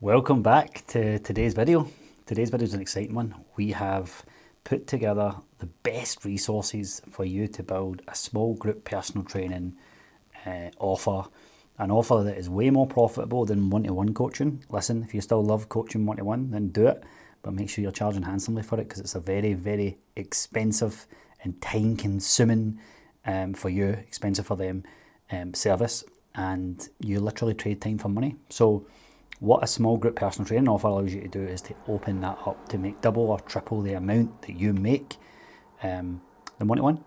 Welcome back to today's video. Today's video is an exciting one. We have put together the best resources for you to build a small group personal training offer. An offer that is way more profitable than one-to-one coaching. Listen, if you still love coaching one-to-one, then do it. But make sure you're charging handsomely for it because it's a very, very expensive and time-consuming for you, expensive for them service. And you literally trade time for money. So what a small group personal training offer allows you to do is to open that up to make double or triple the amount that you make than one-to-one.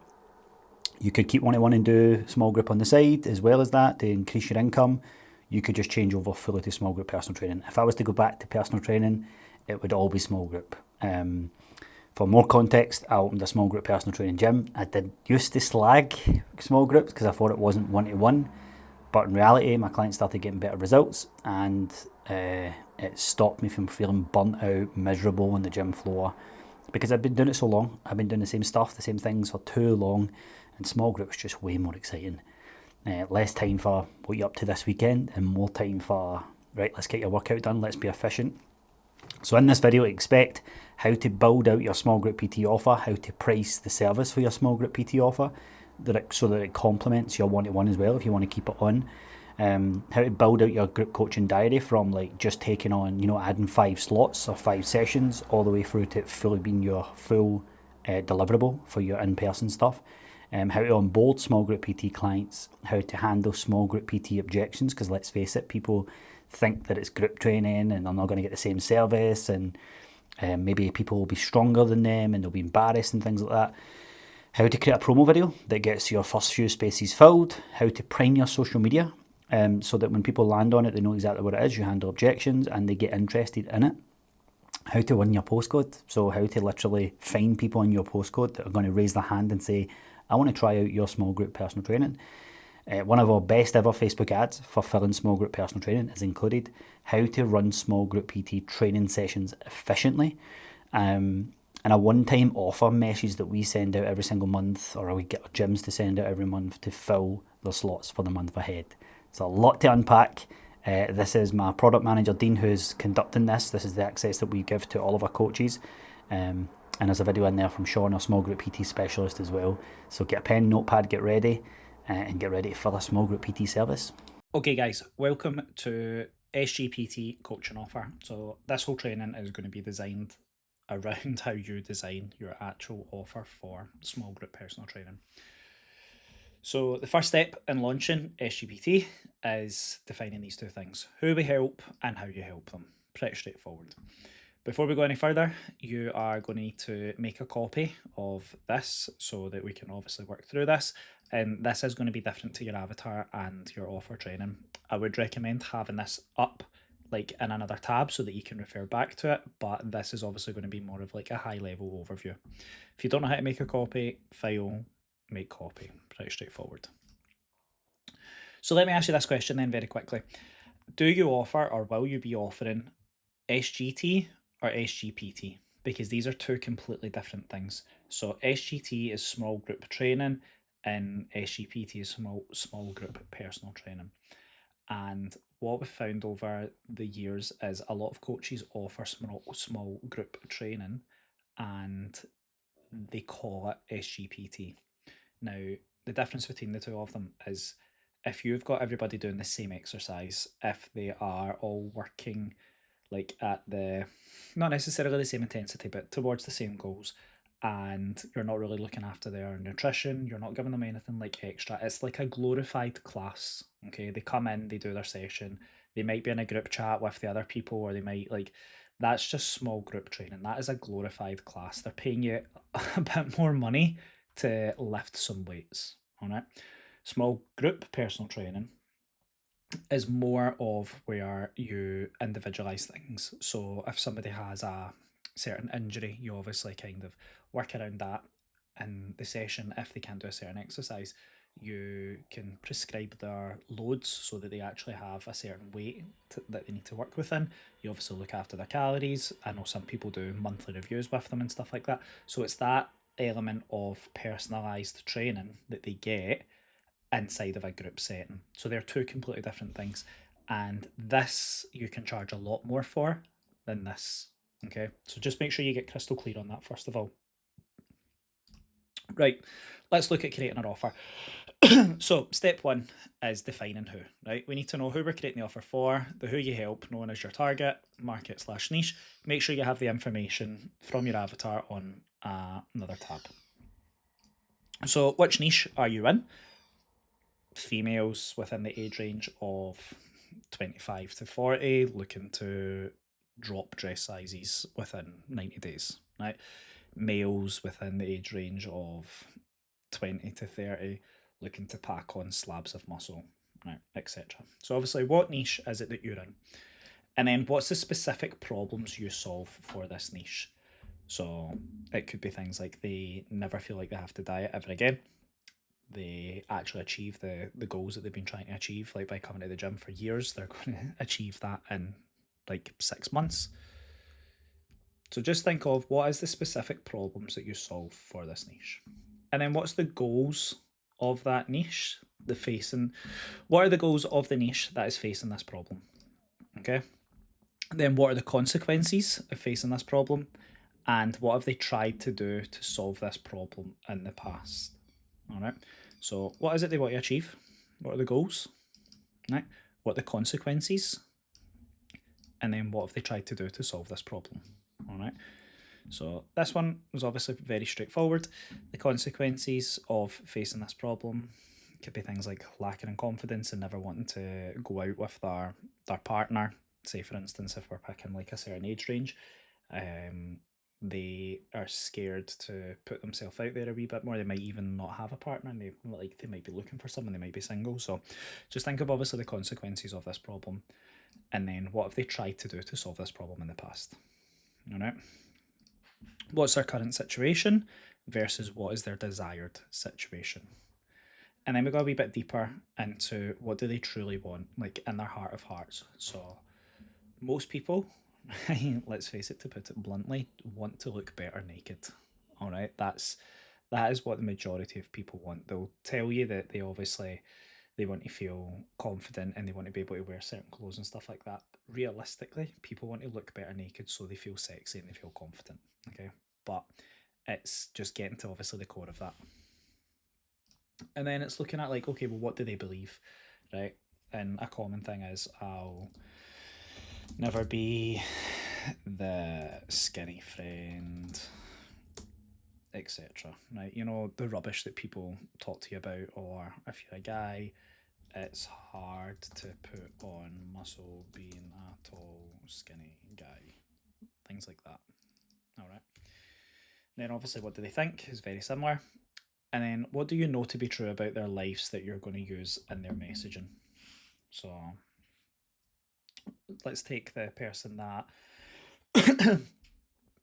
You could keep one-to-one and do small group on the side as well as that to increase your income. You could just change over fully to small group personal training. If I was to go back to personal training, it would all be small group. For more context, I opened a small group personal training gym. I did used to slag small groups because I thought it wasn't one-to-one. But in reality, my clients started getting better results and it stopped me from feeling burnt out, miserable on the gym floor because I've been doing it so long. I've been doing the same stuff, the same things for too long, and small groups just way more exciting. Less time for what you're up to this weekend and more time for, right, let's get your workout done, let's be efficient. So in this video, expect how to build out your small group PT offer, how to price the service for your small group PT offer, so that it complements your one-to-one as well if you want to keep it on. How to build out your group coaching diary from like just taking on, adding 5 slots or 5 sessions all the way through to it fully being your full deliverable for your in-person stuff. How to onboard small group PT clients, how to handle small group PT objections, because let's face it, people think that it's group training and they're not going to get the same service, and maybe people will be stronger than them and they'll be embarrassed and things like that. How to create a promo video that gets your first few spaces filled, how to prime your social media so that when people land on it, they know exactly what it is, you handle objections and they get interested in it. How to win your postcode, so how to literally find people in your postcode that are going to raise their hand and say, I want to try out your small group personal training. One of our best ever Facebook ads for filling small group personal training is included how to run small group PT training sessions efficiently. And a one-time offer message that we send out every single month, or we get our gyms to send out every month to fill their slots for the month ahead. It's a lot to unpack. This is my product manager, Dean, who's conducting this. This is the access that we give to all of our coaches. And there's a video in there from Sean, our small group PT specialist as well. So get a pen, notepad, get ready, and get ready to fill a small group PT service. Okay guys, welcome to SGPT coaching offer. So this whole training is going to be designed around how you design your actual offer for small group personal training. So the first step in launching SGPT is defining these two things: who we help and how you help them. Pretty straightforward. Before we go any further, you are going to need to make a copy of this so that we can obviously work through this. And this is going to be different to your avatar and your offer training. I would recommend having this up like in another tab so that you can refer back to it, but this is obviously going to be more of like a high level overview. If you don't know how to make a copy, file, make copy. Pretty straightforward. So let me ask you this question then very quickly. Do you offer, or will you be offering, SGT or SGPT? Because these are two completely different things. So SGT is small group training and SGPT is small group personal training. And what we've found over the years is a lot of coaches offer small group training and they call it SGPT. Now, the difference between the two of them is if you've got everybody doing the same exercise, if they are all working like at the, not necessarily the same intensity, but towards the same goals, and you're not really looking after their nutrition, you're not giving them anything like extra. It's like a glorified class. Okay, they come in, they do their session, they might be in a group chat with the other people, or they might like, that's just small group training. That is a glorified class. They're paying you a bit more money to lift some weights on it. Small group personal training is more of where you individualize things. So if somebody has a certain injury, you obviously kind of work around that in the session. If they can't do a certain exercise, you can prescribe their loads so that they actually have a certain weight that they need to work within. You obviously look after their calories. I know some people do monthly reviews with them and stuff like that. So it's that element of personalized training that they get inside of a group setting. So they're two completely different things. And this you can charge a lot more for than this. Okay, so just make sure you get crystal clear on that first of all. Right, let's look at creating an offer. So step one is defining who, right? We need to know who we're creating the offer for, the who you help, known as your target market / niche. Make sure you have the information from your avatar on another tab. So which niche are you in? Females within the age range of 25 to 40 looking to drop dress sizes within 90 days, right? Males within the age range of 20 to 30 looking to pack on slabs of muscle, right, etc. So obviously, what niche is it that you're in? And then what's the specific problems you solve for this niche? So it could be things like they never feel like they have to diet ever again. They actually achieve the goals that they've been trying to achieve, like by coming to the gym for years, they're going to achieve that in like 6 months. So just think of what is the specific problems that you solve for this niche. And then what's the goals of that niche? What are the goals of the niche that is facing this problem? Okay. Then what are the consequences of facing this problem? And what have they tried to do to solve this problem in the past? All right. So what is it they want to achieve? What are the goals? Right. What are the consequences? And then what have they tried to do to solve this problem? All right. So this one was obviously very straightforward. The consequences of facing this problem could be things like lacking in confidence and never wanting to go out with their partner. Say, for instance, if we're picking like a certain age range, they are scared to put themselves out there a wee bit more. They might even not have a partner, and they might be looking for someone. They might be single. So just think of obviously the consequences of this problem, and then what have they tried to do to solve this problem in the past. All right. What's their current situation versus what is their desired situation? And then we go a wee bit deeper into what do they truly want, like in their heart of hearts. So most people, let's face it, to put it bluntly, want to look better naked. All right, that is what the majority of people want. They'll tell you that they want to feel confident and they want to be able to wear certain clothes and stuff like that. Realistically, people want to look better naked so they feel sexy and they feel confident. Okay, but it's just getting to obviously the core of that. And then it's looking at like, okay, well, what do they believe, right? And a common thing is, I'll never be the skinny friend, etc. Right? You know, the rubbish that people talk to you about, or if you're a guy, it's hard to put on muscle being a tall, skinny guy. Things like that. All right. Then obviously, what do they think is very similar. And then what do you know to be true about their lives that you're going to use in their messaging? So let's take the person that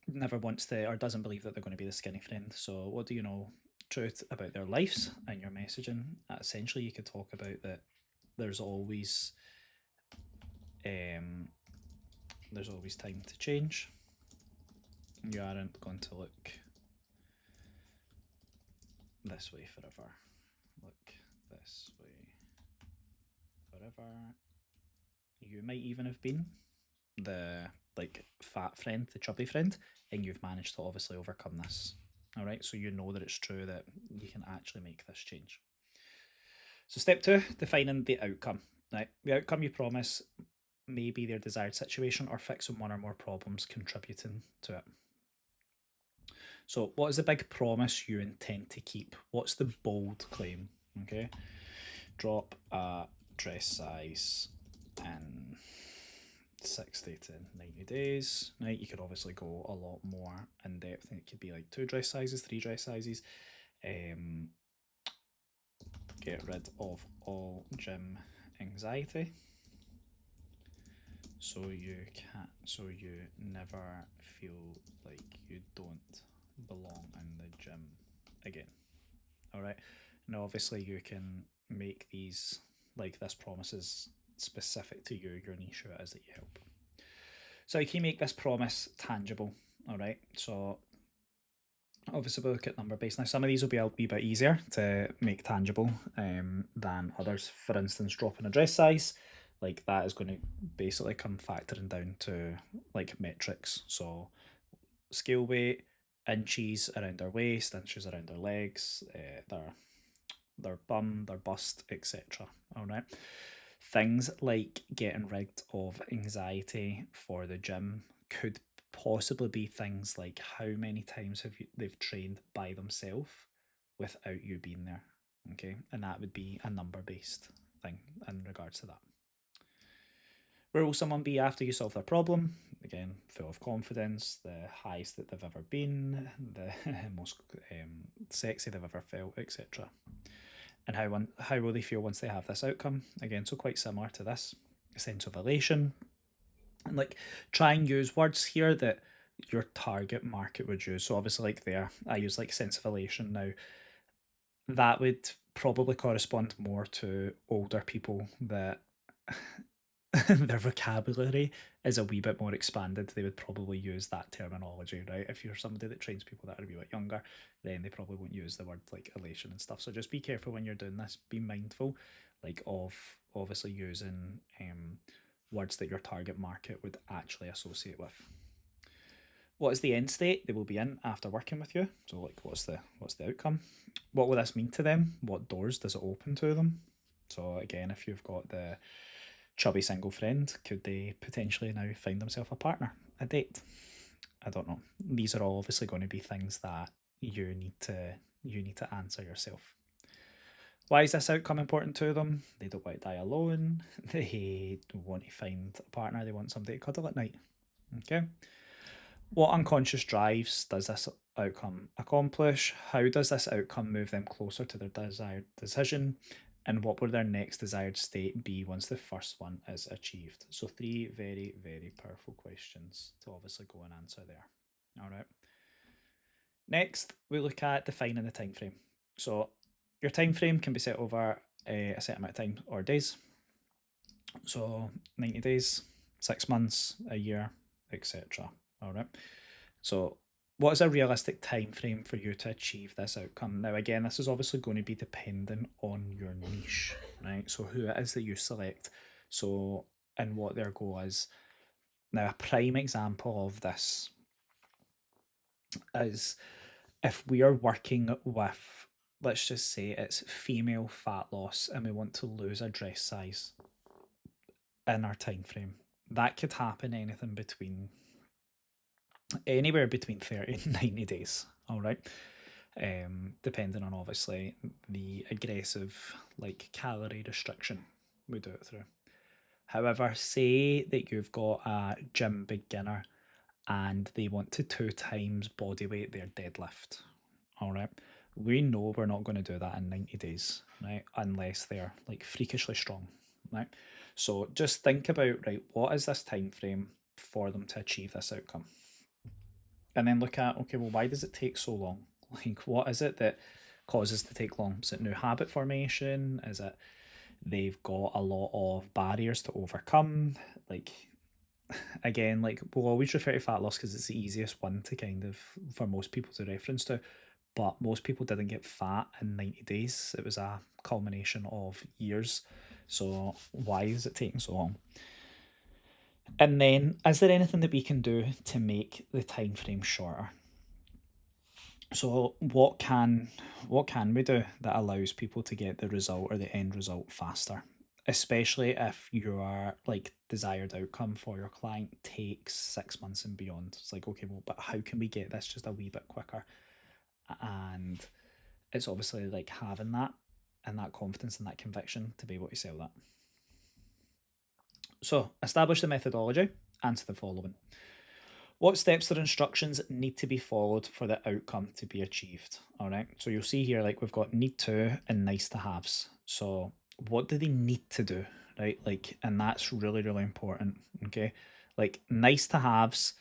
never wants to or doesn't believe that they're going to be the skinny friend. So what do you know truth about their lives and your messaging? Essentially, you could talk about that there's always time to change. You aren't going to look this way forever. Look this way forever. You might even have been the like fat friend, the chubby friend, and you've managed to obviously overcome this. All right, so you know that it's true that you can actually make this change. So step 2, defining the outcome. Right, the outcome you promise may be their desired situation or fixing one or more problems contributing to it. So what is the big promise you intend to keep? What's the bold claim? Okay, drop a dress size in 60 to 90 days. Now you could obviously go a lot more in depth, and it could be like 2 dress sizes, 3 dress sizes. Get rid of all gym anxiety, so you never feel like you don't belong in the gym again. All right. Now obviously you can make these like this promises specific to you, your niche, who it is that you help. So you can make this promise tangible. All right. So obviously we'll look at number based. Now some of these will be a wee bit easier to make tangible than others. For instance, dropping a dress size. like that is going to basically come factoring down to like metrics. So scale weight, inches around their waist, inches around their legs, their bum, their bust, etc. All right. Things like getting rid of anxiety for the gym could possibly be things like how many times they've trained by themselves without you being there. Okay, and that would be a number based thing in regards to that. Where will someone be after you solve their problem? Again, full of confidence, the highest that they've ever been, the most sexy they've ever felt, etc. And how will they feel once they have this outcome? Again, so quite similar to this, a sense of elation. And like try and use words here that your target market would use. So obviously like there, I use like sense of elation. Now that would probably correspond more to older people that their vocabulary is a wee bit more expanded. They would probably use that terminology, right? If you're somebody that trains people that are a wee bit younger, then they probably won't use the word like elation and stuff. So just be careful when you're doing this. Be mindful, like of obviously using words that your target market would actually associate with. What is the end state they will be in after working with you? So like what's the outcome? What will this mean to them? What doors does it open to them? So again, if you've got the chubby single friend, could they potentially now find themselves a partner, a date? I don't know. These are all obviously going to be things that you need to answer yourself. Why is this outcome important to them? They don't want to die alone. They want to find a partner. They want somebody to cuddle at night. Okay. What unconscious drives does this outcome accomplish? How does this outcome move them closer to their desired decision? And what will their next desired state be once the first one is achieved? So 3 very, very powerful questions to obviously go and answer there. All right. Next, we look at defining the time frame. So your time frame can be set over a set amount of time or days. So 90 days, 6 months, a year, etc. All right. So what is a realistic time frame for you to achieve this outcome? Now, again, this is obviously going to be dependent on your niche, right? So who it is that you select, so and what their goal is. Now, a prime example of this is if we are working with, let's just say it's female fat loss and we want to lose a dress size in our time frame. That could happen anywhere between 30 and 90 days. All right. Depending on obviously the aggressive like calorie restriction we do it through. However, say that you've got a gym beginner and they want to 2 times body weight their deadlift. All right. We know we're not going to do that in 90 days, right? Unless they're like freakishly strong, right? So just think about, right, what is this time frame for them to achieve this outcome? And then look at, okay, well, why does it take so long? Like, what is it that causes to take long? Is it new habit formation? Is it they've got a lot of barriers to overcome? Like, again, like we'll always refer to fat loss because it's the easiest one to kind of for most people to reference to. But most people didn't get fat in 90 days. It was a culmination of years. So why is it taking so long? And then, is there anything that we can do to make the time frame shorter? So what can we do that allows people to get the result or the end result faster? Especially if your like desired outcome for your client takes 6 months and beyond. It's like, okay, well, but how can we get this just a wee bit quicker? And it's obviously like having that and that confidence and that conviction to be able to sell that. So establish the methodology. Answer the following. What steps or instructions need to be followed for the outcome to be achieved? All right. So you'll see here, like we've got need to and nice to haves. So what do they need to do? Right. Like, and that's really, really important. Okay. Like nice to haves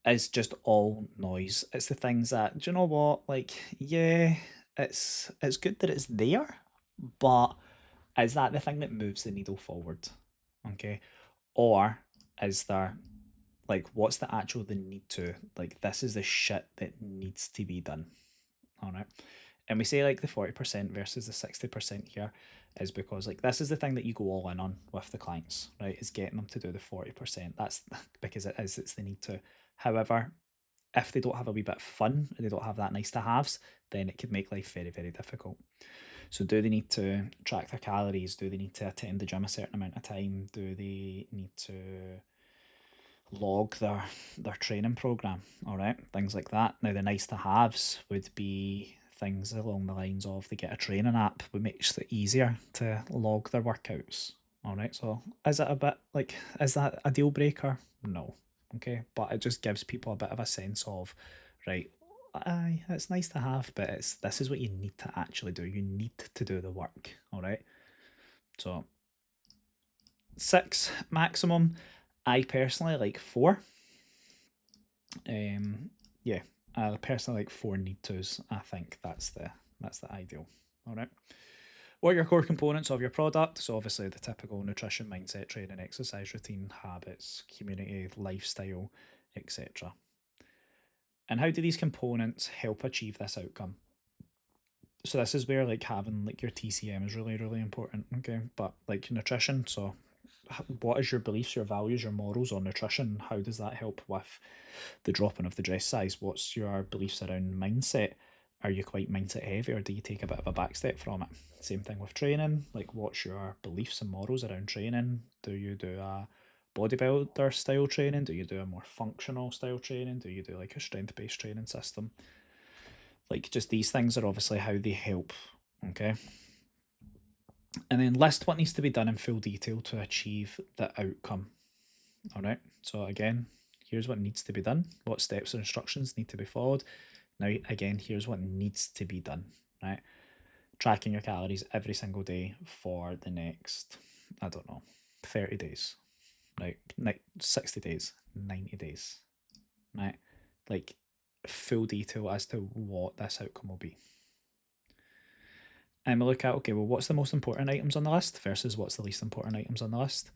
is just all noise. It's the things that, do you know what? Like, yeah, it's good that it's there, but is that the thing that moves the needle forward? Okay. Or is there like what's the need to, like this is the shit that needs to be done. All right. And we say like the 40% versus the 60% here is because like this is the thing that you go all in on with the clients, right? Is getting them to do the 40%. That's because it's the need to. However, if they don't have a wee bit of fun and they don't have that nice to haves, then it could make life very, very difficult. So do they need to track their calories? Do they need to attend the gym a certain amount of time? Do they need to log their training program? All right, things like that. Now the nice to haves would be things along the lines of they get a training app, which makes it easier to log their workouts. All right, so is it a bit like, is that a deal breaker? No. Okay, but it just gives people a bit of a sense of, right, aye, it's nice to have, but this is what you need to actually do. You need to do the work. All right, so 6 maximum. I personally like 4. Yeah, I personally like 4 need tos. I think that's the ideal. All right. What are your core components of your product? So obviously the typical nutrition, mindset, training, exercise routine, habits, community, lifestyle, etc. And how do these components help achieve this outcome? So this is where like having like your TCM is really, really important. Okay, but like nutrition, so what is your beliefs, your values, your morals on nutrition? How does that help with the dropping of the dress size? What's your beliefs around mindset? Are you quite mindset heavy, or do you take a bit of a back step from it? Same thing with training. Like, what's your beliefs and morals around training? Do you do a bodybuilder style training? Do you do a more functional style training? Do you do like a strength based training system? Like, just these things are obviously how they help. Okay. And then list what needs to be done in full detail to achieve the outcome. All right. So again, here's what needs to be done. What steps or instructions need to be followed. Now, again, here's what needs to be done, right? Tracking your calories every single day for the next, I don't know, 30 days, right? 60 days, 90 days, right? Like full detail as to what this outcome will be. And we look at, okay, well, what's the most important items on the list versus what's the least important items on the list?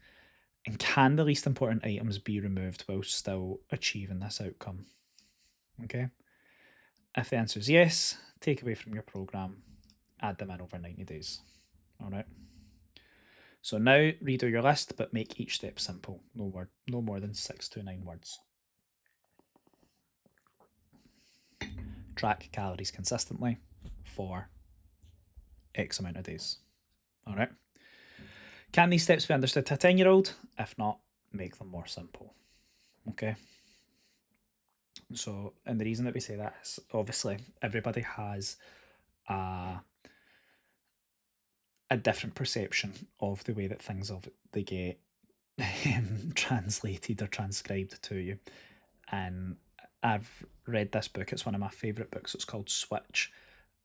And can the least important items be removed while still achieving this outcome? Okay. If the answer is yes, take away from your program, add them in over 90 days. All right. So now redo your list, but make each step simple. No more than 6 to 9 words. Track calories consistently for X amount of days. All right. Can these steps be understood to a 10-year-old? If not, make them more simple. Okay. So, and the reason that we say that is obviously everybody has a different perception of the way that things they get translated or transcribed to you. And I've read this book. It's one of my favourite books. It's called Switch.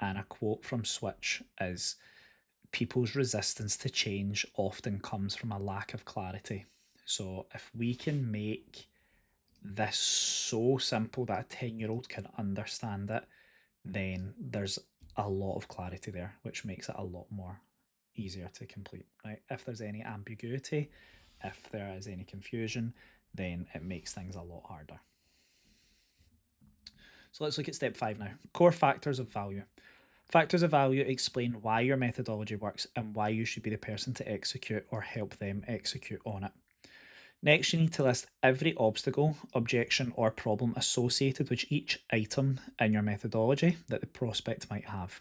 And a quote from Switch is, people's resistance to change often comes from a lack of clarity. So if we can make this so simple that a 10-year-old can understand it, then there's a lot of clarity there, which makes it a lot more easier to complete, right? If there's any ambiguity, if there is any confusion, then it makes things a lot harder. So let's look at step 5 now. Core factors of value. Factors of value explain why your methodology works and why you should be the person to execute or help them execute on it. Next, you need to list every obstacle, objection, or problem associated with each item in your methodology that the prospect might have.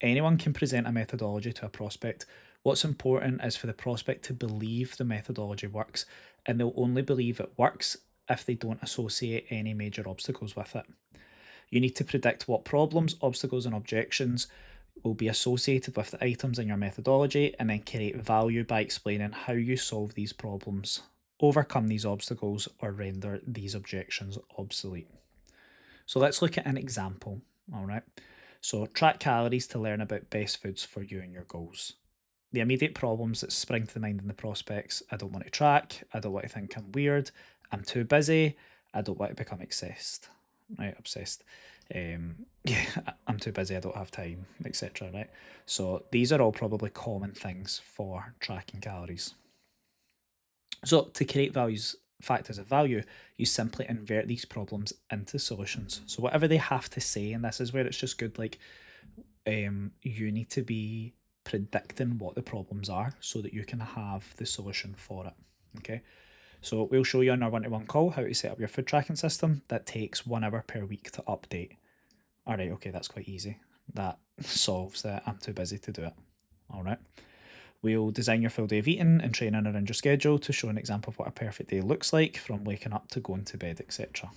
Anyone can present a methodology to a prospect. What's important is for the prospect to believe the methodology works, and they'll only believe it works if they don't associate any major obstacles with it. You need to predict what problems, obstacles, and objections will be associated with the items in your methodology, and then create value by explaining how you solve these problems, overcome these obstacles, or render these objections obsolete. So let's look at an example, all right? So track calories to learn about best foods for you and your goals. The immediate problems that spring to the mind in the prospects: I don't want to track, I don't want to think I'm weird, I'm too busy, I don't want to become obsessed. Yeah, I'm too busy, I don't have time, etc. Right? So these are all probably common things for tracking calories. So to create factors of value, you simply invert these problems into solutions. So whatever they have to say, and this is where it's just good, like you need to be predicting what the problems are so that you can have the solution for it. Okay, so we'll show you on our one-to-one call how to set up your food tracking system that takes 1 hour per week to update. All right, okay, that's quite easy. That solves the I'm too busy to do it. All right. We'll design your full day of eating and training around your schedule to show an example of what a perfect day looks like, from waking up to going to bed, etc.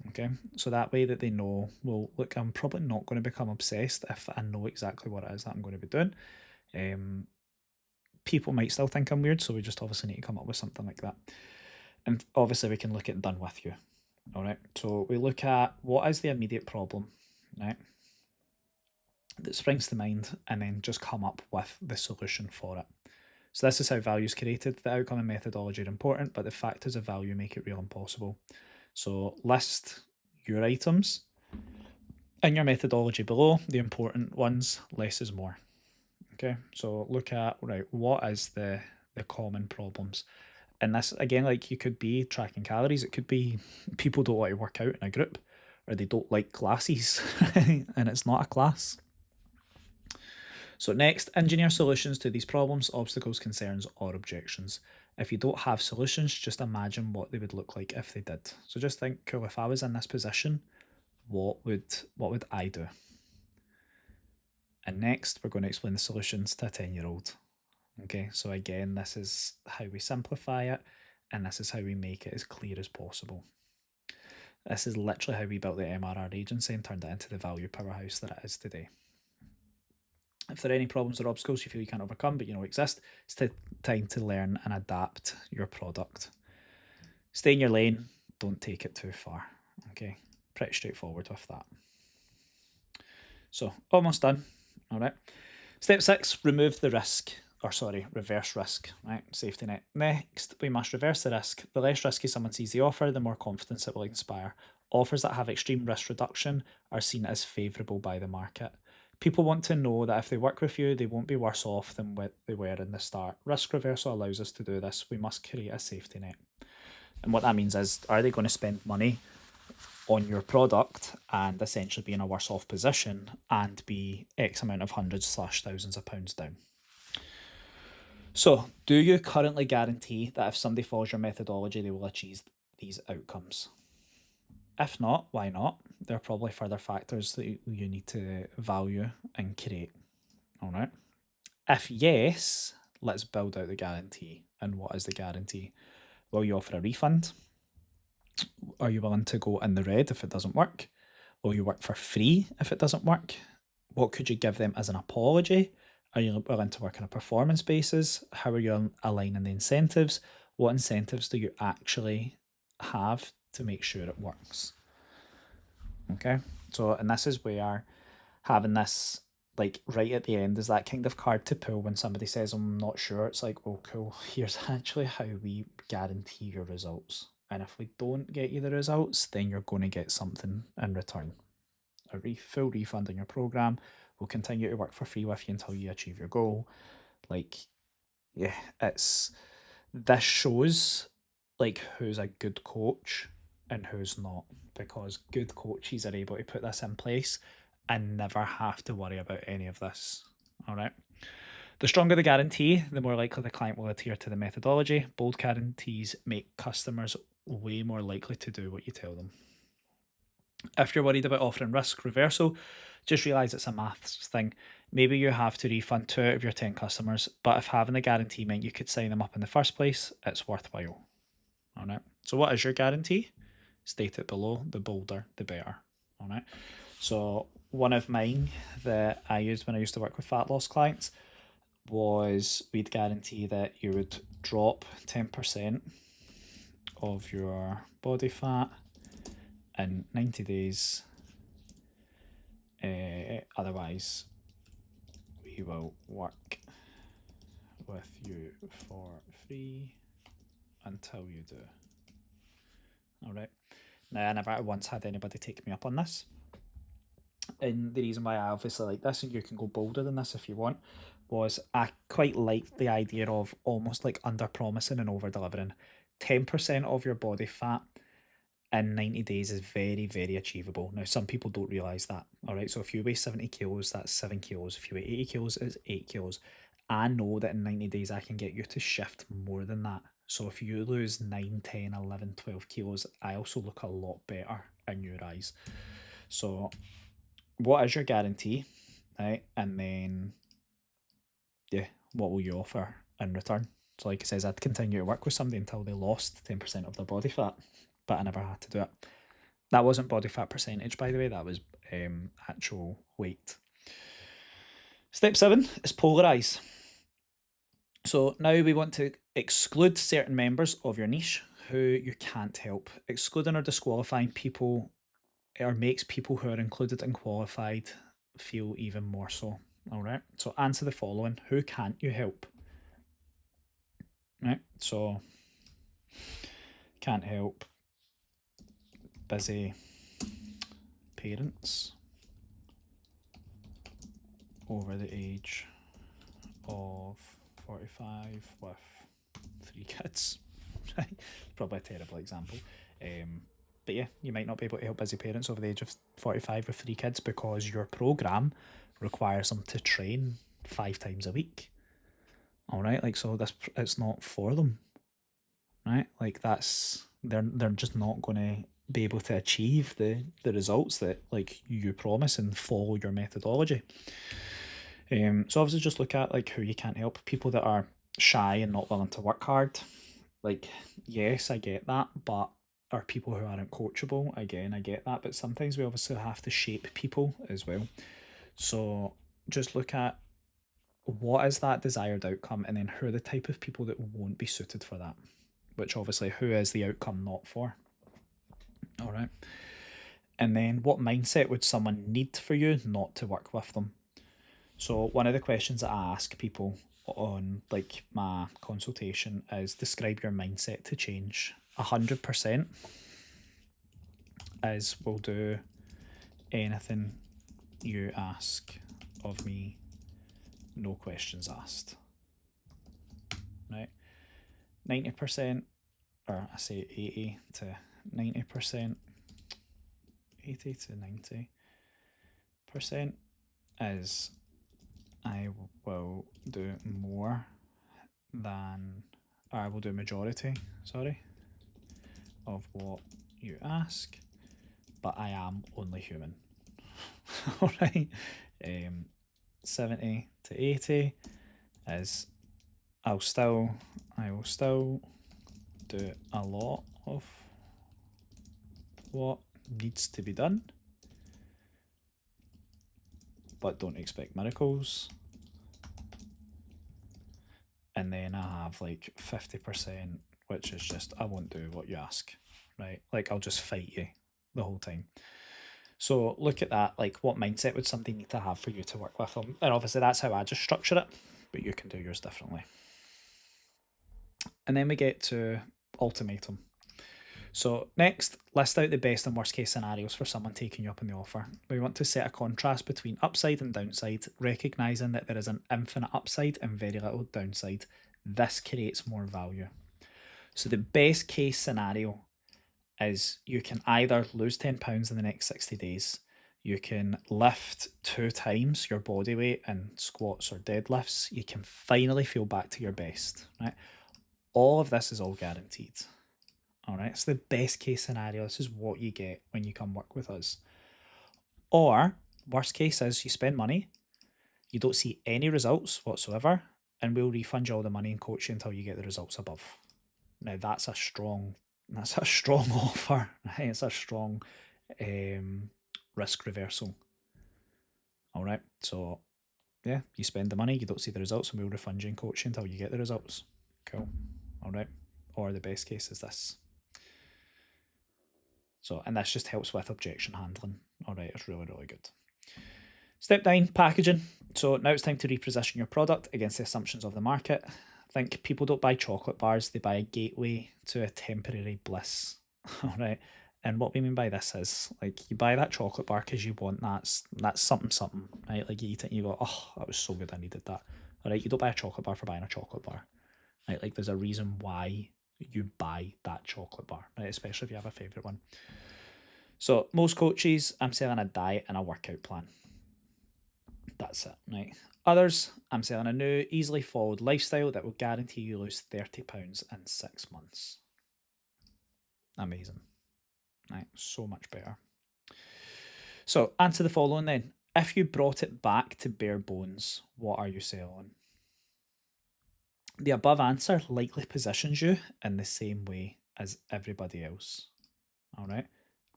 Okay, so that way that they know, well, look, I'm probably not going to become obsessed if I know exactly what it is that I'm going to be doing. People might still think I'm weird, so we just obviously need to come up with something like that. And obviously we can look at done with you. All right, so we look at what is the immediate problem, right, that springs to mind, and then just come up with the solution for it. So this is how value is created. The outcome and methodology are important, but the factors of value make it real and possible. So list your items in your methodology below, the important ones, less is more. Okay, so look at, right, what is the common problems? And this, again, like, you could be tracking calories. It could be people don't want to work out in a group, or they don't like classes, and it's not a class. So next, engineer solutions to these problems, obstacles, concerns, or objections. If you don't have solutions, just imagine what they would look like if they did. So just think, cool, if I was in this position, what would I do? And next, we're going to explain the solutions to a 10-year-old. Okay, so again, this is how we simplify it, and this is how we make it as clear as possible. This is literally how we built the MRR agency and turned it into the value powerhouse that it is today. If there are any problems or obstacles you feel you can't overcome but you know exist, it's time to learn and adapt your product. Stay in your lane, don't take it too far. Okay, pretty straightforward with that. So almost done. All right. Step 6, remove the risk, or sorry, reverse risk, right? Safety net. Next, we must reverse the risk. The less risky someone sees the offer, the more confidence it will inspire. Offers that have extreme risk reduction are seen as favourable by the market. People want to know that if they work with you, they won't be worse off than what they were in the start. Risk reversal allows us to do this. We must create a safety net. And what that means is, are they going to spend money on your product and essentially be in a worse off position and be X amount of hundreds / thousands of pounds down? So, do you currently guarantee that if somebody follows your methodology, they will achieve these outcomes? If not, why not? There are probably further factors that you need to value and create. All right. If yes, let's build out the guarantee. And what is the guarantee? Will you offer a refund? Are you willing to go in the red if it doesn't work? Will you work for free if it doesn't work? What could you give them as an apology? Are you willing to work on a performance basis? How are you aligning the incentives? What incentives do you actually have to make sure it works? Okay, so, and this is where having this, like, right at the end is that kind of card to pull when somebody says, I'm not sure. It's like, well, cool, here's actually how we guarantee your results. And if we don't get you the results, then you're going to get something in return. A full refund on your program. We'll continue to work for free with you until you achieve your goal. Like, yeah, this shows, like, who's a good coach and who's not, because good coaches are able to put this in place and never have to worry about any of this. All right. The stronger the guarantee, the more likely the client will adhere to the methodology. Bold guarantees make customers way more likely to do what you tell them. If you're worried about offering risk reversal, just realise it's a maths thing. Maybe you have to refund 2 out of your 10 customers, but if having the guarantee meant you could sign them up in the first place, it's worthwhile. All right. So what is your guarantee? State it below. The bolder, the better. All right. So one of mine that I used when I used to work with fat loss clients was, we'd guarantee that you would drop 10% of your body fat in 90 days. Otherwise, we will work with you for free until you do. All right. Now, I never once had anybody take me up on this. And the reason why I obviously like this, and you can go bolder than this if you want, was I quite liked the idea of almost like under promising and over delivering. 10% of your body fat in 90 days is very, very achievable. Now, some people don't realise that. All right. So if you weigh 70 kilos, that's 7 kilos. If you weigh 80 kilos, it's 8 kilos. I know that in 90 days, I can get you to shift more than that. So if you lose 9, 10, 11, 12 kilos, I also look a lot better in your eyes. So what is your guarantee? Right. And then, yeah, what will you offer in return? So like it says, I'd continue to work with somebody until they lost 10% of their body fat, but I never had to do it. That wasn't body fat percentage, by the way, that was actual weight. Step 7 is polarize. So now we want to exclude certain members of your niche who you can't help. Excluding or disqualifying people or makes people who are included and qualified feel even more so. All right. So answer the following: who can't you help? Right. So can't help busy parents over the age of 45 with 3 kids. Right. Probably a terrible example. But yeah, you might not be able to help busy parents over the age of 45 with 3 kids because your program requires them to train 5 times a week. All right, like, so this, it's not for them, right? Like, that's, they're just not going to be able to achieve the results that like you promise and follow your methodology. So obviously just look at like who you can't help. People that are shy and not willing to work hard. Like, yes, I get that, but are people who aren't coachable. Again, I get that, but sometimes we obviously have to shape people as well. So just look at what is that desired outcome, and then who are the type of people that won't be suited for that, which obviously who is the outcome not for. All right. And then what mindset would someone need for you not to work with them? So one of the questions that I ask people on like my consultation is describe your mindset to change. 100% is will do anything you ask of me, no questions asked. Right? 90%, or I say 80 to 90%, 80 to 90% is I will do more than, or I will do majority, sorry, of what you ask, but I am only human. All right. 70 to 80 is I will still do a lot of what needs to be done, but don't expect miracles. And then I have like 50%, which is just I won't do what you ask, right? Like I'll just fight you the whole time. So look at that, like what mindset would somebody need to have for you to work with them? And obviously that's how I just structure it, but you can do yours differently. And then we get to ultimatum. So next, list out the best and worst case scenarios for someone taking you up on the offer. We want to set a contrast between upside and downside, recognizing that there is an infinite upside and very little downside. This creates more value. So the best case scenario is you can either lose 10 pounds in the next 60 days, you can lift 2 times your body weight in squats or deadlifts, you can finally feel back to your best, right? All of this is all guaranteed. All right, it's the best case scenario. This is what you get when you come work with us. Or worst case is you spend money, you don't see any results whatsoever, and we'll refund you all the money and coach you until you get the results above. Now that's a strong offer, right? It's a strong risk reversal. All right, so yeah, you spend the money, you don't see the results, and we'll refund you and coach you until you get the results. Cool. All right. Or the best case is this. So, and this just helps with objection handling. All right, it's really, really good. Step 9, packaging. So now it's time to reposition your product against the assumptions of the market. I think people don't buy chocolate bars, they buy a gateway to a temporary bliss. All right. And what we mean by this is, like, you buy that chocolate bar because you want that's something, right? Like, you eat it and you go, oh, that was so good, I needed that. All right, you don't buy a chocolate bar for buying a chocolate bar, right? Like, there's a reason why you buy that chocolate bar, right? Especially if you have a favourite one. So most coaches, I'm selling a diet and a workout plan. That's it, right? Others, I'm selling a new, easily followed lifestyle that will guarantee you lose 30 pounds in 6 months. Amazing, right? So much better. So answer the following then. If you brought it back to bare bones, what are you selling? The above answer likely positions you in the same way as everybody else. All right.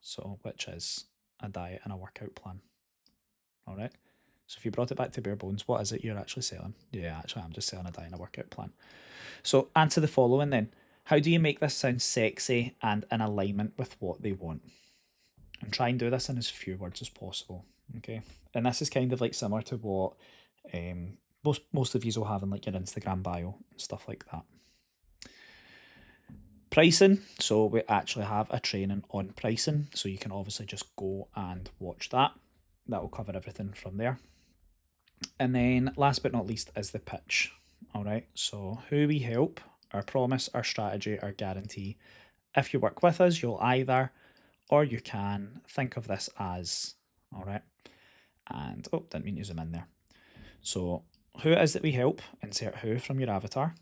So, which is a diet and a workout plan. All right. So, if you brought it back to bare bones, what is it you're actually selling? Yeah, actually, I'm just selling a diet and a workout plan. So, answer the following then. How do you make this sound sexy and in alignment with what they want? And try and do this in as few words as possible. Okay. And this is kind of like similar to what most of you will have in like your Instagram bio and stuff like that. Pricing, so we actually have a training on pricing, so you can obviously just go and watch that. That will cover everything from there. And then last but not least is the pitch. All right, so who we help, our promise, our strategy, our guarantee. If you work with us, you'll either, or you can think of this as, all right, and oh, didn't mean to zoom in there. So who it is that we help, insert who from your avatar.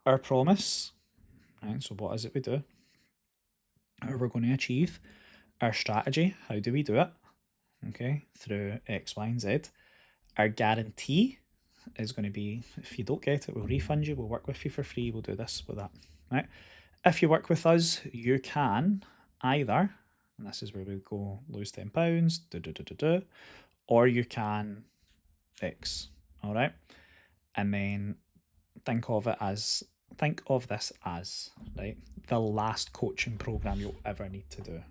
Our promise, right, so what is it we do? How we're going to achieve. Our strategy, how do we do it? Okay, through X, Y, and Z. Our guarantee is going to be, if you don't get it, we'll refund you, we'll work with you for free, we'll do this with that, right? If you work with us, you can either, and this is where we go lose £10, or you can X, all right? And then think of this as, right, the last coaching program you'll ever need to do.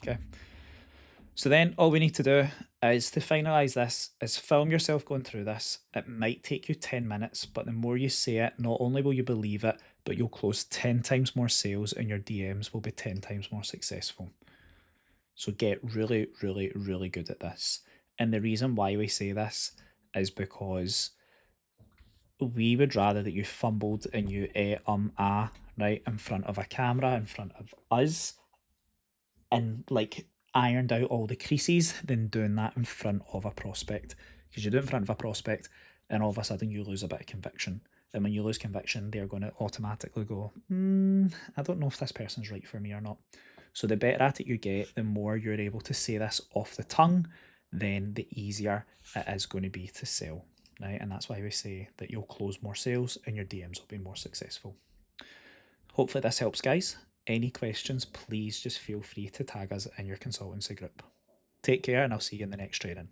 Okay. So then all we need to do is to finalize this is film yourself going through this. It might take you 10 minutes, but the more you say it, not only will you believe it, but you'll close 10 times more sales and your DMs will be 10 times more successful. So get really, really, really good at this. And the reason why we say this is because we would rather that you fumbled and you right, in front of a camera, in front of us, and like ironed out all the creases than doing that in front of a prospect. Because you do it in front of a prospect and all of a sudden you lose a bit of conviction. And when you lose conviction, they're going to automatically go, I don't know if this person's right for me or not. So the better at it you get, the more you're able to say this off the tongue, then the easier it is going to be to sell. Right? And that's why we say that you'll close more sales and your DMs will be more successful. Hopefully this helps, guys. Any questions, please just feel free to tag us in your consultancy group. Take care and I'll see you in the next training.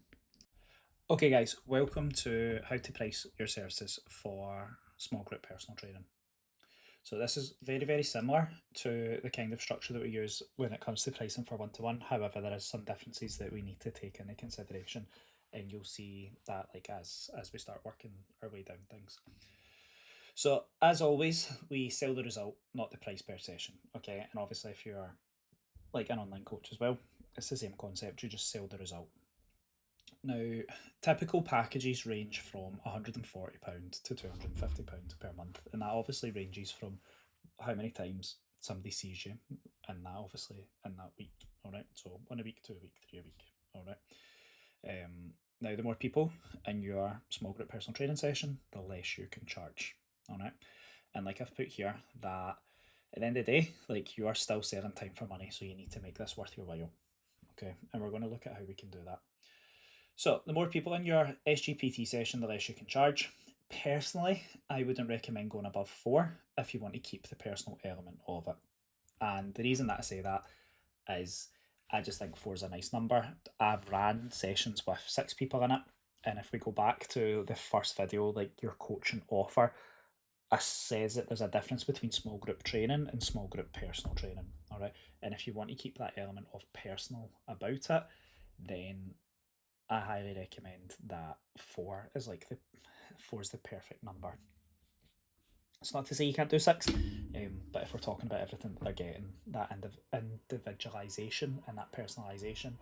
Okay guys, welcome to how to price your services for small group personal training. So this is very, very similar to the kind of structure that we use when it comes to pricing for one-to-one. However, there is some differences that we need to take into consideration, and you'll see that like as we start working our way down things. So as always, we sell the result, not the price per session. Okay, and obviously if you're like an online coach as well, it's the same concept, you just sell the result. Now, typical packages range from £140 to £250 per month, and that obviously ranges from how many times somebody sees you, and that obviously in that week. All right, so 1 a week, 2 a week, 3 a week. All right. Now, the more people in your small group personal training session, the less you can charge. All right, and like I've put here, that at the end of the day, like you are still selling time for money, so you need to make this worth your while. Okay, and we're going to look at how we can do that. So the more people in your SGPT session, the less you can charge. Personally, I wouldn't recommend going above 4 if you want to keep the personal element of it. And the reason that I say that is I just think 4 is a nice number. I've ran sessions with 6 people in it. And if we go back to the first video, like your coaching offer, I says that there's a difference between small group training and small group personal training. All right. And if you want to keep that element of personal about it, then I highly recommend that 4 is like 4 is the perfect number. It's not to say you can't do 6, but if we're talking about everything that they're getting, that individualization and that personalization,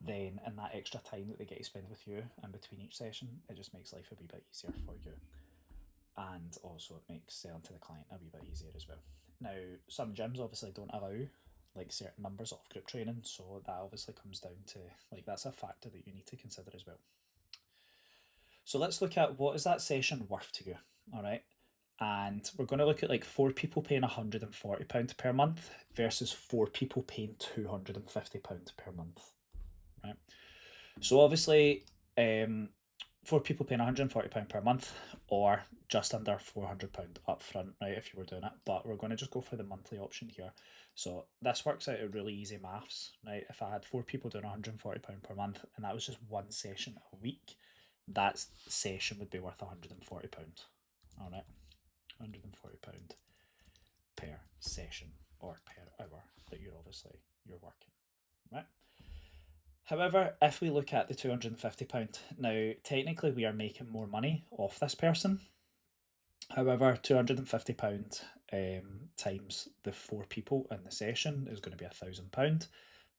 then and that extra time that they get to spend with you in between each session, it just makes life a wee bit easier for you. and also it makes selling to the client a wee bit easier as well. Now, some gyms obviously don't allow like certain numbers of group training, so that obviously comes down to, like, that's a factor that you need to consider as well. So let's look at what is that session worth to you, all right? And we're going to look at like 4 people paying £140 per month versus 4 people paying £250 per month, right? So obviously, 4 people paying £140 per month, or just under £400 upfront, right, if you were doing it. But we're going to just go for the monthly option here. So this works out at really easy maths, right? If I had 4 people doing £140 per month, and that was just one session a week, that session would be worth £140. All right, £140 per session, or per hour that you're working, right? However, if we look at the £250, now technically we are making more money off this person. However, £250 times the 4 people in the session is going to be £1,000.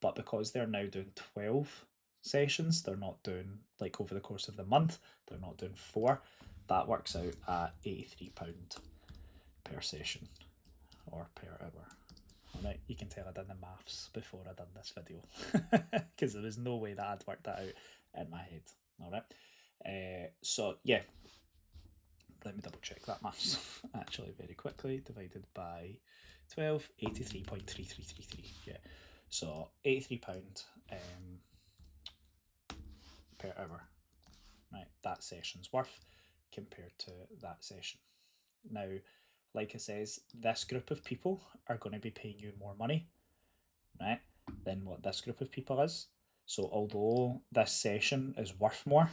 But because they're now doing 12 sessions, they're not doing, like, over the course of the month, they're not doing 4. That works out at £83 per session, or per hour. Alright, you can tell I done the maths before I done this video, because there was no way that I'd worked that out in my head. Alright, so yeah, let me double check that maths actually very quickly. Divided by 12, 83.3333. Yeah, so £83 per hour, right? That session's worth compared to that session. Now, like I says, this group of people are going to be paying you more money, right, than what this group of people is. So although this session is worth more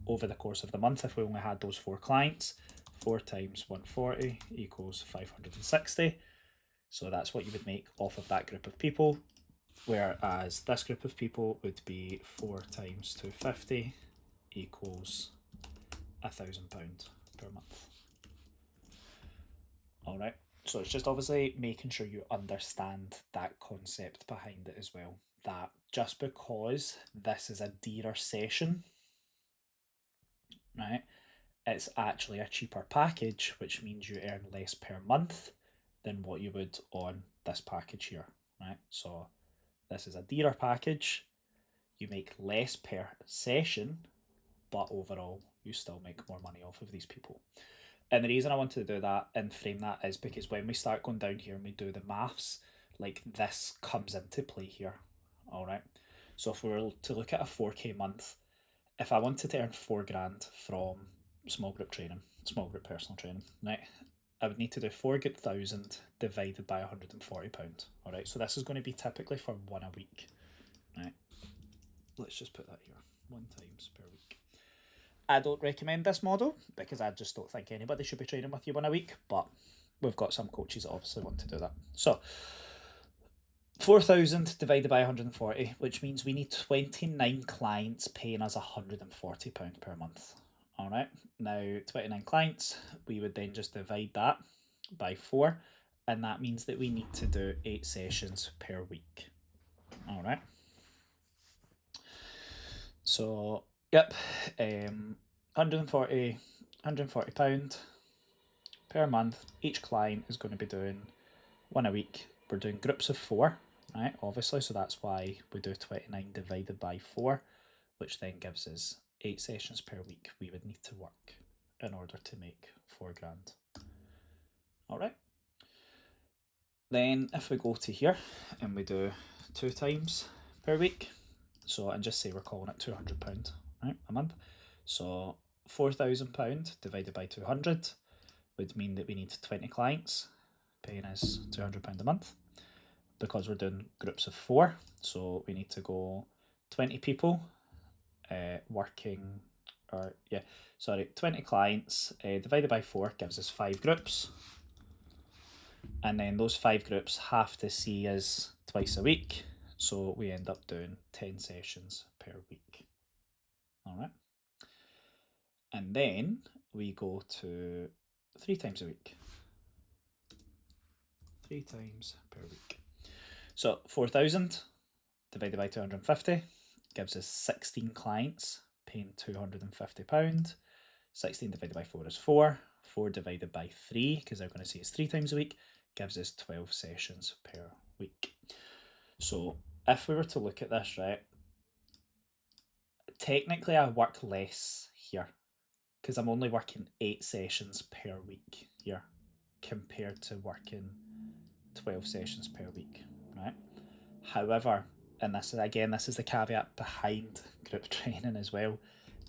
over the course of the month, if we only had those 4 clients, 4 times 140 equals 560. So that's what you would make off of that group of people. Whereas this group of people would be 4 times 250 equals £1,000 per month. All right. So it's just obviously making sure you understand that concept behind it as well. That just because this is a dearer session, right, it's actually a cheaper package, which means you earn less per month than what you would on this package here, right? So this is a dearer package, you make less per session, but overall you still make more money off of these people. And the reason I wanted to do that and frame that is because when we start going down here and we do the maths, like, this comes into play here, all right? So if we were to look at a 4K month, if I wanted to earn £4,000 from small group training, small group personal training, right, I would need to do 4,000 divided by £140, all right? So this is going to be typically for 1 a week, right? Let's just put that here, 1 times per week. I don't recommend this model because I just don't think anybody should be training with you 1 a week, but we've got some coaches that obviously want to do that. So 4,000 divided by 140, which means we need 29 clients paying us £140 per month. All right, now 29 clients, we would then just divide that by 4, and that means that we need to do 8 sessions per week. All right. So, yep, £140 per month. Each client is going to be doing 1 a week. We're doing groups of 4, right, obviously, so that's why we do 29 divided by 4, which then gives us 8 sessions per week we would need to work in order to make £4,000. All right. Then if we go to here and we do 2 times per week, so, and just say we're calling it £200, right, a month. So £4,000 divided by 200 would mean that we need 20 clients paying us £200 a month, because we're doing groups of 4. So we need to go 20 people working, or 20 clients divided by 4 gives us 5 groups. And then those 5 groups have to see us twice a week. So we end up doing 10 sessions per week. All right. And then we go to 3 times a week. 3 times per week. So 4,000 divided by 250 gives us 16 clients paying £250. 16 divided by 4 is 4. 4 divided by 3, because they're going to see it's 3 times a week, gives us 12 sessions per week. So if we were to look at this, right, technically I work less here because I'm only working 8 sessions per week here compared to working 12 sessions per week, right? However, and this is the caveat behind group training as well,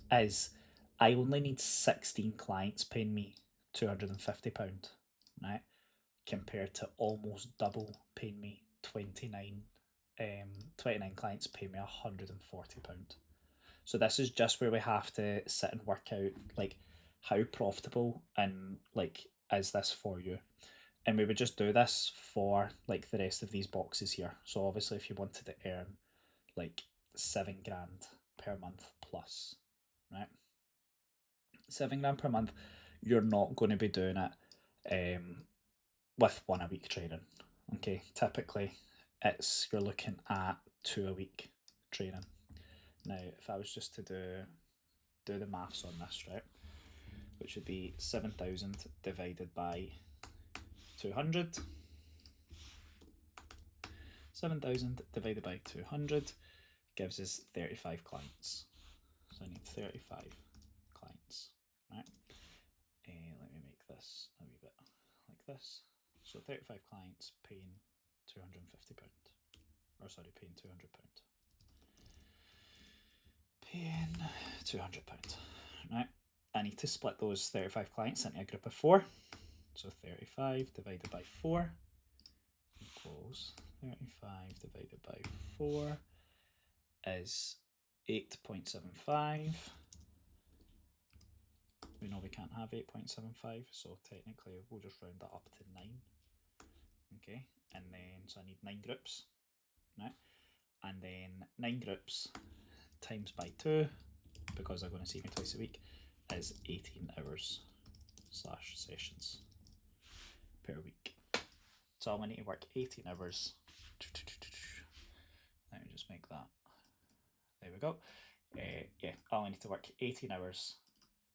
is I only need 16 clients paying me £250, right? Compared to almost double paying me 29 clients paying me £140. So this is just where we have to sit and work out like how profitable and like is this for you. And we would just do this for like the rest of these boxes here. So obviously if you wanted to earn like £7,000 per month plus, right? £7,000 per month, you're not going to be doing it with 1 a week training. Okay, typically you're looking at 2 a week training. Now, if I was just to do the maths on this, right, which would be 7,000 divided by 200. 7,000 divided by 200 gives us 35 clients. So I need 35 clients, right? Let me make this a wee bit like this. So 35 clients paying £250. Or sorry, paying £200. Paying £200. Right. I need to split those 35 clients into a group of 4. So 35 divided by 4 equals 35 divided by 4 is 8.75. We know we can't have 8.75, so technically we'll just round that up to 9. Okay, and then so I need 9 groups, right? And then 9 groups times by 2, because they're going to see me twice a week, is 18 hours / sessions per week. So I need to work 18 hours. Let me just make that. There we go. Yeah, I only need to work 18 hours,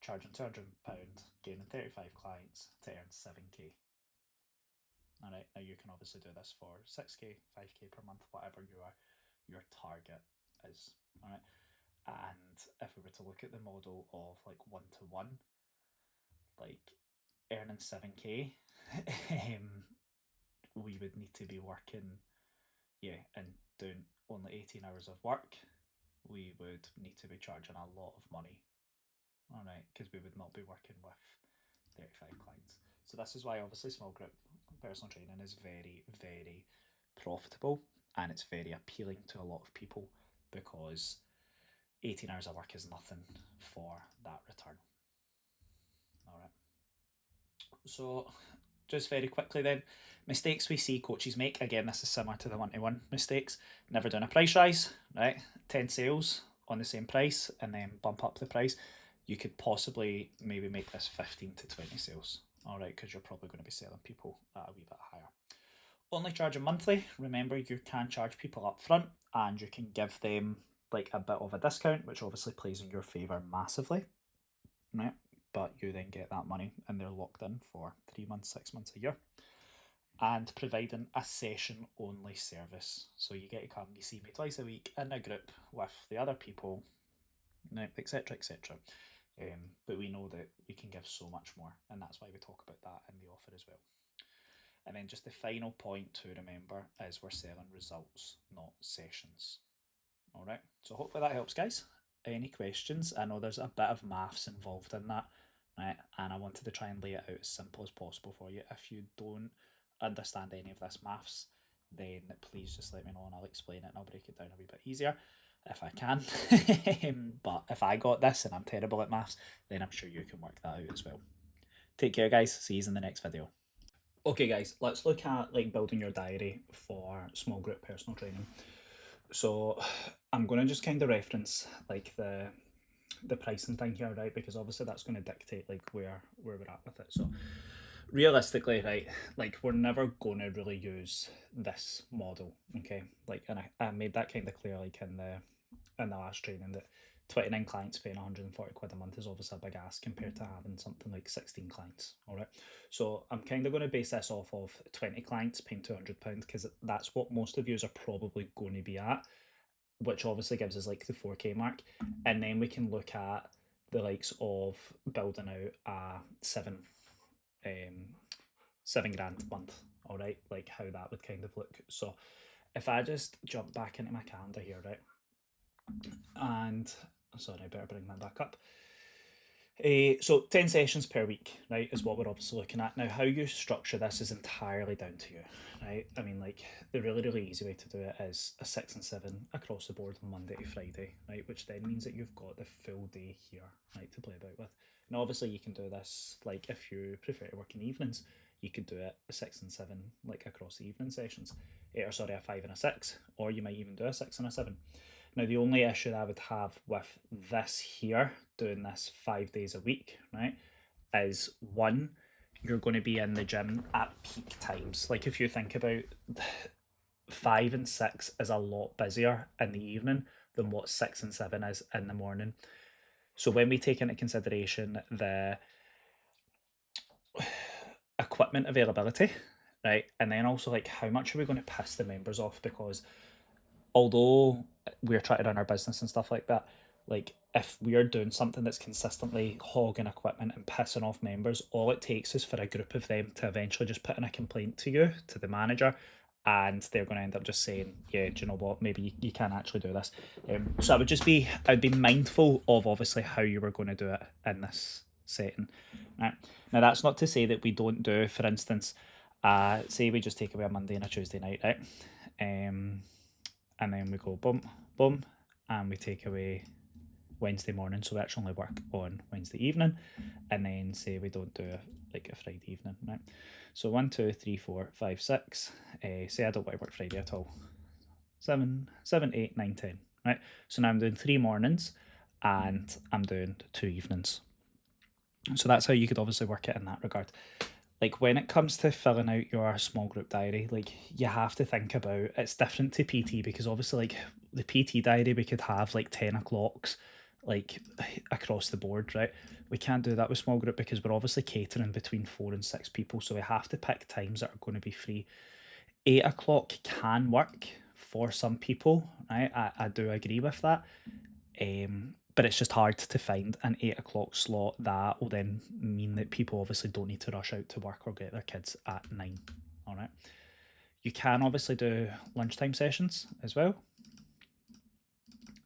charging £200, gaining 35 clients to earn 7k. Alright, now you can obviously do this for 6k, 5k per month, whatever your target is. Alright, and if we were to look at the model of like 1-to-1, like earning 7k, we would need to be working, and doing only 18 hours of work. We would need to be charging a lot of money, alright, because we would not be working with 35 clients. So this is why obviously small group personal training is very, very profitable, and it's very appealing to a lot of people because 18 hours of work is nothing for that return. Alright. So just very quickly then, mistakes we see coaches make. Again, this is similar to the 1-to-1 mistakes. Never doing a price rise, right? 10 sales on the same price and then bump up the price. You could possibly maybe make this 15 to 20 sales, all right, because you're probably going to be selling people at a wee bit higher. Only charging monthly. Remember, you can charge people up front and you can give them like a bit of a discount, which obviously plays in your favour massively, right? But you then get that money and they're locked in for 3 months, 6 months, a year. And providing a session only service. So you get to come, you see me twice a week in a group with the other people, etc., etc. But we know that we can give so much more, and that's why we talk about that in the offer as well. And then just the final point to remember is we're selling results, not sessions. All right, so hopefully that helps, guys. Any questions? I know there's a bit of maths involved in that, right? And I wanted to try and lay it out as simple as possible for you. If you don't understand any of this maths, then please just let me know and I'll explain it and I'll break it down a wee bit easier if I can. But if I got this and I'm terrible at maths, then I'm sure you can work that out as well. Take care, guys. See you in the next video. Okay, guys, let's look at like building your diary for small group personal training. So I'm going to just kind of reference like the pricing thing here, right? Because obviously that's going to dictate like where we're at with it. So realistically, right, like we're never going to really use this model, okay? Like, and I made that kind of clear like in the last training that 29 clients paying 140 quid a month is obviously a big ask compared to having something like 16 clients. All right. So I'm kind of going to base this off of 20 clients paying £200 because that's what most of you are probably going to be at, which obviously gives us like the 4K mark. And then we can look at the likes of building out a £7,000 a month. All right. Like how that would kind of look. So if I just jump back into my calendar here, right? And sorry, I better bring that back up. So 10 sessions per week, right, is what we're obviously looking at. Now, how you structure this is entirely down to you, right? I mean, like, the really easy way to do it is a 6 and 7 across the board Monday to Friday, right? Which then means that you've got the full day here, right, to play about with. Now, obviously, you can do this, like, if you prefer to work in the evenings, you could do it a 6 and 7, like, across the evening sessions. Or, sorry, a 5 and a 6, or you might even do a 6 and a 7. Now, the only issue that I would have with this here, doing this 5 days a week, right, is one, you're going to be in the gym at peak times. Like if you think about 5 and 6 is a lot busier in the evening than what 6 and 7 is in the morning. So when we take into consideration the equipment availability, right, and then also like how much are we going to piss the members off, because although we're trying to run our business and stuff like that, like if we are doing something that's consistently hogging equipment and pissing off members, all it takes is for a group of them to eventually just put in a complaint to you, to the manager, and they're going to end up just saying, yeah, do you know what, maybe you can't actually do this. So I'd be mindful of obviously how you were going to do it in this setting. Right. Now that's not to say that we don't do, for instance, say we just take away a Monday and a Tuesday night, right? And then we go boom, boom, and we take away Wednesday morning, so we actually only work on Wednesday evening, and then say we don't do like a Friday evening, right? So 1, 2, 3, 4, 5, 6. Say I don't want to work Friday at all. 7, 8, 9, 10. Right. So now I'm doing 3 mornings, and I'm doing 2 evenings. So that's how you could obviously work it in that regard. Like when it comes to filling out your small group diary, like you have to think about, it's different to PT, because obviously like the PT diary we could have like 10 o'clocks like across the board, right? We can't do that with small group because we're obviously catering between 4 and 6 people, so we have to pick times that are going to be free. 8 o'clock can work for some people, right? I do agree with that. But it's just hard to find an 8 o'clock slot that will then mean that people obviously don't need to rush out to work or get their kids at 9. All right. You can obviously do lunchtime sessions as well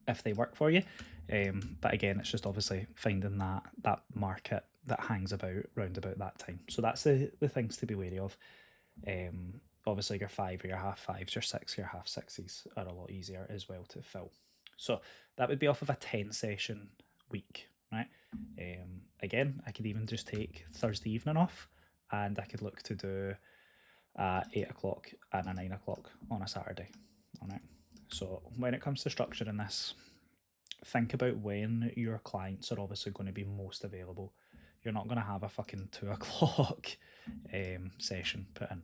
if they work for you. But again, it's just obviously finding that market that hangs about round about that time. So that's the things to be wary of. Obviously your 5 or your half 5s, your 6, your half 6s are a lot easier as well to fill. So that would be off of a 10 session week, right? Again, I could even just take Thursday evening off, and I could look to do 8 o'clock and a 9 o'clock on a Saturday. All right. So when it comes to structuring this, think about when your clients are obviously going to be most available. You're not going to have a fucking 2 o'clock session put in.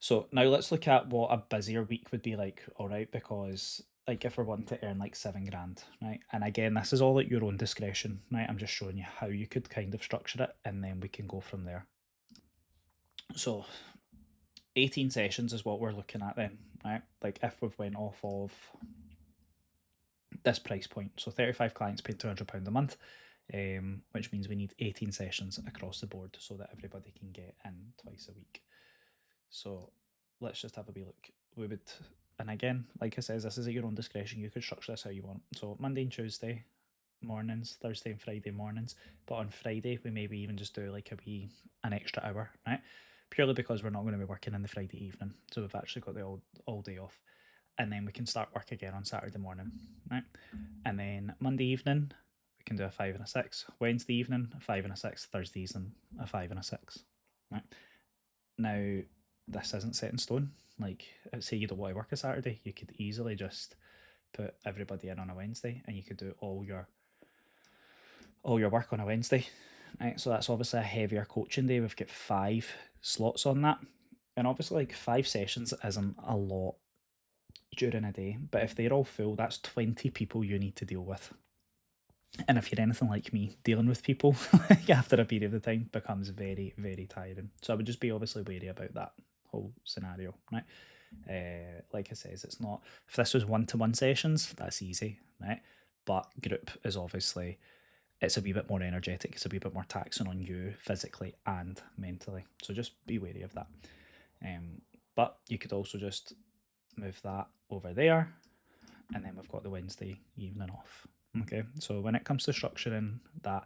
So now let's look at what a busier week would be like, all right? Because like if we're wanting to earn like £7,000, right? And again, this is all at your own discretion, right? I'm just showing you how you could kind of structure it, and then we can go from there. So 18 sessions is what we're looking at then, right? Like if we've went off of this price point, so 35 clients paying £200 a month, which means we need 18 sessions across the board so that everybody can get in twice a week. So let's just have a wee look. We would, and again, like I says, this is at your own discretion. You could structure this how you want. So Monday and Tuesday mornings, Thursday and Friday mornings, but on Friday we maybe even just do like an extra hour, right? Purely because we're not going to be working in the Friday evening, so we've actually got the all day off, and then we can start work again on Saturday morning, right? And then Monday evening we can do a 5 and a 6. Wednesday evening a 5 and a 6. Thursdays and a 5 and a 6, right? Now this isn't set in stone. Like, say you don't want to work a Saturday, you could easily just put everybody in on a Wednesday, and you could do all your work on a Wednesday, right? So that's obviously a heavier coaching day. We've got 5 slots on that, and obviously like 5 sessions isn't a lot during a day, but if they're all full, that's 20 people you need to deal with. And if you're anything like me, dealing with people after a period of time becomes very, very tiring. So I would just be obviously wary about that whole scenario, right? Like I says, it's not, if this was one-to-one sessions, that's easy, right? But group is obviously, it's a wee bit more energetic, it's a wee bit more taxing on you physically and mentally. So just be wary of that. But you could also just move that over there, and then we've got the Wednesday evening off. Okay, so when it comes to structuring that,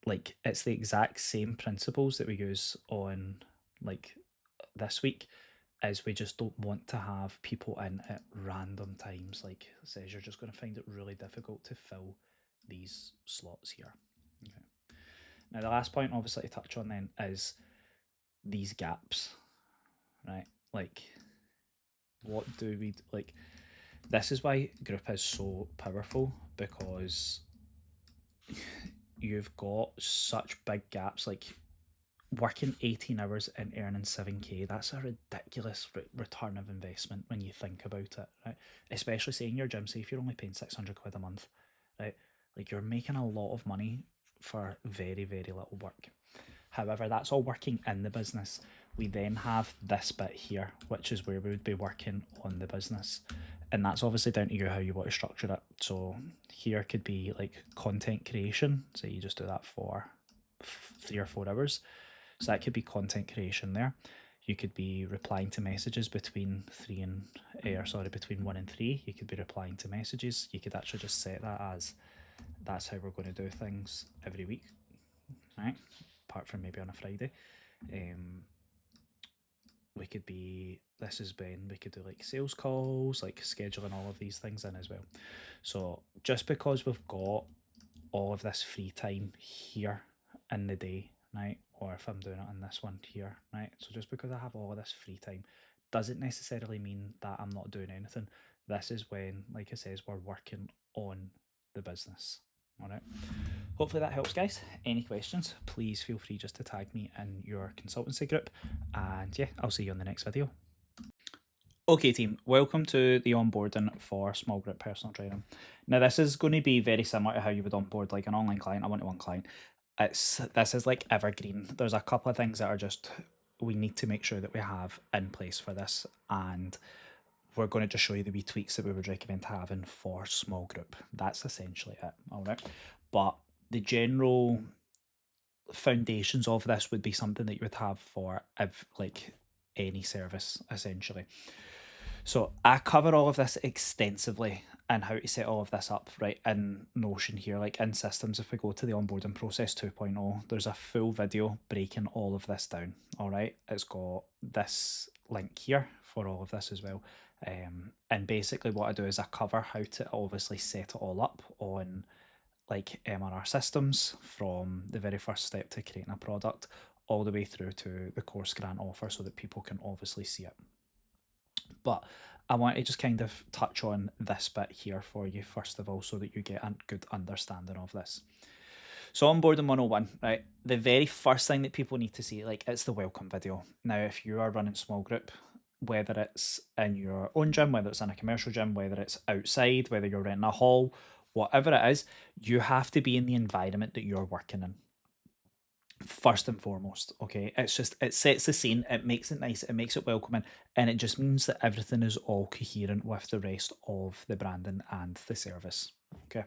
like, it's the exact same principles that we use on, like, this week, is we just don't want to have people in at random times. Like it says, you're just going to find it really difficult to fill these slots here. Okay. Now the last point obviously to touch on then is these gaps, right? Like, what do we, like, this is why group is so powerful, because you've got such big gaps. Like, working 18 hours and earning 7k, that's a ridiculous return of investment when you think about it, right? Especially saying your gym, say if you're only paying 600 quid a month, right? Like, you're making a lot of money for very, very little work. However, that's all working in the business. We then have this bit here, which is where we would be working on the business. And that's obviously down to you how you want to structure it. So here could be like content creation. So you just do that for 3 or 4 hours. So that could be content creation there. You could be replying to messages between between 1 and 3. You could be replying to messages. You could actually just set that as, that's how we're going to do things every week, right? Apart from maybe on a Friday. We could be, this is when we could do like sales calls, like scheduling all of these things in as well. So just because we've got all of this free time here in the day, right? Or if I'm doing it on this one here, right? So just because I have all of this free time doesn't necessarily mean that I'm not doing anything. This is when, like I says, we're working on the business. All right. Hopefully that helps, guys. Any questions, please feel free just to tag me in your consultancy group. And yeah, I'll see you on the next video. Okay, team, welcome to the onboarding for small group personal training. Now, this is going to be very similar to how you would onboard like an online client, a one-to-one client. This is like evergreen. There's a couple of things that are just, we need to make sure that we have in place for this, and we're going to just show you the wee tweaks that we would recommend having for small group. That's essentially it, all right? But the general foundations of this would be something that you would have for like any service, essentially. So I cover all of this extensively and how to set all of this up, right, in Notion here, like in systems. If we go to the onboarding process 2.0, there's a full video breaking all of this down, all right? It's got this link here for all of this as well. And basically what I do is I cover how to obviously set it all up on like MRR systems, from the very first step to creating a product all the way through to the course grant offer, so that people can obviously see it. But I want to just kind of touch on this bit here for you first of all, so that you get a good understanding of this. So onboarding 101, right? The very first thing that people need to see, like, it's the welcome video. Now, if you are running small group, whether it's in your own gym, whether it's in a commercial gym, whether it's outside, whether you're renting a hall, whatever it is, you have to be in the environment that you're working in. First and foremost, okay? It's just, it sets the scene, it makes it nice, it makes it welcoming, and it just means that everything is all coherent with the rest of the branding and the service, okay?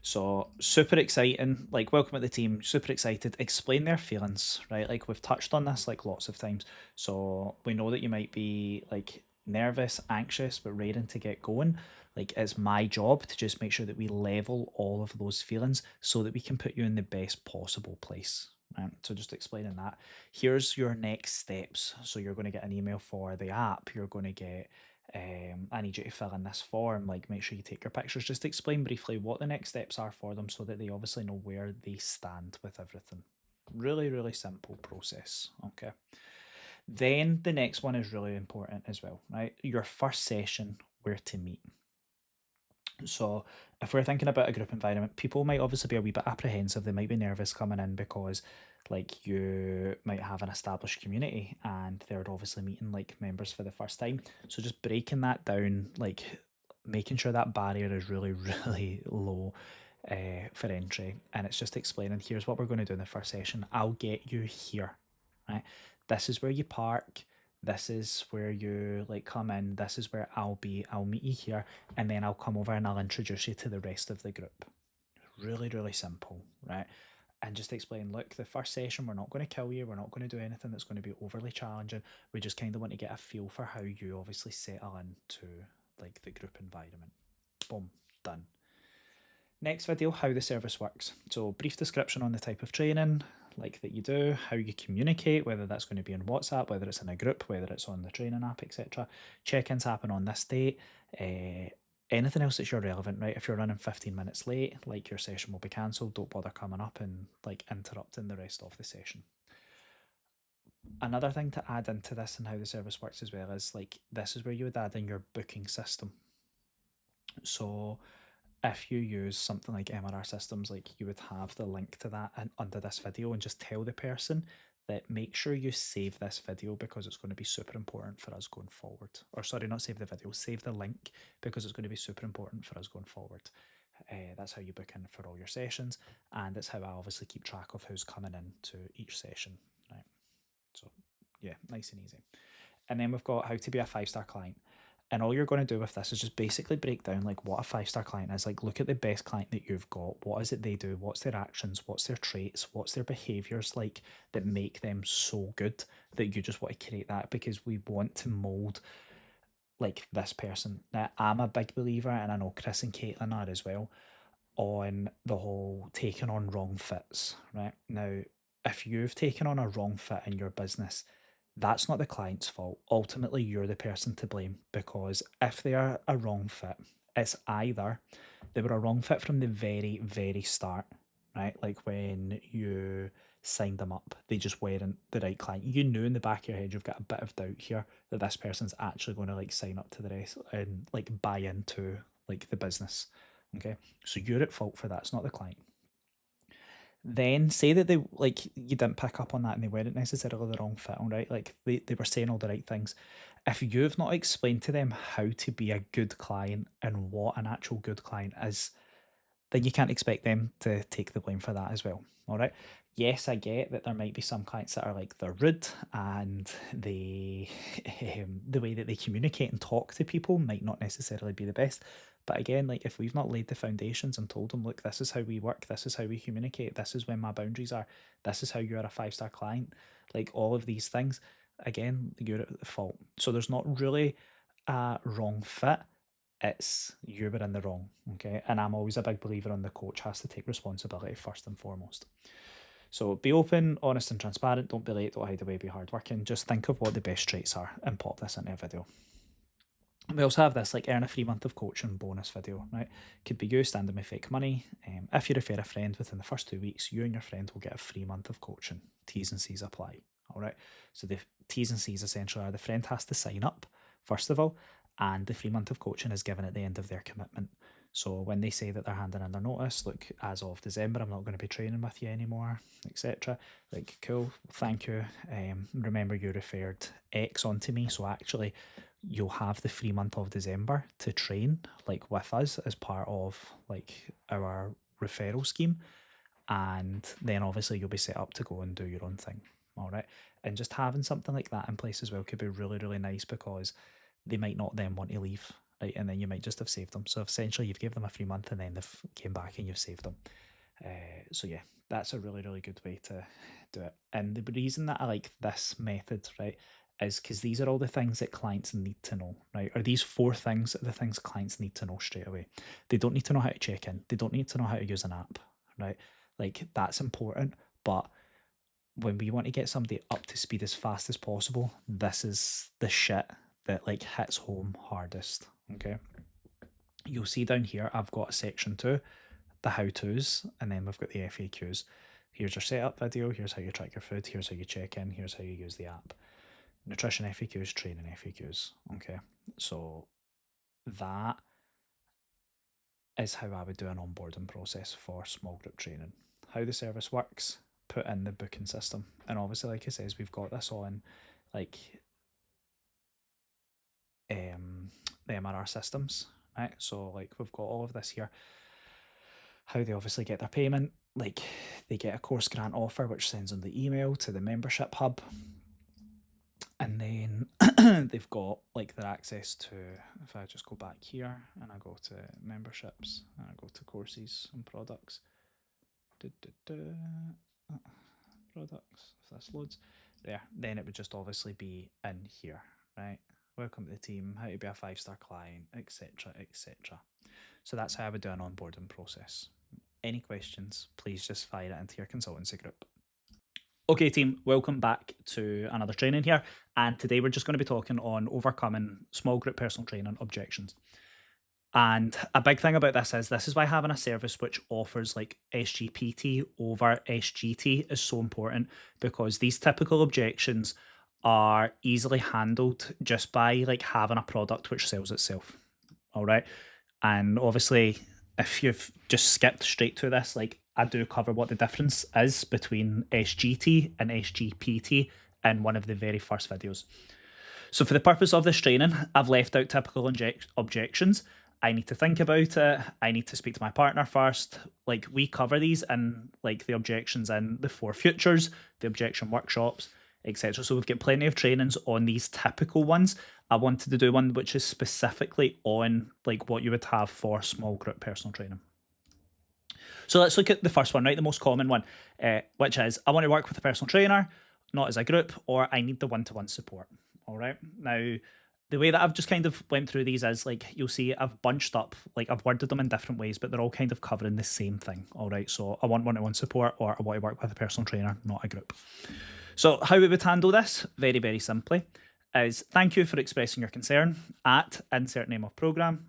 So super exciting, like, welcome at the team, super excited, explain their feelings, right? Like, we've touched on this like lots of times, so we know that you might be like nervous, anxious, but raring to get going. Like, it's my job to just make sure that we level all of those feelings so that we can put you in the best possible place. Right? So just explaining that. Here's your next steps. So you're going to get an email for the app. You're going to get, I need you to fill in this form. Like, make sure you take your pictures. Just explain briefly what the next steps are for them, so that they obviously know where they stand with everything. Really, really simple process. Okay. Then the next one is really important as well, right? Your first session, where to meet. So if we're thinking about a group environment, people might obviously be a wee bit apprehensive. They might be nervous coming in because Like you might have an established community and they're obviously meeting like members for the first time. So just breaking that down, like making sure that barrier is really, really low for entry. And it's just explaining, here's what we're going to do in the first session. I'll get you here, right? This is where you park. This is where you like come in. This is where I'll be. I'll meet you here. And then I'll come over and I'll introduce you to the rest of the group. Really, really simple, right? And just explain, look, the first session, we're not going to kill you. We're not going to do anything that's going to be overly challenging. We just kind of want to get a feel for how you obviously settle into like the group environment. Boom, done. Next video, how the service works. So brief description on the type of training like that you do, how you communicate, whether that's going to be in WhatsApp, whether it's in a group, whether it's on the training app, etc. Check-ins happen on this date. Anything else that's your relevant, right? If you're running 15 minutes late, like your session will be cancelled, don't bother coming up and like interrupting the rest of the session. Another thing to add into this and how the service works as well is like this is where you would add in your booking system. So if you use something like MRR systems, like you would have the link to that under this video and just tell the person that make sure you save this video because it's going to be super important for us going forward. Or sorry, not save the video, save the link because it's going to be super important for us going forward. That's how you book in for all your sessions, and it's how I obviously keep track of who's coming in to each session, right? So yeah, nice and easy. And then we've got how to be a 5-star client. And all you're going to do with this is just basically break down like what a 5-star client is. Like look at the best client that you've got. What is it they do? What's their actions? What's their traits? What's their behaviors like that make them so good that you just want to create that because we want to mold like this person. Now, I'm a big believer, and I know Chris and Caitlin are as well, on the whole taking on wrong fits, right? Now, if you've taken on a wrong fit in your business, that's not the client's fault. Ultimately, you're the person to blame because if they are a wrong fit, it's either they were a wrong fit from the very, very start, right? Like when you signed them up, they just weren't the right client. You knew in the back of your head, you've got a bit of doubt here that this person's actually going to like sign up to the rest and like buy into like the business. Okay. So you're at fault for that. It's not the client. Then say that they like you didn't pick up on that and they weren't necessarily the wrong fit, all right? Like they were saying all the right things. If you've not explained to them how to be a good client and what an actual good client is, then you can't expect them to take the blame for that as well. All right. Yes, I get that there might be some clients that are like they're rude and they the way that they communicate and talk to people might not necessarily be the best. But again, like if we've not laid the foundations and told them, look, this is how we work, this is how we communicate, this is when my boundaries are, this is how you're a 5-star client, like all of these things, again, you're at the fault. So there's not really a wrong fit, it's you were in the wrong, okay? And I'm always a big believer in the coach has to take responsibility first and foremost. So be open, honest, and transparent. Don't be late, don't hide away, be hardworking. Just think of what the best traits are and pop this into a video. We also have this like earn a free month of coaching bonus video, right? Could be you standing with fake money. If you refer a friend within the first 2 weeks, you and your friend will get a free month of coaching. T's and C's apply. All right. So the T's and C's essentially are the friend has to sign up, first of all, and the free month of coaching is given at the end of their commitment. So when they say that they're handing in their notice, look, as of December, I'm not going to be training with you anymore, etc. Like, cool, thank you. Remember you referred X onto me, so actually you'll have the free month of December to train like with us as part of like our referral scheme, and then obviously you'll be set up to go and do your own thing. All right. And just having something like that in place as well could be really, really nice because they might not then want to leave, right? And then you might just have saved them. So essentially you've given them a free month and then they've came back and you've saved them. So yeah, that's a really, really good way to do it. And the reason that I like this method, right, is because these are all the things that clients need to know, right? Or these 4 things are the things clients need to know straight away. They don't need to know how to check in. They don't need to know how to use an app, right? Like that's important, but when we want to get somebody up to speed as fast as possible, this is the shit that like hits home hardest. Okay. You'll see down here, I've got a section 2, the how-tos, and then we've got the FAQs. Here's your setup video, here's how you track your food, here's how you check in, here's how you use the app. Nutrition FAQs, training FAQs. Okay. So that is how I would do an onboarding process for small group training. How the service works, put in the booking system. And obviously, like I says, we've got this on like the MRR systems, right? So like we've got all of this here. How they obviously get their payment, like they get a course grant offer which sends them the email to the membership hub, and then they've got like their access to, if I just go back here and I go to memberships and I go to courses and products, products, if this loads, there, then it would just obviously be in here, right? Welcome to the team, how to be a 5-star client, etc, etc. So that's how I would do an onboarding process. Any questions, please just fire it into your consultancy group. Okay team, welcome back to another training here, and today we're just going to be talking on overcoming small group personal training objections. And a big thing about this is why having a service which offers like SGPT over SGT is so important, because these typical objections are easily handled just by like having a product which sells itself. All right. And obviously, if you've just skipped straight to this, like I do cover what the difference is between SGT and SGPT in one of the very first videos. So for the purpose of this training, I've left out typical objections. I need to think about it. I need to speak to my partner first. Like we cover these in like the objections in the 4 futures, the objection workshops, etc. So we've got plenty of trainings on these typical ones. I wanted to do one which is specifically on like what you would have for small group personal training. So let's look at the first one, right? The most common one, which is I want to work with a personal trainer, not as a group, or I need the one-to-one support. All right. Now, the way that I've just kind of went through these is like, you'll see I've bunched up, like I've worded them in different ways, but they're all kind of covering the same thing. All right. So I want one-to-one support, or I want to work with a personal trainer, not a group. So how we would handle this, very, very simply, is thank you for expressing your concern at insert name of program.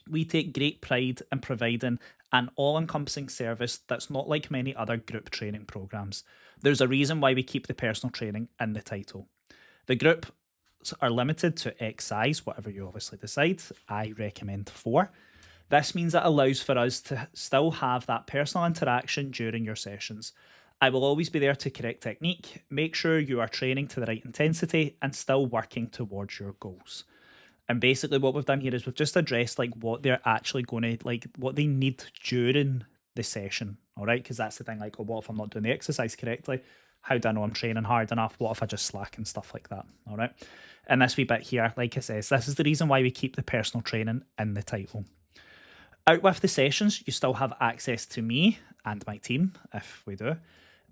We take great pride in providing an all-encompassing service that's not like many other group training programs. There's a reason why we keep the personal training in the title. The groups are limited to X size, whatever you obviously decide. I recommend 4. This means it allows for us to still have that personal interaction during your sessions. I will always be there to correct technique, make sure you are training to the right intensity and still working towards your goals. And basically what we've done here is we've just addressed like what they're actually going to, like what they need during the session. All right. Because that's the thing, like, oh, what if I'm not doing the exercise correctly? How do I know I'm training hard enough? What if I just slack and stuff like that? All right. And this wee bit here, like I says, this is the reason why we keep the personal training in the title. Out with the sessions, you still have access to me and my team, if we do,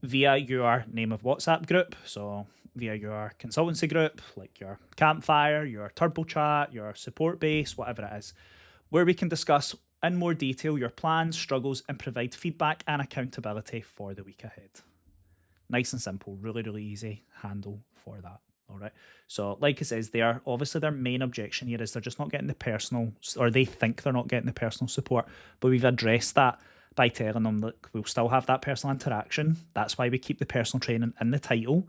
via your name of WhatsApp group. So via your consultancy group, like your campfire, your turbo chat, your support base, whatever it is, where we can discuss in more detail your plans, struggles, and provide feedback and accountability for the week ahead. Nice and simple, really, really easy handle for that. All right. So like it says, they are obviously their main objection here is they're just not getting the personal, or they think they're not getting the personal support, but we've addressed that by telling them that we'll still have that personal interaction. That's why we keep the personal training in the title.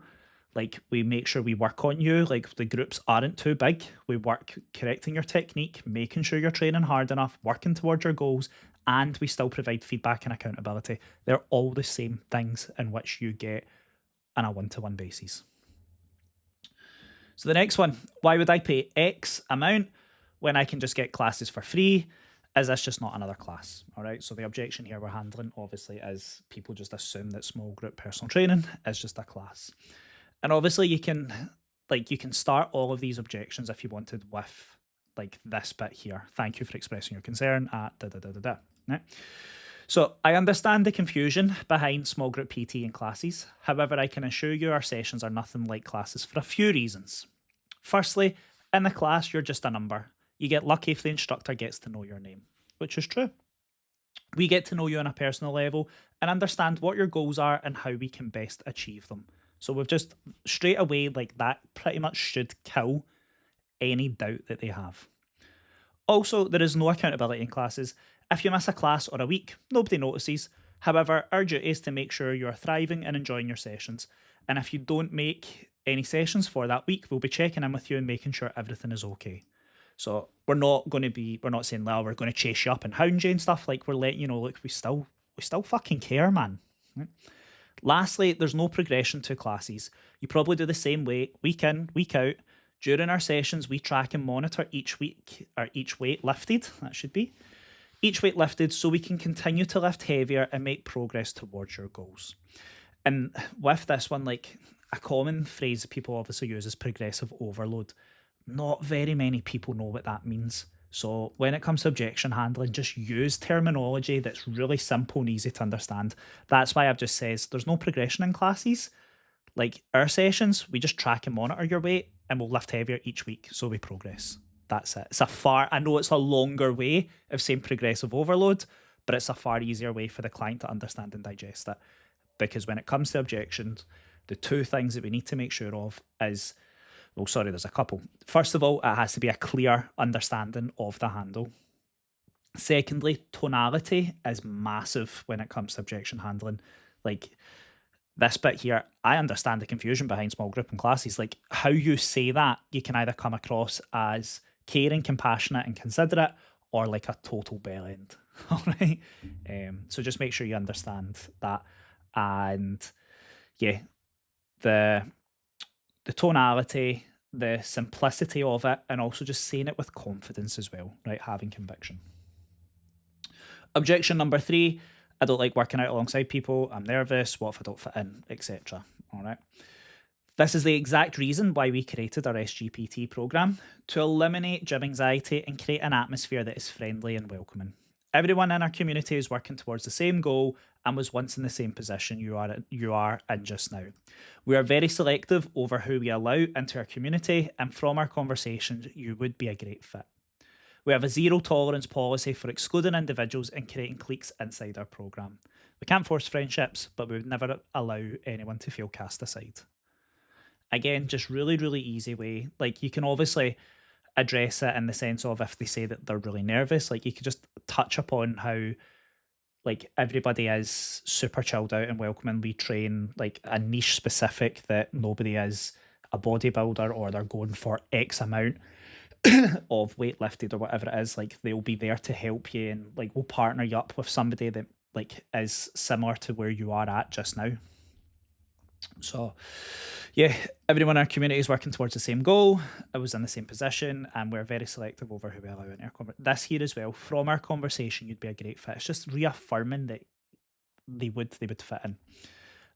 Like we make sure we work on you. Like the groups aren't too big. We work correcting your technique, making sure you're training hard enough, working towards your goals, and we still provide feedback and accountability. They're all the same things in which you get on a one-to-one basis. So the next one, why would I pay X amount when I can just get classes for free? Is this just not another class? All right. So the objection here we're handling obviously is people just assume that small group personal training is just a class. And obviously you can start all of these objections if you wanted with like this bit here. Thank you for expressing your concern at da da da da da. Right? So I understand the confusion behind small group PT and classes. However, I can assure you our sessions are nothing like classes for a few reasons. Firstly, in the class, you're just a number. You get lucky if the instructor gets to know your name, which is true. We get to know you on a personal level and understand what your goals are and how we can best achieve them. So we've just straight away, like that pretty much should kill any doubt that they have. Also, there is no accountability in classes. If you miss a class or a week, nobody notices. However, our duty is to make sure you are thriving and enjoying your sessions. And if you don't make any sessions for that week, we'll be checking in with you and making sure everything is okay. So we're not saying, well, we're going to chase you up and hound you and stuff. Like we're letting you know, like we still fucking care, man. Right? Lastly, there's no progression to classes. You probably do the same way week in, week out. During our sessions, we track and monitor each week or each weight lifted, that should be. Each weight lifted so we can continue to lift heavier and make progress towards your goals. And with this one, like a common phrase that people obviously use is progressive overload. Not very many people know what that means. So when it comes to objection handling, just use terminology that's really simple and easy to understand. That's why I've just says there's no progression in classes. Like our sessions, we just track and monitor your weight and we'll lift heavier each week so we progress. That's it. I know it's a longer way of saying progressive overload, but it's a far easier way for the client to understand and digest it. Because when it comes to objections, the two things that we need to make sure of is, there's a couple. First of all, it has to be a clear understanding of the handle. Secondly, tonality is massive when it comes to objection handling. Like this bit here, I understand the confusion behind small group and classes. Like how you say that, you can either come across as caring, compassionate, and considerate, or like a total bellend. All right. So just make sure you understand that, and yeah, the tonality, the simplicity of it, and also just saying it with confidence as well. Right, having conviction. Objection number 3. I don't like working out alongside people. I'm nervous. What if I don't fit in, etc. All right. This is the exact reason why we created our SGPT program, to eliminate gym anxiety and create an atmosphere that is friendly and welcoming. Everyone in our community is working towards the same goal and was once in the same position you are in just now. We are very selective over who we allow into our community, and from our conversations, you would be a great fit. We have a zero tolerance policy for excluding individuals and creating cliques inside our program. We can't force friendships, but we would never allow anyone to feel cast aside. Again, just really, really easy way. Like you can obviously address it in the sense of if they say that they're really nervous, like you could just touch upon how like everybody is super chilled out and welcoming. We train like a niche specific that nobody is a bodybuilder or they're going for X amount of weight lifted or whatever it is. Like they'll be there to help you, and like we'll partner you up with somebody that like is similar to where you are at just now. So yeah, everyone in our community is working towards the same goal. I was in the same position, and we're very selective over who we allow in our conversation. This here as well, from our conversation, you'd be a great fit. It's just reaffirming that they would fit in.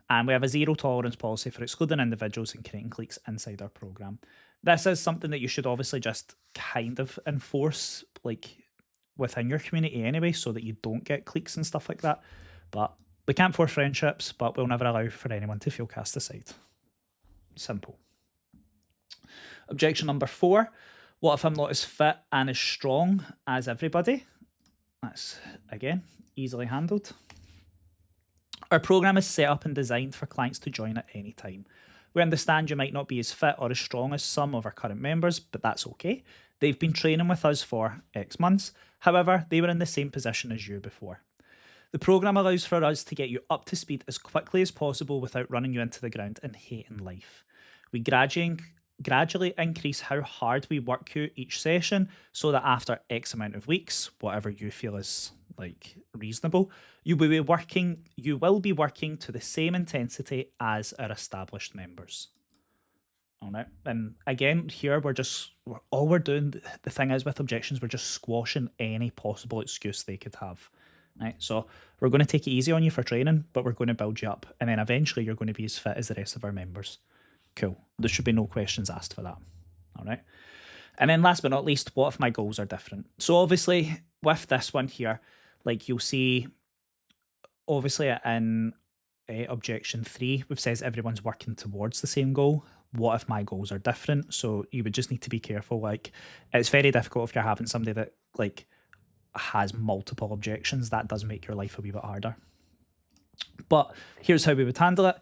And we have a zero tolerance policy for excluding individuals and creating cliques inside our program. This is something that you should obviously just kind of enforce like within your community anyway, so that you don't get cliques and stuff like that. But we can't force friendships, but we'll never allow for anyone to feel cast aside. Simple. Objection number 4. What if I'm not as fit and as strong as everybody? That's, again, easily handled. Our program is set up and designed for clients to join at any time. We understand you might not be as fit or as strong as some of our current members, but that's okay. They've been training with us for X months. However, they were in the same position as you before. The program allows for us to get you up to speed as quickly as possible without running you into the ground and hating life. We gradually increase how hard we work you each session, so that after X amount of weeks, whatever you feel is like reasonable, you will be working to the same intensity as our established members. All right. And again, here all we're doing, the thing is with objections, we're just squashing any possible excuse they could have. Right, so we're going to take it easy on you for training, but we're going to build you up, and then eventually you're going to be as fit as the rest of our members. Cool. There should be no questions asked for that. All right. And then last but not least, what if my goals are different? So obviously with this one here, like you'll see, obviously in objection 3, we've says everyone's working towards the same goal. What if my goals are different? So you would just need to be careful. Like it's very difficult if you're having somebody that like has multiple objections. That does make your life a wee bit harder. But here's how we would handle it.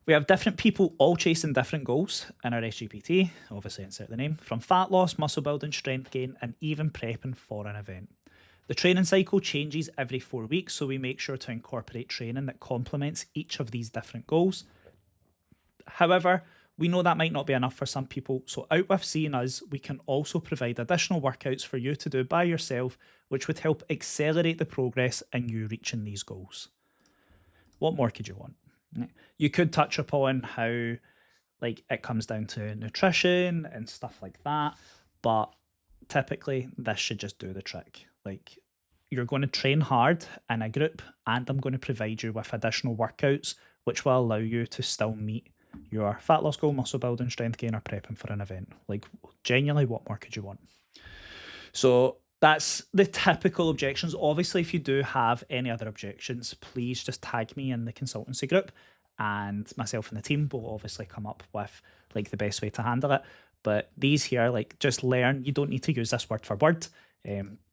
We have different people all chasing different goals in our SGPT, obviously insert the name, from fat loss, muscle building, strength gain, and even prepping for an event. The training cycle changes every 4 weeks, so we make sure to incorporate training that complements each of these different goals. However, we know that might not be enough for some people, so out with seeing us, we can also provide additional workouts for you to do by yourself, which would help accelerate the progress in you reaching these goals. What more could you want? You could touch upon how like it comes down to nutrition and stuff like that, but typically this should just do the trick. Like, you're going to train hard in a group, and I'm going to provide you with additional workouts which will allow you to still meet your fat loss goal, muscle building, strength gain, or prepping for an event. Like, genuinely, what more could you want? So that's the typical objections. Obviously, if you do have any other objections, please just tag me in the consultancy group, and myself and the team will obviously come up with like the best way to handle it. But these here, like, just learn. You don't need to use this word for word,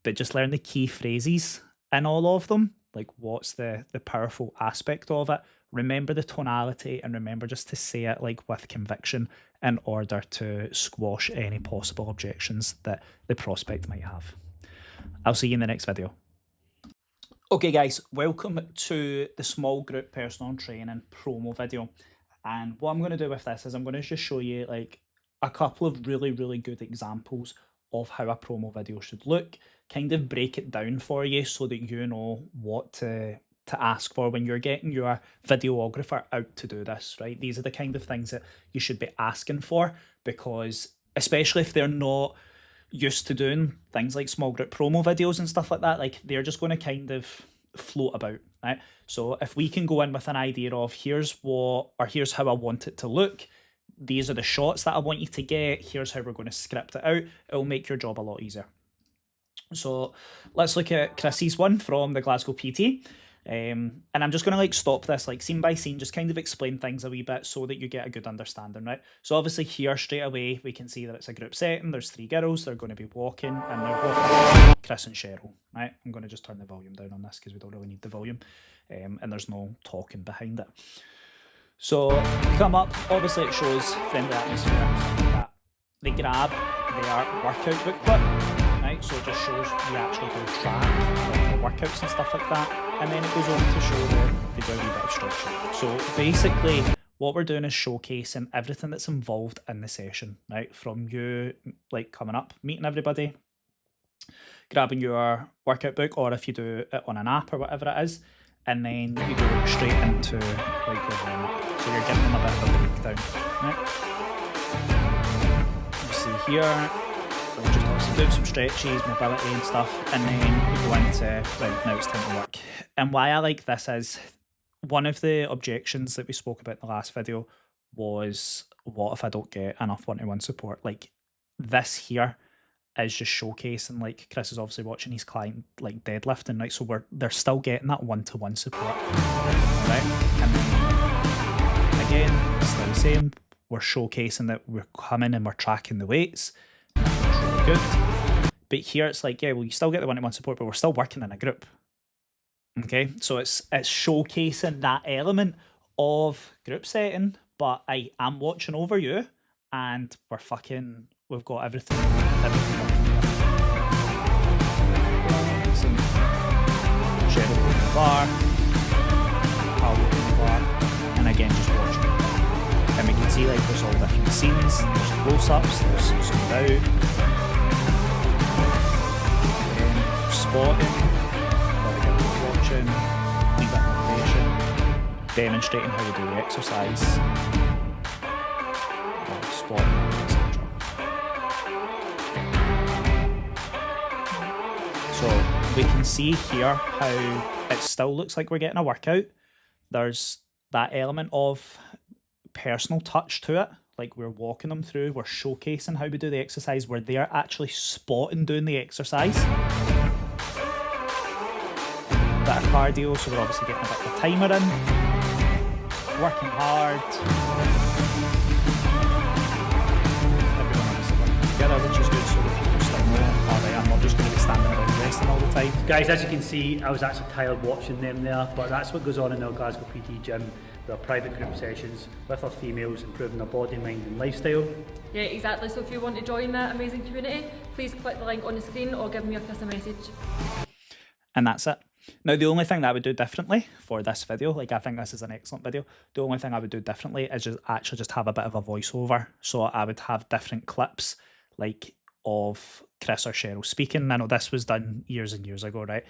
but just learn the key phrases in all of them. Like, what's the powerful aspect of it? Remember the tonality, and remember just to say it like with conviction in order to squash any possible objections that the prospect might have. I'll see you in the next video. Okay guys, welcome to the small group personal training promo video. And what I'm going to do with this is I'm going to just show you like a couple of really good examples of how a promo video should look, kind of break it down for you so that you know what to ask for when you're getting your videographer out to do this, right? These are the kind of things that you should be asking for, because especially if they're not used to doing things like small group promo videos and stuff like that, like they're just going to kind of float about, right? So if we can go in with an idea of here's how I want it to look, these are the shots that I want you to get, here's how we're going to script it out, it'll make your job a lot easier. So let's look at Chrissy's one from the Glasgow PT. And I'm just going to like stop this like scene by scene, just kind of explain things a wee bit so that you get a good understanding, right? So obviously here straight away we can see that it's a group setting. There's 3 girls, they're going to be walking, and they're walking Chris and Cheryl, right? I'm going to just turn the volume down on this because we don't really need the volume, and there's no talking behind it. So come up, obviously it shows friendly atmosphere and stuff like that. They grab their workout booklet, right? So it just shows we actually do track the workouts and stuff like that. And then it goes on to show that they do a wee bit of structure. So basically what we're doing is showcasing everything that's involved in the session, right? From you like coming up, meeting everybody, grabbing your workout book, or if you do it on an app or whatever it is, and then you go straight into like your warm-up. So you're giving them a bit of a breakdown, right? You see here, we're just obviously doing some stretches, mobility and stuff, and then we go into, right, now it's time to work. And why I like this is, one of the objections that we spoke about in the last video was, what if I don't get enough one-to-one support? Like, this here is just showcasing, like, Chris is obviously watching his client like deadlifting, right? So they're still getting that one-to-one support, right? And then again, still the same, we're showcasing that we're coming and we're tracking the weights. Really good. But here it's like, yeah, well, you still get the one-to-one support, but we're still working in a group. Okay, so it's showcasing that element of group setting, but I'm watching over you, and we've got everything working together. Some Cheryl in the bar, Carl in the bar, and again just watching. And we can see like there's all different scenes, there's close-ups, there's zoomed out, spotting, watching, wee bit of motivation, demonstrating how we do the exercise, spotting, etc. So we can see here how it still looks like we're getting a workout. There's that element of personal touch to it, like we're walking them through, we're showcasing how we do the exercise, where they're actually spotting doing the exercise. Bit of cardio, so we're obviously getting a bit of a timer in, working hard, everyone obviously working together, which is good, so that people still know, alright, I'm not just going to be standing around resting all the time. Guys, as you can see, I was actually tired watching them there, but that's what goes on in our Glasgow PT gym. There are private group sessions with our females, improving their body, mind and lifestyle. Yeah, exactly. So if you want to join that amazing community, please click the link on the screen or give me or Chris a message. And that's it. Now, the only thing that I would do differently for this video, like I think this is an excellent video, the only thing I would do differently is just have a bit of a voiceover. So I would have different clips, like of Chris or Cheryl speaking. I know this was done years and years ago, right?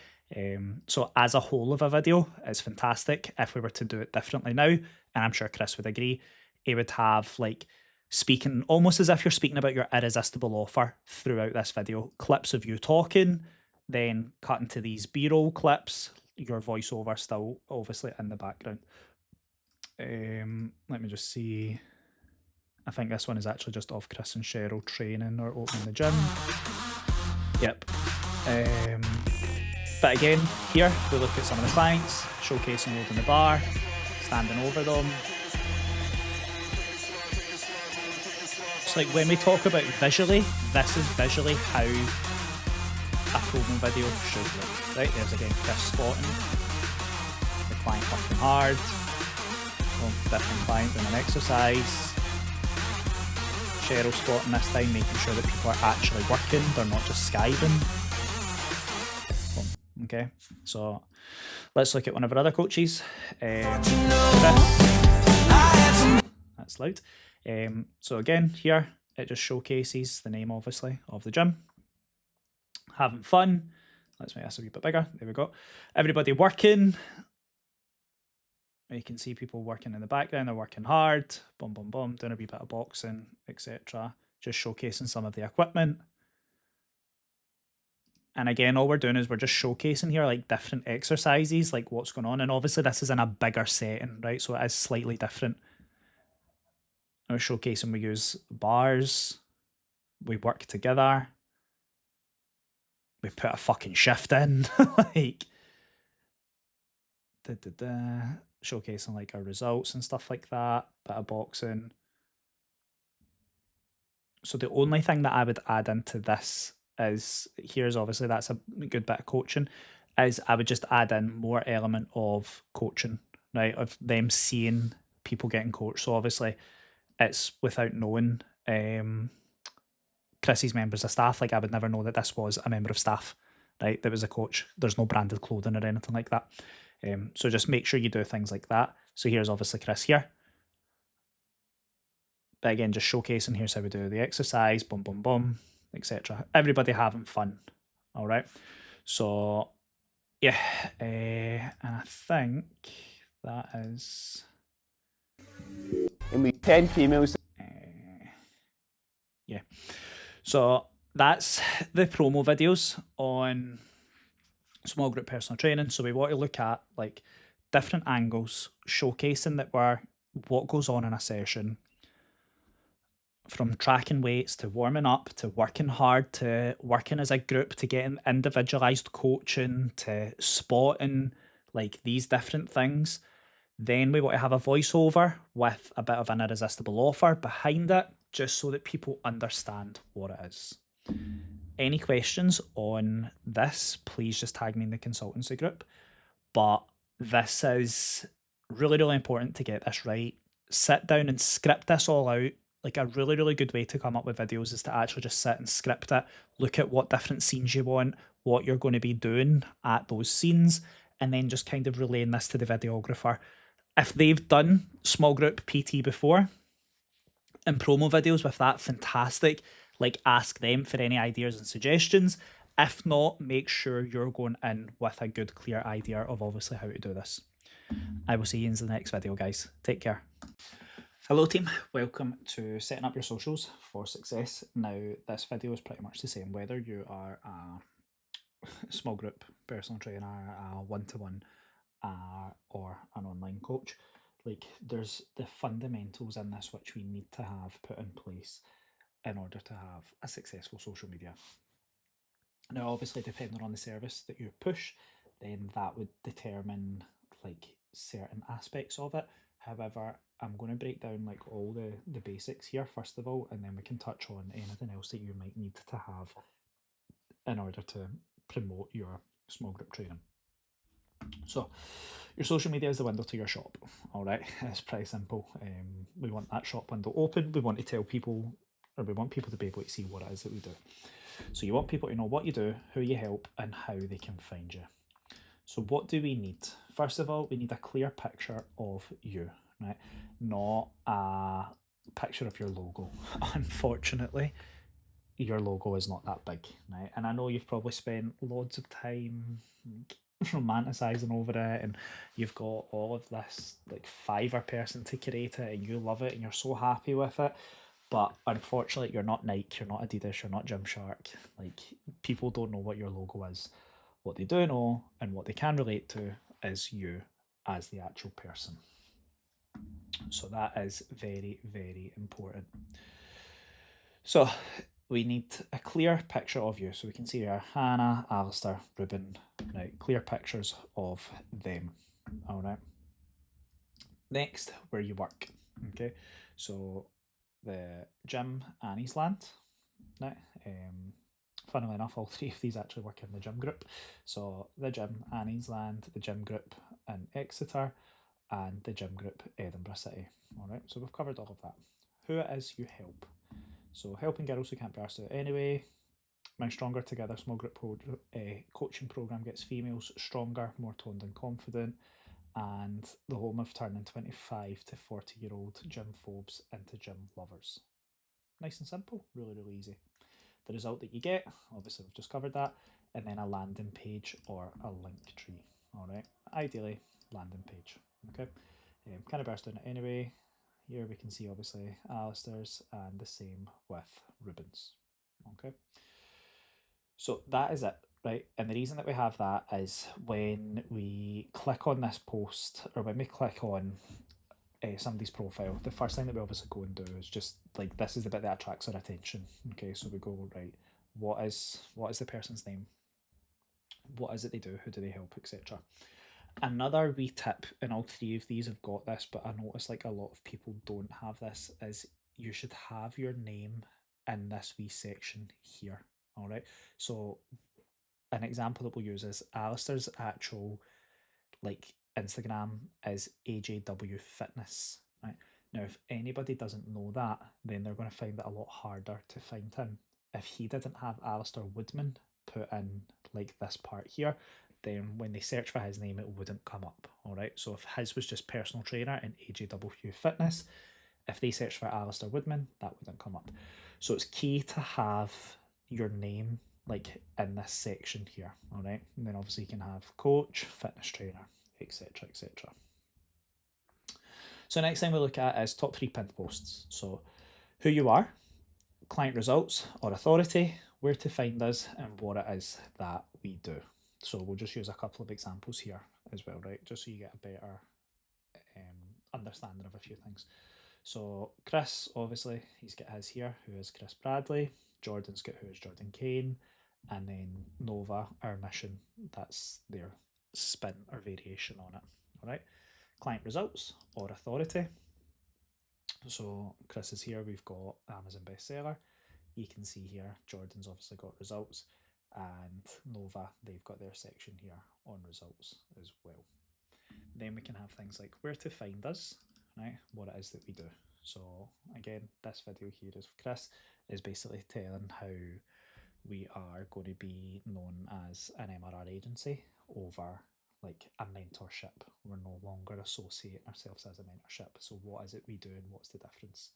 So as a whole of a video, it's fantastic. If we were to do it differently now, and I'm sure Chris would agree, he would have like speaking almost as if you're speaking about your irresistible offer throughout this video. Clips of you talking, then cutting to these B-roll clips, your voiceover still obviously in the background. Let me just see. I think this one is actually just of Chris and Cheryl training or opening the gym. Yep. But again, here we look at some of the clients, showcasing holding the bar, standing over them. It's like when we talk about visually, this is visually how a promo video should look. Right, there's again Chris spotting, the client working hard, different client doing an exercise, Cheryl spotting this time, making sure that people are actually working, they're not just skiving. Okay, so let's look at one of our other coaches. Chris. That's loud. So again, here it just showcases the name, obviously, of the gym. Having fun. Let's make this a wee bit bigger. There we go. Everybody working. You can see people working in the background. They're working hard. Boom, boom, boom. Doing a wee bit of boxing, etc. Just showcasing some of the equipment. And again, all we're doing is we're just showcasing here like different exercises, like what's going on. And obviously this is in a bigger setting, right? So it is slightly different. We're showcasing we use bars. We work together. We put a fucking shift in. Like, showcasing like our results and stuff like that. Bit of boxing. So the only thing that I would add into this is, here's obviously that's a good bit of coaching, is I would just add in more element of coaching, right? Of them seeing people getting coached. So obviously it's without knowing Chrissy's members of staff. Like I would never know that this was a member of staff, right? That was a coach. There's no branded clothing or anything like that. So just make sure you do things like that. So here's obviously Chris here. But again, just showcasing, here's how we do the exercise, boom, boom, boom, etc. Everybody having fun, all right? So, yeah, and I think that is... And we 10 females. Yeah. So that's the promo videos on small group personal training. So we want to look at like different angles, showcasing that what goes on in a session, from tracking weights to warming up to working hard to working as a group to getting individualized coaching to spotting like these different things. Then we want to have a voiceover with a bit of an irresistible offer behind it, just so that people understand what it is. Any questions on this, please just tag me in the consultancy group. But this is really, really important to get this right. Sit down and script this all out. Like a really, really good way to come up with videos is to actually just sit and script it, look at what different scenes you want, what you're going to be doing at those scenes, and then just kind of relaying this to the videographer. If they've done small group PT before and promo videos with that, fantastic. Like ask them for any ideas and suggestions. If not, make sure you're going in with a good, clear idea of obviously how to do this. I will see you in the next video, guys. Take care. Hello team, welcome to Setting Up Your Socials for Success. Now this video is pretty much the same whether you are a small group personal trainer, a one-to-one or an online coach. Like there's the fundamentals in this which we need to have put in place in order to have a successful social media. Now obviously depending on the service that you push, then that would determine like certain aspects of it. However, I'm going to break down like all the basics here first of all, and then we can touch on anything else that you might need to have in order to promote your small group training. So your social media is the window to your shop. All right, it's pretty simple. We want that shop window open. We want to tell people, or we want people to be able to see what it is that we do. So you want people to know what you do, who you help, and how they can find you. So what do we need? First of all, we need a clear picture of you, right? Not a picture of your logo. Unfortunately, your logo is not that big, right? And I know you've probably spent loads of time romanticizing over it, and you've got all of this like Fiverr person to create it, and you love it, and you're so happy with it. But unfortunately, you're not Nike, you're not Adidas, you're not Gymshark. Like, people don't know what your logo is. What they do know and what they can relate to is you as the actual person. So that is very, very important. So we need a clear picture of you. So we can see here Hannah, Alistair, Ruben, right? Clear pictures of them. All right. Next, where you work. Okay. So the gym, Annie's Land. Right. Funnily enough, all three of these actually work in the gym group. So the gym, Annie's Land, the gym group in Exeter, and the gym group, Edinburgh City. All right. So we've covered all of that. Who it is you help. So helping girls who can't be arsed out anyway. My Stronger Together small group coaching program gets females stronger, more toned and confident, and the home of turning 25 to 40-year-old gym phobes into gym lovers. Nice and simple, really, really easy. The result that you get, obviously we've just covered that, and then a landing page or a link tree. All right, ideally landing page. Okay, kind of burst down it anyway. Here we can see obviously Alistair's, and the same with Ruben's. Okay, so that is it, right? And the reason that we have that is when we click on this post, or when we click on somebody's profile, the first thing that we obviously go and do is just like, this is the bit that attracts our attention. Okay, so we go, right, what is the person's name? What is it they do? Who do they help, etc. Another wee tip, and all three of these have got this, but I notice like a lot of people don't have this, is you should have your name in this wee section here. All right, so an example that we'll use is Alistair's actual like Instagram is AJW Fitness, right? Now, if anybody doesn't know that, then they're going to find it a lot harder to find him. If he didn't have Alistair Woodman put in like this part here, then when they search for his name, it wouldn't come up. All right. So if his was just personal trainer and AJW Fitness, if they search for Alistair Woodman, that wouldn't come up. So it's key to have your name like in this section here. All right. And then obviously you can have coach, fitness trainer, etc. etc. So next thing we look at is top 3 pinned posts. So who you are, client results or authority, where to find us, and what it is that we do. So we'll just use a couple of examples here as well, right? Just so you get a better understanding of a few things. So Chris, obviously, he's got his here, who is Chris Bradley. Jordan's got who is Jordan Kane. And then Nova, our mission, that's their spin or variation on it. All right. Client results or authority. So Chris is here, we've got Amazon bestseller. You can see here, Jordan's obviously got results, and Nova, they've got their section here on results as well. Then we can have things like where to find us, right? What it is that we do. So again, this video here is Chris, is basically telling how we are going to be known as an MRR agency over like a mentorship. We're no longer associating ourselves as a mentorship. So what is it we do and what's the difference?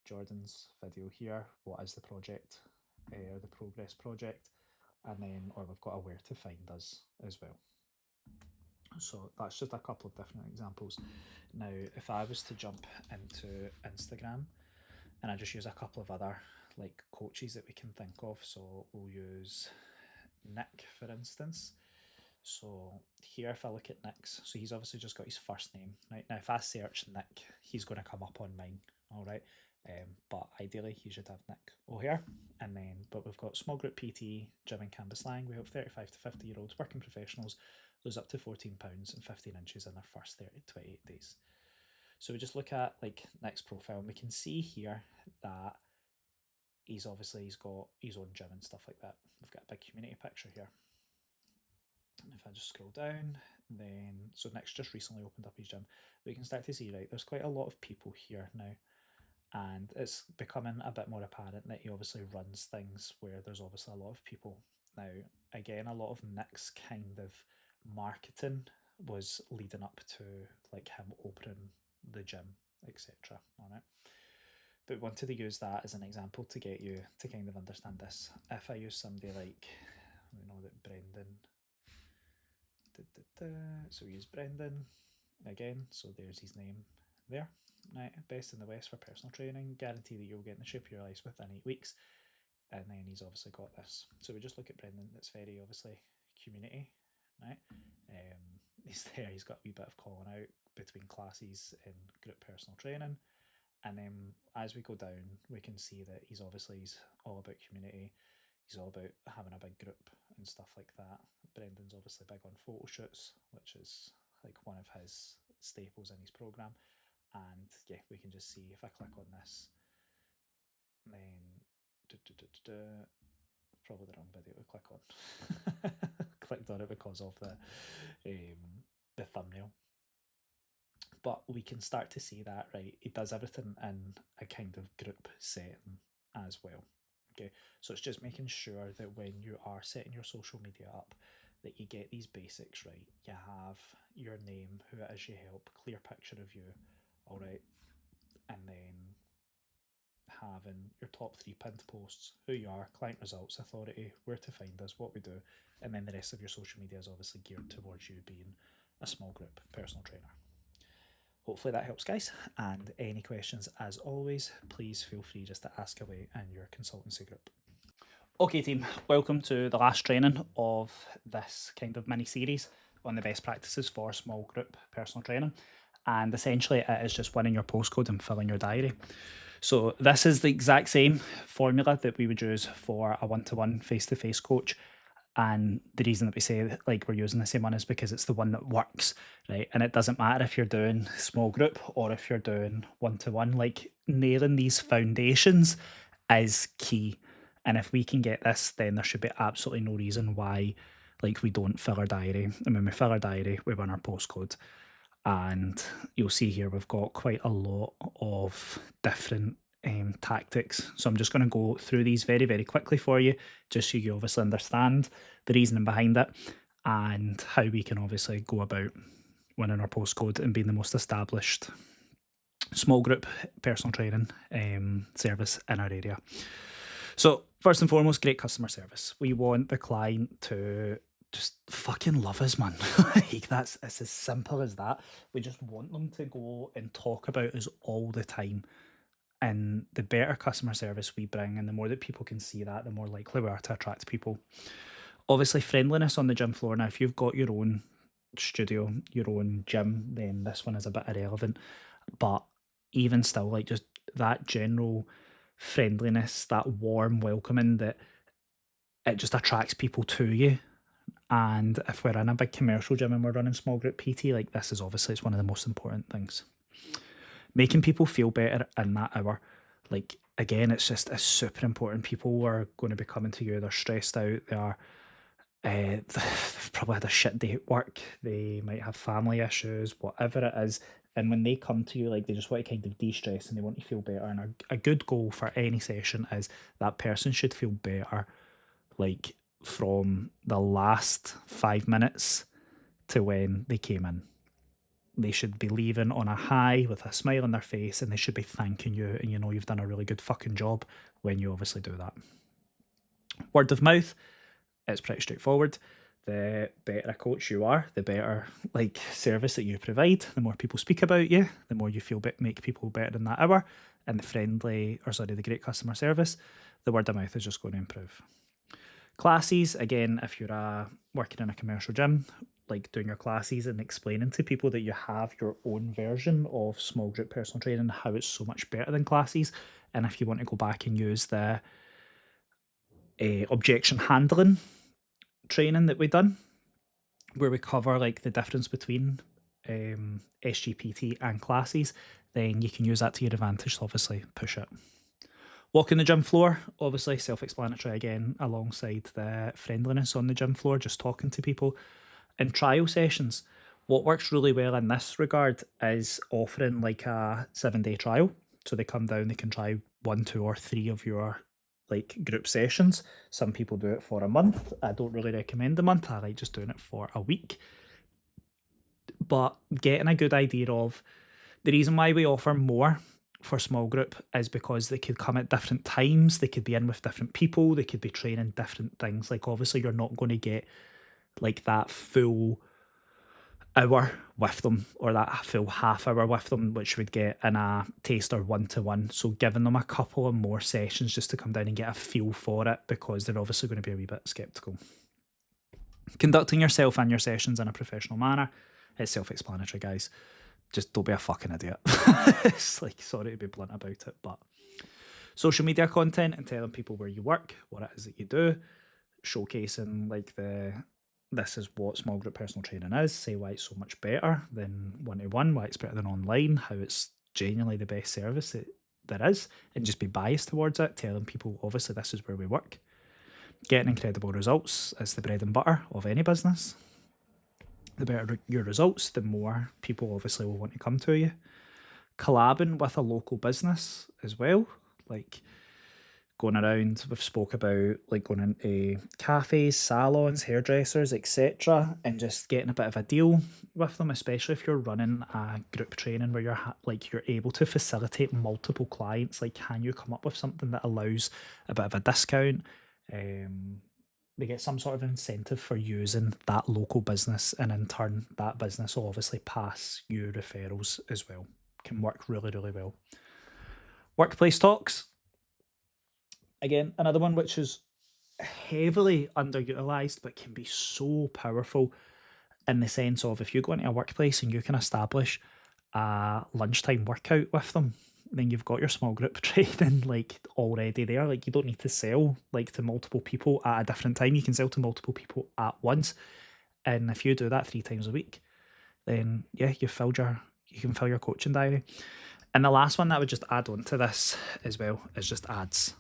Jordan's video here, what is the project, or the progress project, and then, or we've got a where to find us as well. So that's just a couple of different examples. Now, if I was to jump into Instagram, and I just use a couple of other like coaches that we can think of, so we'll use Nick for instance. So here, if I look at Nick's, so he's obviously just got his first name, right? Now, if I search Nick, he's going to come up on mine, all right? But ideally, he should have Nick O'Hare. And then, but we've got small group PT, gym and canvas slang. We have 35 to 50-year-olds working professionals lose up to 14 pounds and 15 inches in their first 30 to 28 days. So we just look at like Nick's profile, and we can see here that he's got his own gym and stuff like that. We've got a big community picture here. And if I just scroll down, then, so Nick's just recently opened up his gym. We can start to see, right, there's quite a lot of people here now. And it's becoming a bit more apparent that he obviously runs things where there's obviously a lot of people. Now, again, a lot of Nick's kind of marketing was leading up to like him opening the gym, etc. on it. But we wanted to use that as an example to get you to kind of understand this. If I use somebody like, we know that Brendan So we use Brendan again. So there's his name there. Right, best in the West for personal training. Guarantee that you'll get in the shape of your life within 8 weeks. And then he's obviously got this. So we just look at Brendan. That's very obviously community, right? He's there. He's got a wee bit of calling out between classes and group personal training. And then as we go down, we can see that he's all about community. He's all about having a big group and stuff like that. Brendan's obviously big on photo shoots, which is like one of his staples in his program. And yeah, we can just see if I click on this, then probably the wrong video to click on. Clicked on it because of the thumbnail. But we can start to see that, right, it does everything in a kind of group setting as well. Okay, so it's just making sure that when you are setting your social media up, that you get these basics right. You have your name, who it is you help, clear picture of you, all right, and then having your top 3 pinned posts, who you are, client results, authority, where to find us, what we do, and then the rest of your social media is obviously geared towards you being a small group personal trainer. Hopefully that helps, guys, and any questions, as always, please feel free just to ask away in your consultancy group. Okay team, welcome to the last training of this kind of mini-series on the best practices for small group personal training, and essentially it is just winning your postcode and filling your diary. So this is the exact same formula that we would use for a one-to-one face-to-face coach. And the reason that we say like we're using the same one is because it's the one that works, right? And it doesn't matter if you're doing small group or if you're doing one-to-one, like nailing these foundations is key. And if we can get this, then there should be absolutely no reason why like we don't fill our diary. And when we fill our diary, we win our postcode. And you'll see here we've got quite a lot of different tactics. So I'm just going to go through these very, very quickly for you, just so you obviously understand the reasoning behind it and how we can obviously go about winning our postcode and being the most established small group personal training service in our area. So first and foremost, great customer service. We want the client to just fucking love us, man. Like it's as simple as that. We just want them to go and talk about us all the time. And the better customer service we bring, and the more that people can see that, the more likely we are to attract people. Obviously, friendliness on the gym floor. Now, if you've got your own studio, your own gym, then this one is a bit irrelevant. But even still, like just that general friendliness, that warm welcoming, that it just attracts people to you. And if we're in a big commercial gym and we're running small group PT, like this is obviously, it's one of the most important things. Making people feel better in that hour. Like, again, it's super important. People are going to be coming to you, they're stressed out, they've probably had a shit day at work, they might have family issues, whatever it is. And when they come to you, like they just want to kind of de-stress and they want to feel better. And a good goal for any session is that person should feel better, like from the last 5 minutes to when they came in. They should be leaving on a high with a smile on their face, and they should be thanking you, and you know you've done a really good fucking job when you obviously do that. Word of mouth, it's pretty straightforward. The better a coach you are, the better like service that you provide. The more people speak about you, the more you feel make people better in that hour. And the great customer service, the word of mouth is just going to improve. Classes, again, if you're working in a commercial gym, like doing your classes and explaining to people that you have your own version of small group personal training, how it's so much better than classes. And if you want to go back and use the objection handling training that we've done, where we cover like the difference between SGPT and classes, then you can use that to your advantage to obviously push it. Walking the gym floor, obviously self-explanatory again, alongside the friendliness on the gym floor, just talking to people. In trial sessions, what works really well in this regard is offering like a 7-day trial. So they come down, they can try 1, 2 or 3 of your like group sessions. Some people do it for a month. I don't really recommend a month. I like just doing it for a week. But getting a good idea of the reason why we offer more for small group is because they could come at different times. They could be in with different people. They could be training different things. Like obviously you're not going to get like that full hour with them, or that full half hour with them, which would get in a taster 1-to-1. So giving them a couple of more sessions just to come down and get a feel for it, because they're obviously going to be a wee bit skeptical. Conducting yourself and your sessions in a professional manner. It's self-explanatory, guys. Just don't be a fucking idiot. It's like, sorry to be blunt about it, but social media content and telling people where you work, what it is that you do, showcasing like this is what small group personal training is, say why it's so much better than one-to-one, why it's better than online, how it's genuinely the best service that there is, and just be biased towards it, telling people obviously this is where we work. Getting incredible results is the bread and butter of any business. The better your results, the more people obviously will want to come to you. Collabing with a local business as well, like going around, we've spoke about like going into cafes, salons, hairdressers, etc., and just getting a bit of a deal with them, especially if you're running a group training where you're able to facilitate multiple clients. Like, can you come up with something that allows a bit of a discount? They get some sort of incentive for using that local business, and in turn that business will obviously pass you referrals as well. Can work really, really well. Workplace talks. Again, another one which is heavily underutilized but can be so powerful, in the sense of if you go into a workplace and you can establish a lunchtime workout with them, then you've got your small group training like already there. Like, you don't need to sell like to multiple people at a different time. You can sell to multiple people at once. And if you do that 3 times a week, then yeah, you can fill your coaching diary. And the last one that I would just add on to this as well is just ads.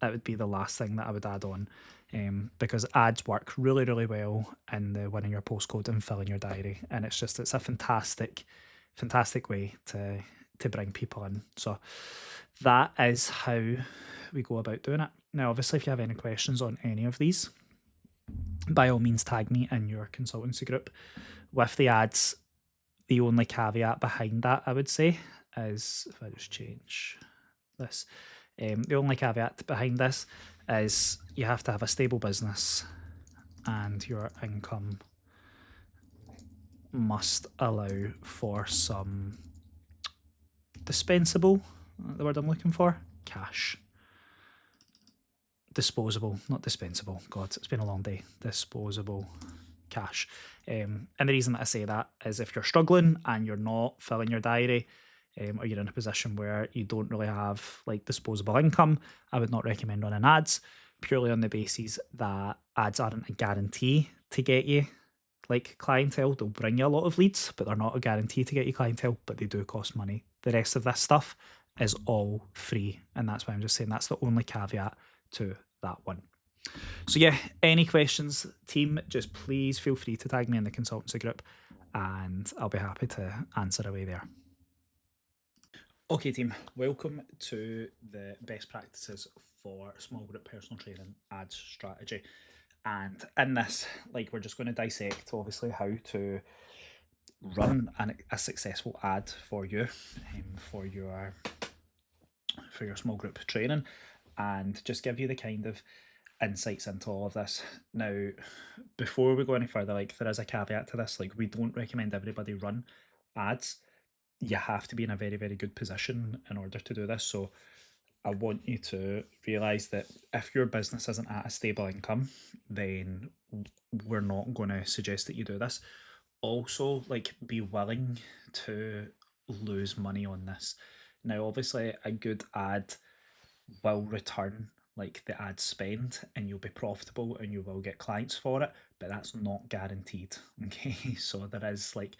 That would be the last thing that I would add on, because ads work really, really well in the winning your postcode and filling your diary. And it's a fantastic way to bring people in. So that is how we go about doing it. Now, obviously, if you have any questions on any of these, by all means tag me in your consultancy group. With the ads, the only caveat behind that, I would say, is, if I just change this, the only caveat behind this is you have to have a stable business and your income must allow for some dispensable, the word I'm looking for, cash. Disposable, not dispensable. God, it's been a long day. Disposable cash. And the reason that I say that is if you're struggling and you're not filling your diary, or you're in a position where you don't really have like disposable income, I would not recommend running ads, purely on the basis that ads aren't a guarantee to get you like clientele. They'll bring you a lot of leads, but they're not a guarantee to get you clientele, but they do cost money. The rest of this stuff is all free, and that's why I'm just saying that's the only caveat to that one. So yeah, any questions, team, just please feel free to tag me in the consultancy group and I'll be happy to answer away there. Okay, team, welcome to the best practices for small group personal training ads strategy. And in this, like, we're just going to dissect obviously how to run a successful ad for you, for your small group training, and just give you the kind of insights into all of this. Now, before we go any further, like, there is a caveat to this. Like, we don't recommend everybody run ads. You have to be in a very, very good position in order to do this. So I want you to realise that if your business isn't at a stable income, then we're not going to suggest that you do this. Also, like, be willing to lose money on this. Now, obviously, a good ad will return like the ad spend, and you'll be profitable and you will get clients for it, but that's not guaranteed. Okay, so there is like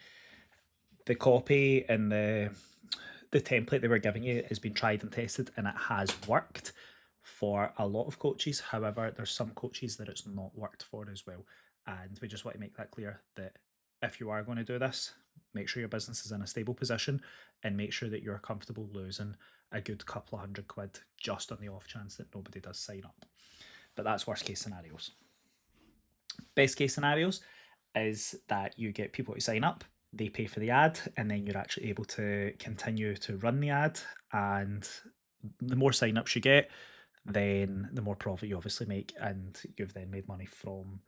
the copy and the template they were giving you has been tried and tested, and it has worked for a lot of coaches. However, there's some coaches that it's not worked for as well, and we just want to make that clear that if you are going to do this, make sure your business is in a stable position and make sure that you're comfortable losing a good couple of £100 just on the off chance that nobody does sign up. But that's worst case scenarios. Best case scenarios is that you get people to sign up, they pay for the ad, and then you're actually able to continue to run the ad. And the more sign-ups you get, then the more profit you obviously make, and you've then made money from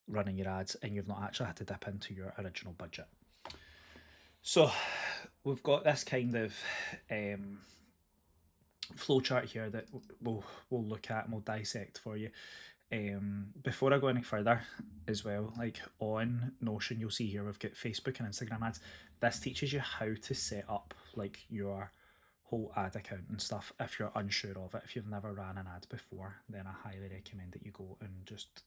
running your ads and you've not actually had to dip into your original budget. So we've got this kind of flow chart here that we'll look at and we'll dissect for you. Before I go any further as well, like on Notion, you'll see here we've got Facebook and Instagram ads. This teaches you how to set up like your whole ad account and stuff if you're unsure of it. If you've never ran an ad before, then I highly recommend that you go and just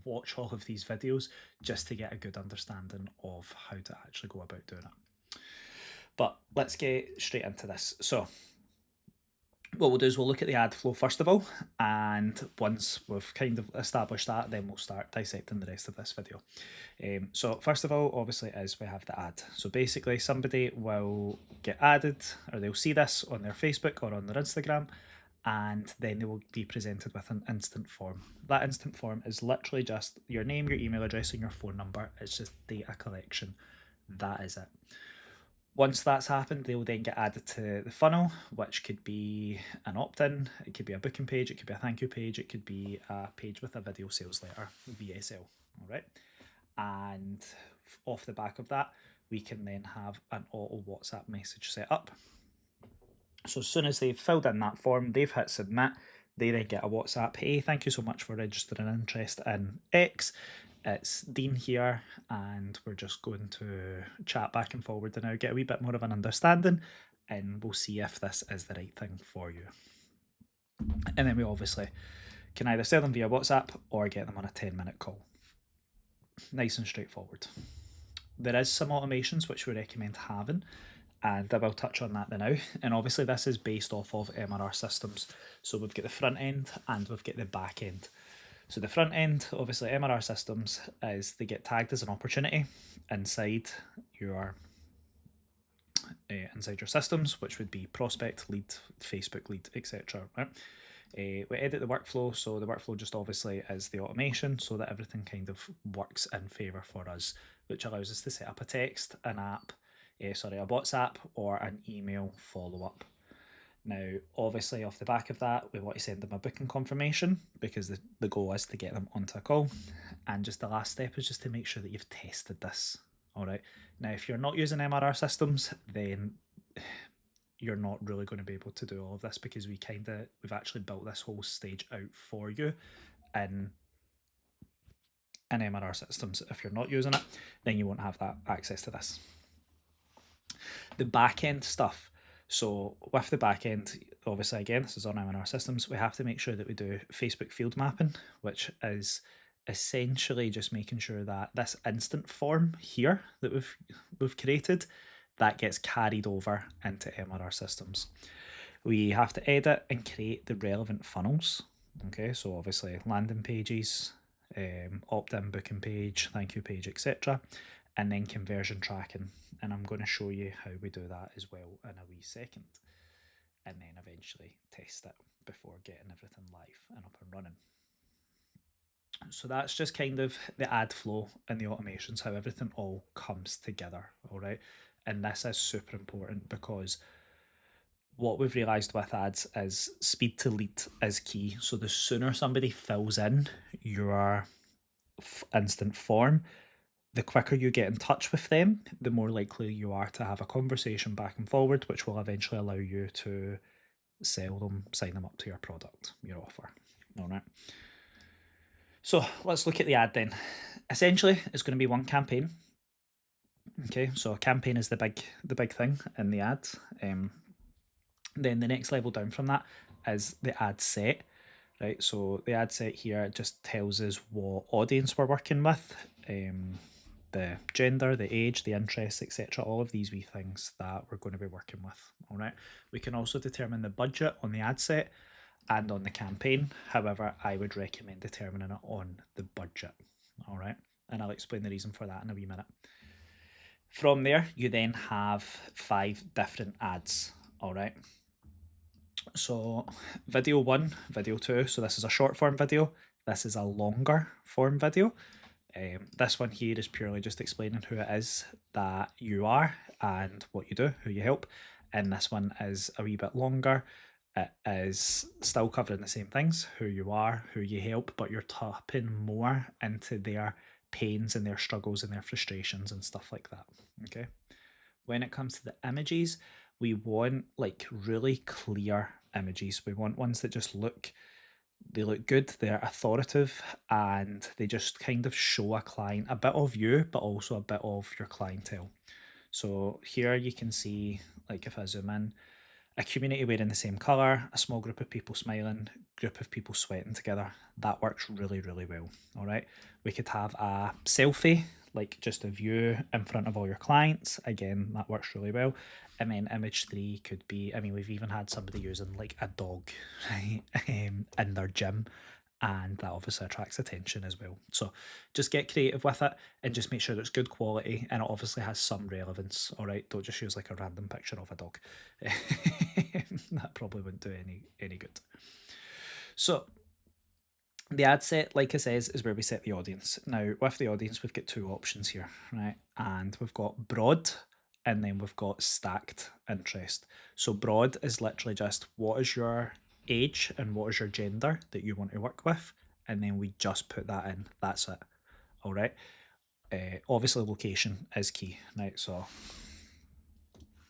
watch all of these videos just to get a good understanding of how to actually go about doing it. But let's get straight into this. So what we'll do is we'll look at the ad flow first of all, and once we've kind of established that, then we'll start dissecting the rest of this video. So first of all, obviously, is we have the ad. So basically somebody will get added, or they'll see this on their Facebook or on their Instagram, and then they will be presented with an instant form. That instant form is literally just your name, your email address, and your phone number. It's just data collection. That is it. Once that's happened, they will then get added to the funnel, which could be an opt-in, it could be a booking page, it could be a thank you page, it could be a page with a video sales letter, VSL, all right? And off the back of that, we can then have an auto WhatsApp message set up. So as soon as they've filled in that form, they've hit submit, they then get a WhatsApp, hey, thank you so much for registering interest in X. It's Dean here, and we're just going to chat back and forward and now get a wee bit more of an understanding, and we'll see if this is the right thing for you. And then we obviously can either sell them via WhatsApp or get them on a 10-minute call. Nice and straightforward. There is some automations which we recommend having, and I will touch on that now. And obviously this is based off of MRR systems. So we've got the front end and we've got the back end. So the front end, obviously MRR systems, is they get tagged as an opportunity inside your systems, which would be prospect, lead, Facebook lead, etc. Right? We edit the workflow, so the workflow just obviously is the automation so that everything kind of works in favour for us, which allows us to set up a text, a WhatsApp or an email follow-up. Now, obviously, off the back of that, we want to send them a booking confirmation because the goal is to get them onto a call. And just the last step is just to make sure that you've tested this. All right. Now, if you're not using MRR systems, then you're not really going to be able to do all of this because we've actually built this whole stage out for you in MRR systems. If you're not using it, then you won't have that access to this. The back end stuff. So with the back end, obviously, again, this is on MRR systems, we have to make sure that we do Facebook field mapping, which is essentially just making sure that this instant form here that we've created, that gets carried over into MRR systems. We have to edit and create the relevant funnels. Okay, so obviously landing pages, opt-in booking page, thank you page, etc. And then conversion tracking. And I'm going to show you how we do that as well in a wee second. And then eventually test it before getting everything live and up and running. So that's just kind of the ad flow and the automations, how everything all comes together, all right? And this is super important because what we've realised with ads is speed to lead is key. So the sooner somebody fills in your instant form, the quicker you get in touch with them, the more likely you are to have a conversation back and forward, which will eventually allow you to sell them, sign them up to your product, your offer. All right. So let's look at the ad then. Essentially, it's going to be one campaign. Okay, so a campaign is the big thing in the ad. Then the next level down from that is the ad set. Right, so the ad set here just tells us what audience we're working with, the gender, the age, the interests, etc. All of these wee things that we're going to be working with. All right. We can also determine the budget on the ad set and on the campaign. However, I would recommend determining it on the budget. All right. And I'll explain the reason for that in a wee minute. From there, you then have 5 different ads. All right. So video 1, video 2. So this is a short form video. This is a longer form video. This one here is purely just explaining who it is that you are and what you do, who you help. And this one is a wee bit longer it is still covering the same things, who you are, who you help, but you're tapping more into their pains and their struggles and their frustrations and stuff like that. Okay. When it comes to the images, we want like really clear images. We want ones that just look good, they're authoritative, and they just kind of show a client a bit of you, but also a bit of your clientele. So here you can see, like if I zoom in, a community wearing the same colour, a small group of people smiling, group of people sweating together. That works really, really well. All right. We could have a selfie, like just of you in front of all your clients. Again, that works really well. And then image 3 could be, I mean, we've even had somebody using like a dog, right, in their gym, and that obviously attracts attention as well. So just get creative with it and just make sure that it's good quality and it obviously has some relevance. All right, don't just use like a random picture of a dog. That probably wouldn't do any good. So the ad set, like I says, is where we set the audience. Now with the audience, we've got two options here, right? And we've got broad, and then we've got stacked interest. So broad is literally just what is your age and what is your gender that you want to work with, and then we just put that in. That's it. All right. Obviously, location is key, right? So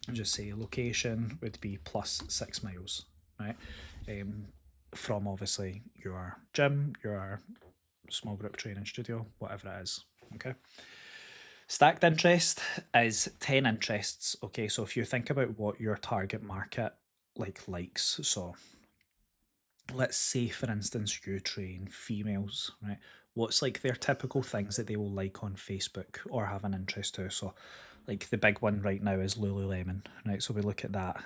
I'll just say location would be plus 6 miles, right? From obviously your gym, your small group training studio, whatever it is. Okay. Stacked interest is 10 interests. Okay, so if you think about what your target market likes, so let's say for instance you train females, right? What's like their typical things that they will like on Facebook or have an interest to? So like the big one right now is Lululemon, right? So we look at that.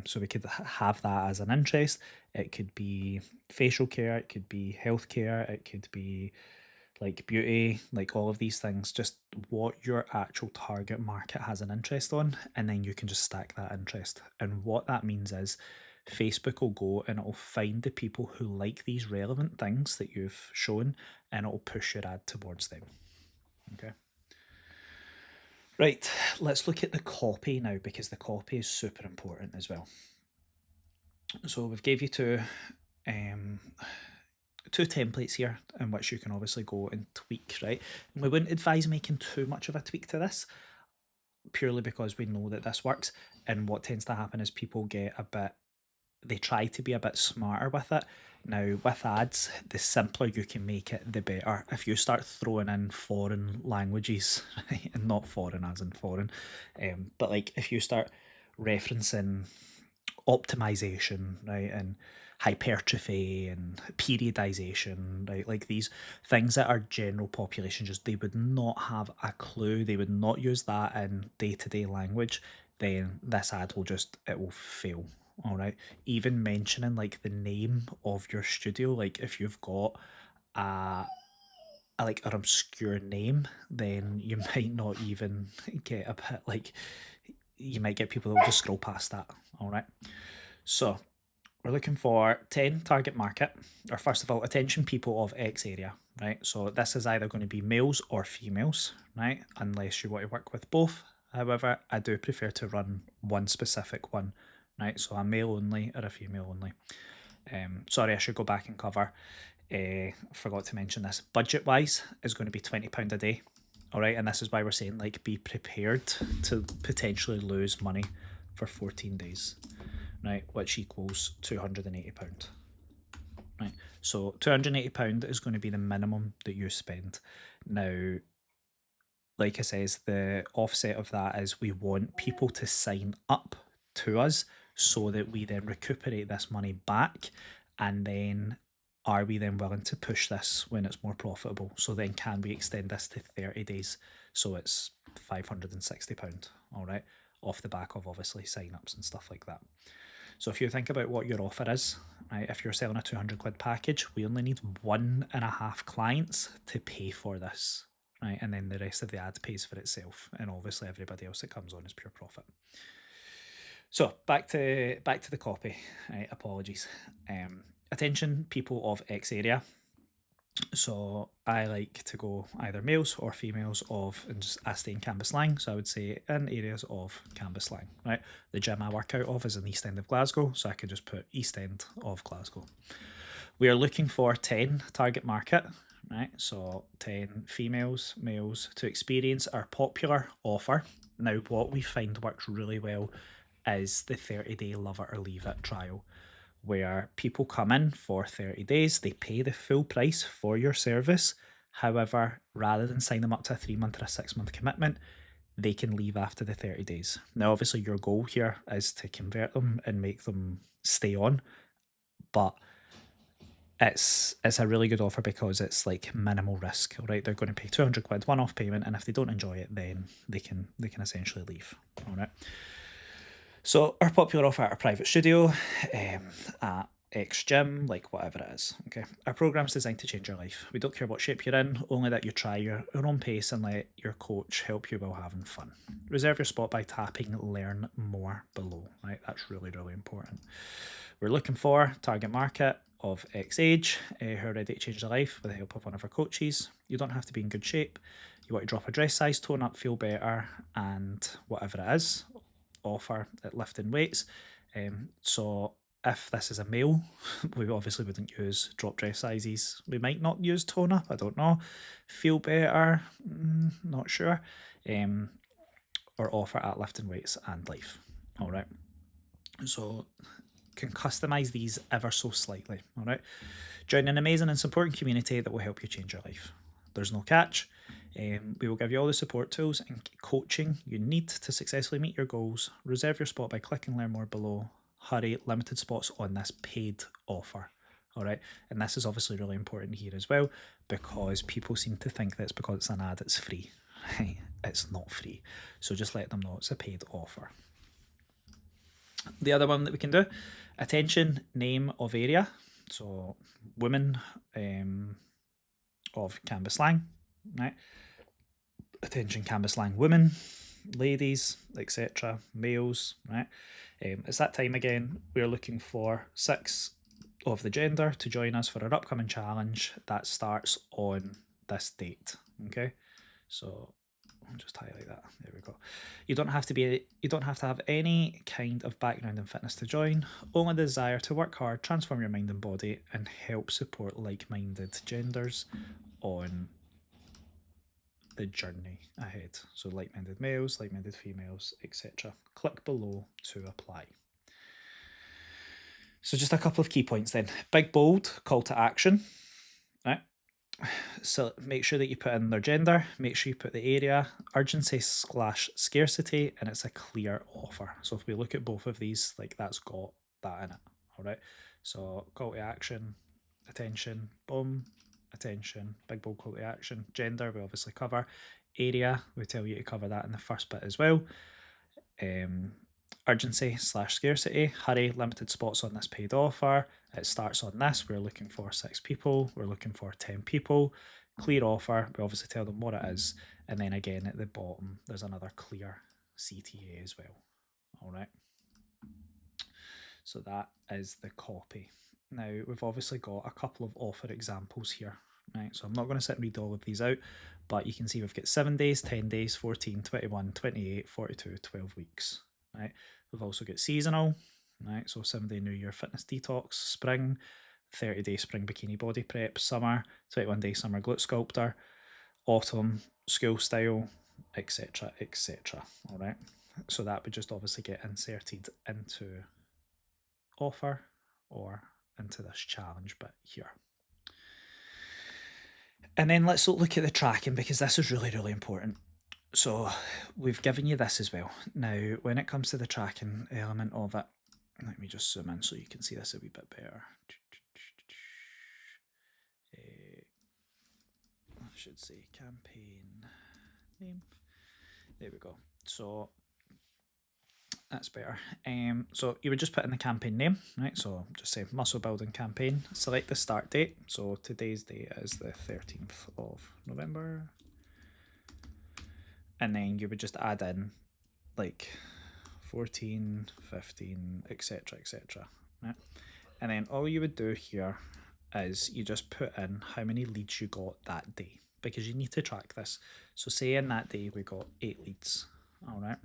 So we could have that as an interest. It could be facial care, it could be healthcare, it could be like beauty, like all of these things, just what your actual target market has an interest on, and then you can just stack that interest. And what that means is Facebook will go and it'll find the people who like these relevant things that you've shown, and it'll push your ad towards them. Okay. Right, let's look at the copy now, because the copy is super important as well. So we've gave you two templates here in which you can obviously go and tweak, right? And we wouldn't advise making too much of a tweak to this, purely because we know that this works. And what tends to happen is people they try to be a bit smarter with it. Now with ads, the simpler you can make it, the better. If you start throwing in foreign languages, right, and not foreign as in foreign, but like if you start referencing optimization, right, and hypertrophy and periodization, right, like these things that are general population, just they would not have a clue, they would not use that in day-to-day language, then this ad it will fail. All right, even mentioning like the name of your studio, like if you've got like an obscure name, then you might not even get a bit, like you might get people that will just scroll past that. All right, so we're looking for 10 target market, or first of all, attention people of X area, right? So this is either going to be males or females, right? Unless you want to work with both. However, I do prefer to run one specific one, right? So a male only or a female only. Sorry, I should go back and cover. Forgot to mention this. Budget wise is going to be £20 a day. All right, and this is why we're saying like be prepared to potentially lose money for 14 days, right? Which equals £280. Right, so £280 is going to be the minimum that you spend. Now, like I says, the offset of that is we want people to sign up to us so that we then recuperate this money back, and then are we then willing to push this when it's more profitable? So then can we extend this to 30 days? So it's £560, all right, off the back of obviously sign-ups and stuff like that. So if you think about what your offer is, right, if you're selling a £200 package, we only need 1.5 clients to pay for this, right? And then the rest of the ad pays for itself. And obviously everybody else that comes on is pure profit. So back to the copy, right? Apologies. Attention people of X area. So I like to go either males or females of, and just I stay in Cambuslang, so I would say in areas of Cambuslang, right? The gym I work out of is in the East End of Glasgow, so I could just put East End of Glasgow. We are looking for 10 target market, right? So 10 females, males to experience our popular offer. Now, what we find works really well is the 30-day love it or leave it trial, where people come in for 30 days, they pay the full price for your service. However, rather than sign them up to a 3-month or a 6-month commitment, they can leave after the 30 days. Now, obviously, your goal here is to convert them and make them stay on, but it's a really good offer because it's like minimal risk. All right, they're going to pay 200 quid one-off payment, and if they don't enjoy it, then they can essentially leave. All right. So our popular offer at our private studio, at X gym, like whatever it is. Okay, our program's designed to change your life. We don't care what shape you're in, only that you try your own pace and let your coach help you while having fun. Reserve your spot by tapping learn more below. Right, that's really, really important. We're looking for target market of X age who are ready to change their life with the help of one of our coaches. You don't have to be in good shape. You want to drop a dress size, tone up, feel better, and whatever it is, offer at lifting weights. So if this is a male, we obviously wouldn't use drop dress sizes. We might not use tone up, I don't know. Feel better, not sure. Or offer at lifting weights and life. All right. So can customize these ever so slightly. All right. Join an amazing and supporting community that will help you change your life. There's no catch. We will give you all the support tools and coaching you need to successfully meet your goals. Reserve your spot by clicking learn more below. Hurry, limited spots on this paid offer. All right, and this is obviously really important here as well, because people seem to think that it's because it's an ad, it's free. It's not free. So just let them know it's a paid offer. The other one that we can do, attention, name of area. So women of Cambuslang, right? Attention Cambuslang women, ladies, etc., males, right? It's that time again. We're looking for 6 of the gender to join us for our upcoming challenge that starts on this date. Okay, so I'll just highlight that. There we go. You don't have to have any kind of background in fitness to join. Only the desire to work hard, transform your mind and body, and help support like-minded genders on the journey ahead. So like-minded males, like-minded females, etc. Click below to apply. So just a couple of key points then. Big, bold, call to action. Right. So make sure that you put in their gender, make sure you put the area, urgency / scarcity, and it's a clear offer. So if we look at both of these, like that's got that in it. All right. So call to action, attention, boom, attention, big bold call to action. Gender we obviously cover. Area we tell you to cover that in the first bit as well. Urgency / scarcity. Hurry, limited spots on this paid offer. It starts on this. We're looking for 6 people. We're looking for 10 people. Clear offer. We obviously tell them what it is. And then again at the bottom, there's another clear CTA as well. All right. So that is the copy. Now, we've obviously got a couple of offer examples here. Right, so I'm not going to sit and read all of these out, but you can see we've got 7 days, 10 days, 14, 21, 28, 42, 12 weeks. Right, we've also got seasonal, right? So 7-day New Year fitness detox, spring, 30-day spring bikini body prep, summer, 21-day summer glute sculptor, autumn, school style, etc., etc. All right, so that would just obviously get inserted into offer or into this challenge bit here. And then let's look at the tracking, because this is really, really important. So we've given you this as well. Now, when it comes to the tracking element of it, let me just zoom in so you can see this a wee bit better. I should say campaign name. There we go. So that's better. So you would just put in the campaign name, right? So just say muscle building campaign. Select the start date. So today's date is the 13th of November. And then you would just add in like 14, 15, etc., etc. Right? And then all you would do here is you just put in how many leads you got that day, because you need to track this. So say in that day we got 8 leads, all right?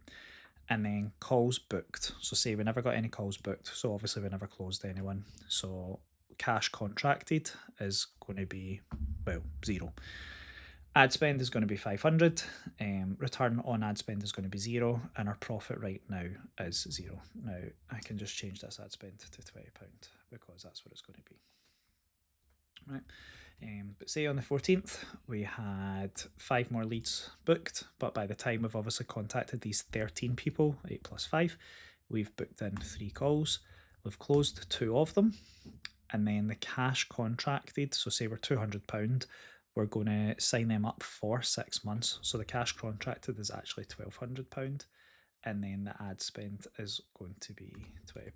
And then calls booked. So say we never got any calls booked, so obviously we never closed anyone. So cash contracted is going to be, well, 0. Ad spend is going to be 500. Return on ad spend is going to be 0, and our profit right now is 0. Now I can just change this ad spend to £20 because that's what it's going to be. Right. But say on the 14th we had 5 more leads booked, but by the time we've obviously contacted these 13 people, 8 plus 5, we've booked in 3 calls, we've closed 2 of them, and then the cash contracted, so say we're £200, we're going to sign them up for 6 months, so the cash contracted is actually £1,200, and then the ad spend is going to be £20.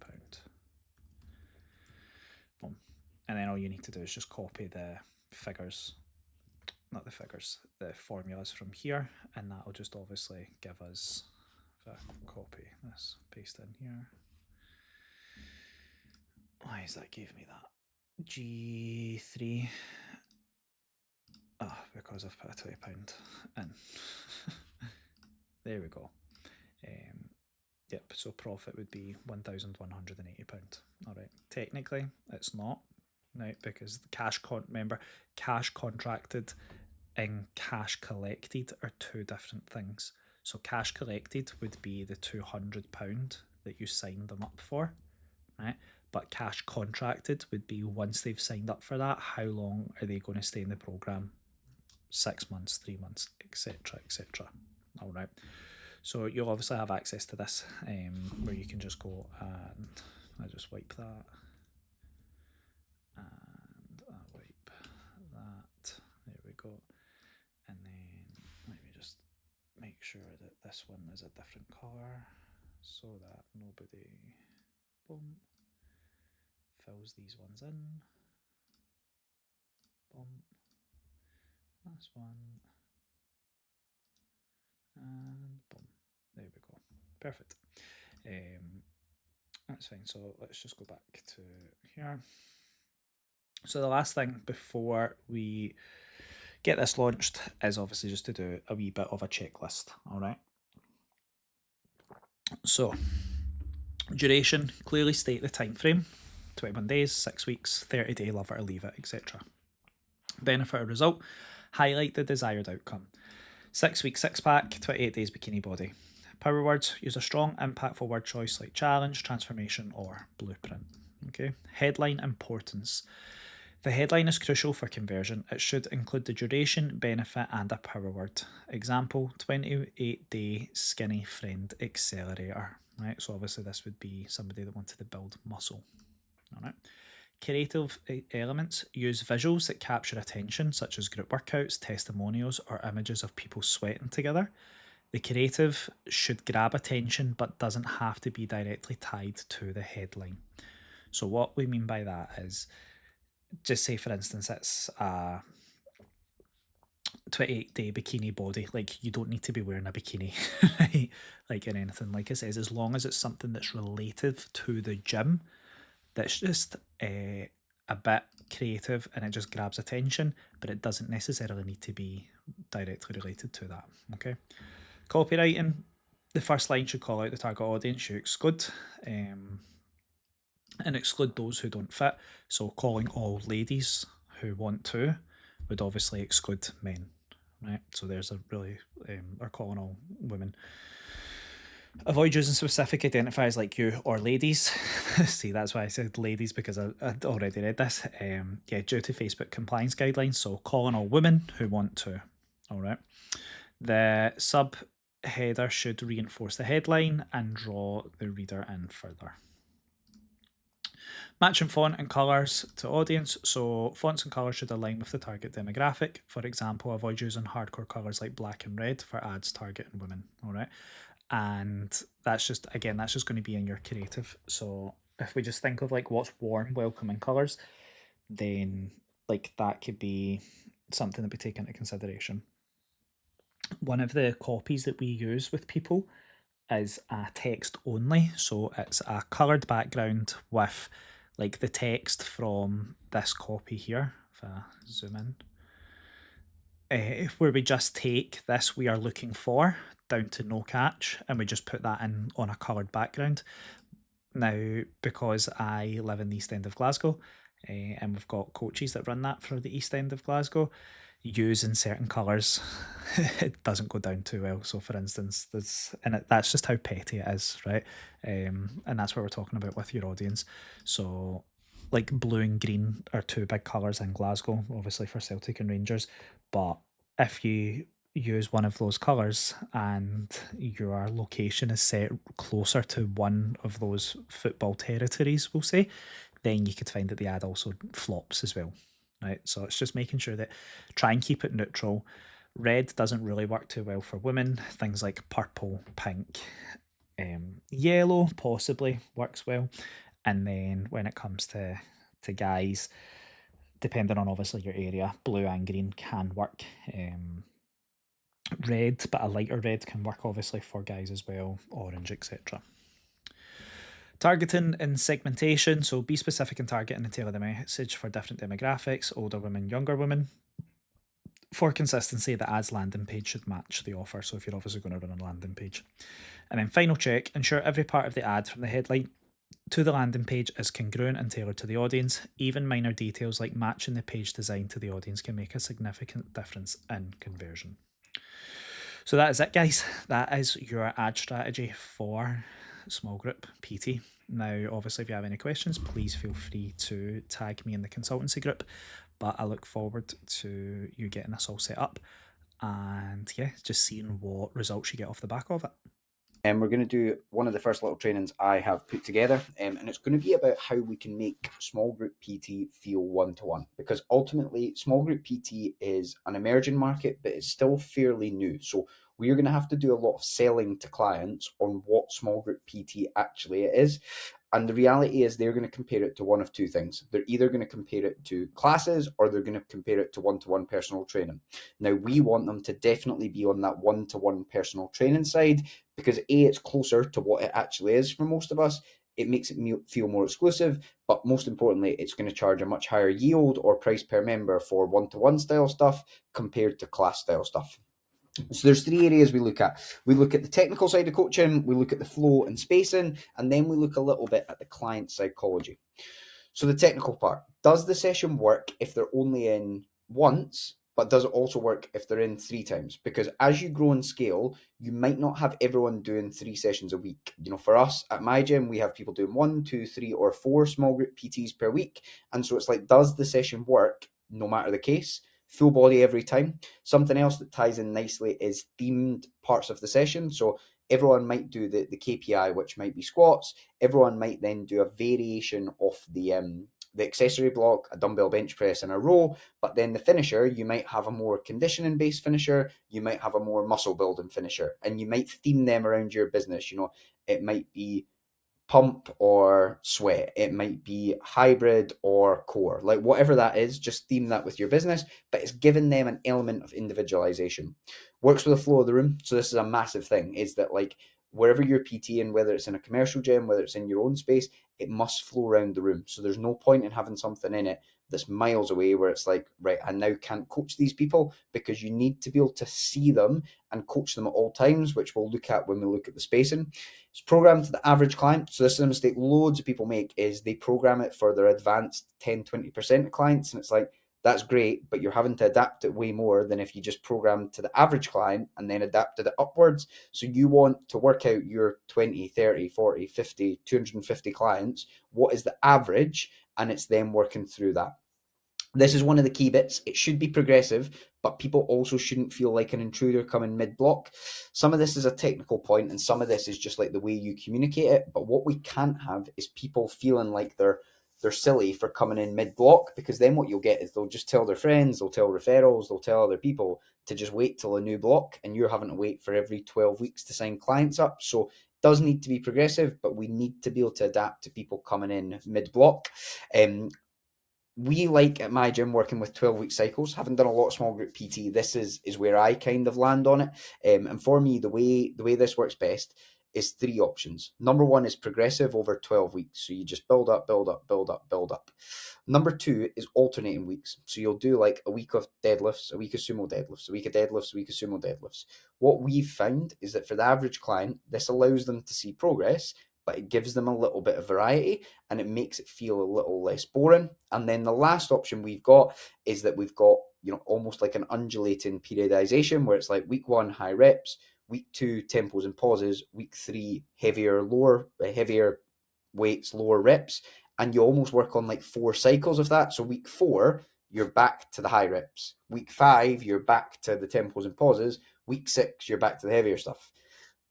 Boom. And then all you need to do is just copy the figures, not the figures, the formulas from here, and that'll just obviously give us, if I copy this, paste in here. Why is that gave me that? G3. Ah, because I've put a £20 in. There we go. Yep, so profit would be £1,180. All right, technically it's not, right, because the remember, cash contracted and cash collected are 2 different things. So cash collected would be the £200 that you signed them up for, right? But cash contracted would be once they've signed up for that, how long are they going to stay in the program? 6 months, 3 months, etc., etc. All right. So you'll obviously have access to this, where you can just go and I just wipe that, and I wipe that. There we go. And then let me just make sure that this one is a different colour so that nobody, boom, fills these ones in. Boom. This one. And boom. There we go. Perfect. That's fine. So let's just go back to here. So the last thing before we get this launched is obviously just to do a wee bit of a checklist. All right. So duration, clearly state the time frame, 21 days, 6 weeks, 30-day, love it or leave it, etc. Benefit or result, highlight the desired outcome. 6 week 6-pack, 28 days bikini body. Power words, use a strong, impactful word choice like challenge, transformation, or blueprint. Okay. Headline importance. The headline is crucial for conversion. It should include the duration, benefit, and a power word. Example, 28-day skinny friend accelerator. Right. So obviously this would be somebody that wanted to build muscle. All right. Creative elements, use visuals that capture attention, such as group workouts, testimonials, or images of people sweating together. The creative should grab attention but doesn't have to be directly tied to the headline. So what we mean by that is, just say for instance it's a 28-day bikini body, like you don't need to be wearing a bikini, right? Like in anything, like it says, as long as it's something that's relative to the gym, that's just a bit creative and it just grabs attention, but it doesn't necessarily need to be directly related to that. Okay. Copywriting, the first line should call out the target audience you exclude, and exclude those who don't fit. So calling all ladies who want to would obviously exclude men, right? So there's a really, or calling all women. Avoid using specific identifiers like you or ladies. See, that's why I said ladies, because I'd already read this. Yeah, due to Facebook compliance guidelines. So calling all women who want to. All right. The subheader should reinforce the headline and draw the reader in further. Matching font and colours to audience. So fonts and colours should align with the target demographic. For example, avoid using hardcore colours like black and red for ads targeting women. All right. And that's just, again, that's just going to be in your creative. So if we just think of like what's warm, welcoming colours, then like that could be something that we take into consideration. One of the copies that we use with people is a text only. So it's a coloured background with like the text from this copy here, if I zoom in, where we just take this "we are looking for" down to "no catch" and we just put that in on a coloured background. Now, because I live in the East End of Glasgow, and we've got coaches that run that for the East End of Glasgow, using certain colours, it doesn't go down too well. So, for instance, that's just how petty it is, right? And that's what we're talking about with your audience. So, like blue and green are two big colours in Glasgow, obviously for Celtic and Rangers. But if you use one of those colours and your location is set closer to one of those football territories, we'll say, then you could find that the ad also flops as well. Right, so it's just making sure that try and keep it neutral. Red doesn't really work too well for women. Things like purple, pink, yellow possibly works well. And then when it comes to guys, depending on obviously your area, blue and green can work. Red, but a lighter red can work obviously for guys as well, orange, etc. Targeting and segmentation, so be specific in targeting and tailor the message for different demographics, older women, younger women. For consistency, the ads landing page should match the offer, so if you're obviously going to run a landing page. And then final check, ensure every part of the ad from the headline to the landing page is congruent and tailored to the audience. Even minor details like matching the page design to the audience can make a significant difference in conversion. So that is it, guys. That is your ad strategy for small group PT. Now, obviously, if you have any questions, please feel free to tag me in the consultancy group, but I look forward to you getting this all set up and yeah, just seeing what results you get off the back of it. And we're going to do one of the first little trainings I have put together, and it's going to be about how we can make small group PT feel one-to-one, because ultimately small group PT is an emerging market, but it's still fairly new. So we're going to have to do a lot of selling to clients on what small group PT actually is. And the reality is they're going to compare it to one of two things. They're either going to compare it to classes or they're going to compare it to one-to-one personal training. Now, we want them to definitely be on that one-to-one personal training side, because A, it's closer to what it actually is for most of us. It makes it feel more exclusive, but most importantly, it's going to charge a much higher yield or price per member for one-to-one style stuff compared to class style stuff. So there's three areas we look at. We look at the technical side of coaching, we look at the flow and spacing, and then we look a little bit at the client psychology. So the technical part, does the session work if they're only in once, but does it also work if they're in 3 times? Because as you grow and scale, you might not have everyone doing 3 sessions a week. You know, for us at my gym, we have people doing 1, 2, 3, or 4 small group PTs per week. And so it's like, does the session work no matter the case? Full body every time. Something else that ties in nicely is themed parts of the session. So everyone might do the KPI, which might be squats. Everyone might then do a variation of the accessory block, a dumbbell bench press and a row, but then the finisher, you might have a more conditioning based finisher, you might have a more muscle building finisher, and you might theme them around your business. You know, it might be pump or sweat, it might be hybrid or core, like whatever that is, just theme that with your business, but it's giving them an element of individualization. Works with the flow of the room. So this is a massive thing, is that like wherever you're PTing, whether it's in a commercial gym, whether it's in your own space, it must flow around the room. So there's no point in having something in it that's miles away where it's like, right, I now can't coach these people, because you need to be able to see them and coach them at all times, which we'll look at when we look at the spacing. It's programmed to the average client. So this is a mistake loads of people make, is they program it for their advanced 10-20% of clients, and it's like, that's great, but you're having to adapt it way more than if you just programmed to the average client and then adapted it upwards. So you want to work out your 20, 30, 40, 50, 250 clients. What is the average? And it's them working through that. This is one of the key bits. It should be progressive, but people also shouldn't feel like an intruder coming mid-block. Some of this is a technical point, and some of this is just like the way you communicate it. But what we can't have is people feeling like they're silly for coming in mid-block, because then what you'll get is they'll just tell their friends, they'll tell referrals, they'll tell other people to just wait till a new block, and you're having to wait for every 12 weeks to sign clients up. So it does need to be progressive, but we need to be able to adapt to people coming in mid-block. We like at my gym working with 12-week cycles. Having done a lot of small group PT, this is where I kind of land on it. And for me, the way this works best is 3 options. Number 1 is progressive over 12 weeks. So you just build up, build up, build up, build up. Number 2 is alternating weeks. So you'll do like a week of deadlifts, a week of sumo deadlifts, a week of deadlifts, a week of sumo deadlifts. What we've found is that for the average client, this allows them to see progress, but it gives them a little bit of variety and it makes it feel a little less boring. And then the last option we've got is that we've got, almost like an undulating periodization where it's like week 1, high reps, week 2, tempos and pauses, week 3, heavier weights, lower reps, and you almost work on like 4 cycles of that. So week 4, you're back to the high reps. Week 5, you're back to the tempos and pauses. Week 6, you're back to the heavier stuff.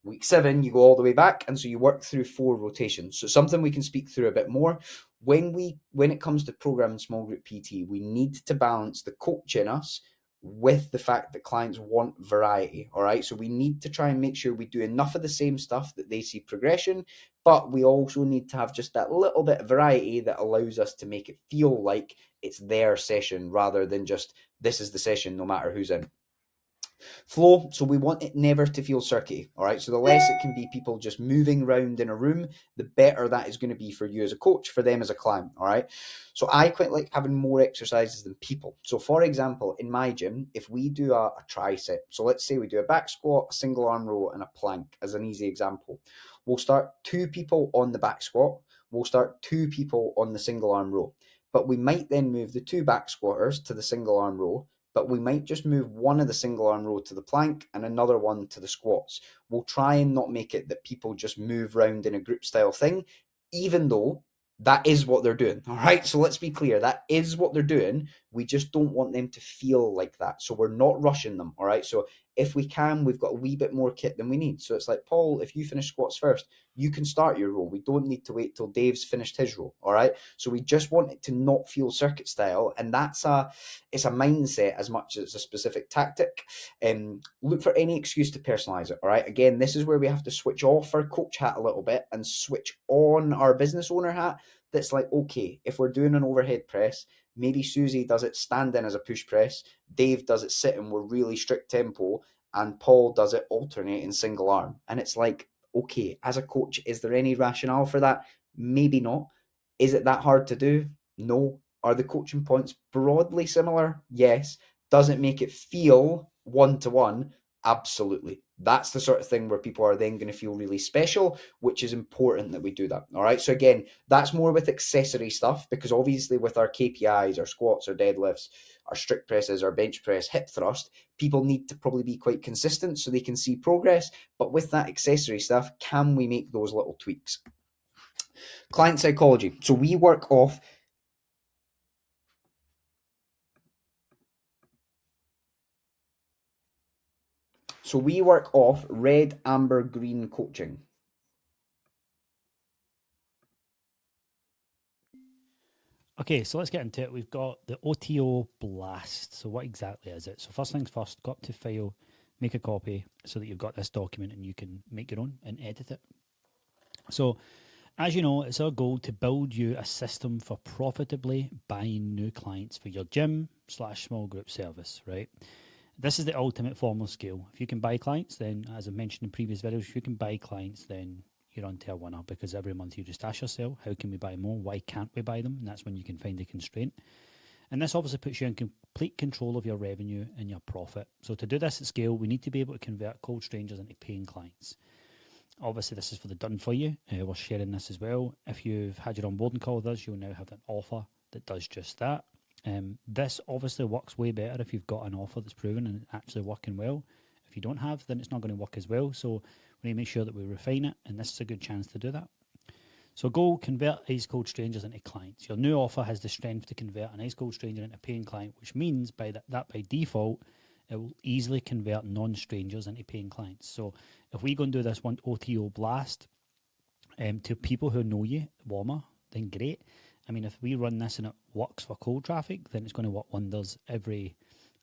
Week 7, you go all the way back, and so you work through 4 rotations. So something we can speak through a bit more. When it comes to programming small group PT, we need to balance the coach in us with the fact that clients want variety, all right? So we need to try and make sure we do enough of the same stuff that they see progression, but we also need to have just that little bit of variety that allows us to make it feel like it's their session rather than just this is the session no matter who's in. Flow, so we want it never to feel circuity, all right? So the less it can be people just moving around in a room, the better that is going to be for you as a coach, for them as a client, all right? So I quite like having more exercises than people. So for example, in my gym, if we do a tricep, so let's say we do a back squat, a single arm row, and a plank as an easy example. We'll start 2 people on the back squat, we'll start 2 people on the single arm row, but we might then move the 2 back squatters to the single arm row, but we might just move one of the single arm row to the plank and another one to the squats. We'll try and not make it that people just move around in a group style thing, even though that is what they're doing. All right. So let's be clear. That is what they're doing. We just don't want them to feel like that. So we're not rushing them. All right. So if we can, we've got a wee bit more kit than we need. So it's like, Paul, if you finish squats first, you can start your row. We don't need to wait till Dave's finished his row. All right. So we just want it to not feel circuit style. And it's a mindset as much as it's a specific tactic. Look for any excuse to personalize it. All right. Again, this is where we have to switch off our coach hat a little bit and switch on our business owner hat. That's like, okay, if we're doing an overhead press, maybe Susie does it standing as a push press, Dave does it sitting with really strict tempo, and Paul does it alternating single arm. And it's like, okay, as a coach, is there any rationale for that? Maybe not. Is it that hard to do? No. Are the coaching points broadly similar? Yes. Does it make it feel one-to-one? Absolutely. That's the sort of thing where people are then going to feel really special, which is important that we do that. All right. So again, that's more with accessory stuff, because obviously with our KPIs, our squats, our deadlifts, our strict presses, our bench press, hip thrust, people need to probably be quite consistent so they can see progress. But with that accessory stuff, can we make those little tweaks? Client psychology. So we work off red, amber, green coaching. Okay, so let's get into it. We've got the OTO Blast. So what exactly is it? So first things first, go up to File, make a copy so that you've got this document and you can make your own and edit it. So as you know, it's our goal to build you a system for profitably buying new clients for your gym/small group service, right? This is the ultimate form of scale. If you can buy clients, then as I mentioned in previous videos, if you can buy clients, then you're onto a winner, because every month you just ask yourself, how can we buy more? Why can't we buy them? And that's when you can find the constraint. And this obviously puts you in complete control of your revenue and your profit. So to do this at scale, we need to be able to convert cold strangers into paying clients. Obviously, this is for the done for you. We're sharing this as well. If you've had your onboarding call with us, you'll now have an offer that does just that. This obviously works way better if you've got an offer that's proven and actually working well. If you don't have, then it's not going to work as well. So we need to make sure that we refine it, and this is a good chance to do that. So go convert ice cold strangers into clients. Your new offer has the strength to convert an ice cold stranger into a paying client, which means by that by default, it will easily convert non-strangers into paying clients. So if we go and do this one OTO Blast to people who know you warmer, then great. I mean, if we run this and it works for cold traffic, then it's going to work wonders every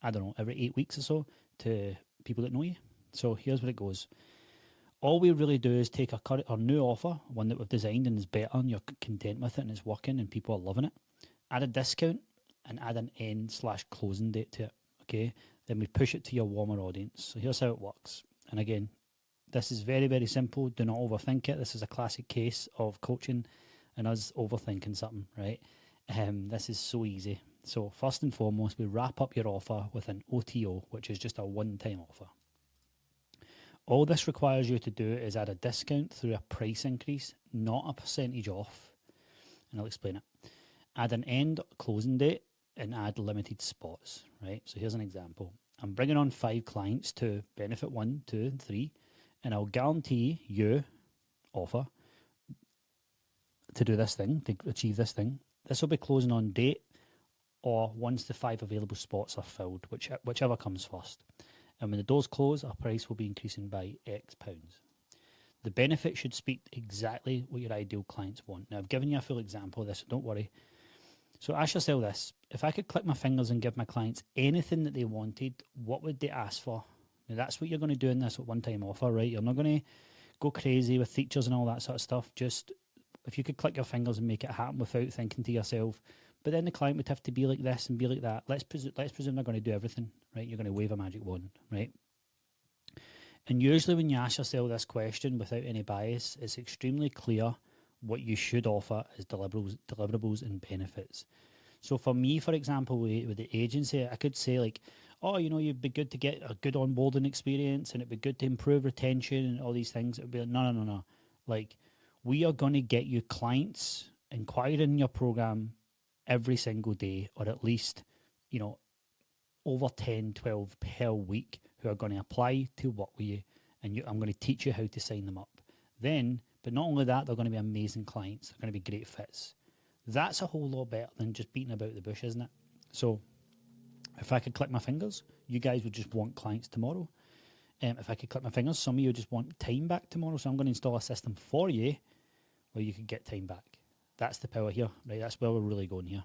8 weeks or so to people that know you. So here's what it goes. All we really do is take our new offer, one that we've designed and is better, and you're content with it and it's working and people are loving it. Add a discount and add an end/closing date to it. Okay, then we push it to your warmer audience. So here's how it works. And again, This is very, very simple. Do not overthink it. This is a classic case of coaching and us overthinking something, right? This is so easy. So first and foremost, we wrap up your offer with an OTO, which is just a one-time offer. All this requires you to do is add a discount through a price increase, not a percentage off. And I'll explain it. Add an end closing date and add limited spots, right? So here's an example. I'm bringing on 5 clients to benefit 1, 2, and 3, and I'll guarantee you offer to do this thing, to achieve this thing. This will be closing on date or once the 5 available spots are filled, whichever comes first. And when the doors close, our price will be increasing by X pounds. The benefit should speak exactly what your ideal clients want. Now, I've given you a full example of this, so don't worry. So ask yourself this. If I could click my fingers and give my clients anything that they wanted, what would they ask for? Now, that's what you're going to do in this one-time offer, right? You're not going to go crazy with features and all that sort of stuff. Just if you could click your fingers and make it happen without thinking to yourself, but then the client would have to be like this and be like that. Let's presume they're going to do everything, right? You're going to wave a magic wand, right? And usually when you ask yourself this question without any bias, it's extremely clear what you should offer as deliverables and benefits. So for me, for example, with the agency, I could say like, oh, you know, you'd be good to get a good onboarding experience and it'd be good to improve retention and all these things. It would be like, no. Like, we are going to get you clients inquiring in your program every single day, or at least, you know, over 10, 12 per week who are going to apply to work with you. And I'm going to teach you how to sign them up. Then, but not only that, they're going to be amazing clients. They're going to be great fits. That's a whole lot better than just beating about the bush, isn't it? So if I could click my fingers, you guys would just want clients tomorrow. If I could click my fingers, some of you just want time back tomorrow. So I'm going to install a system for you where you can get time back. That's the power here, right? That's where we're really going here.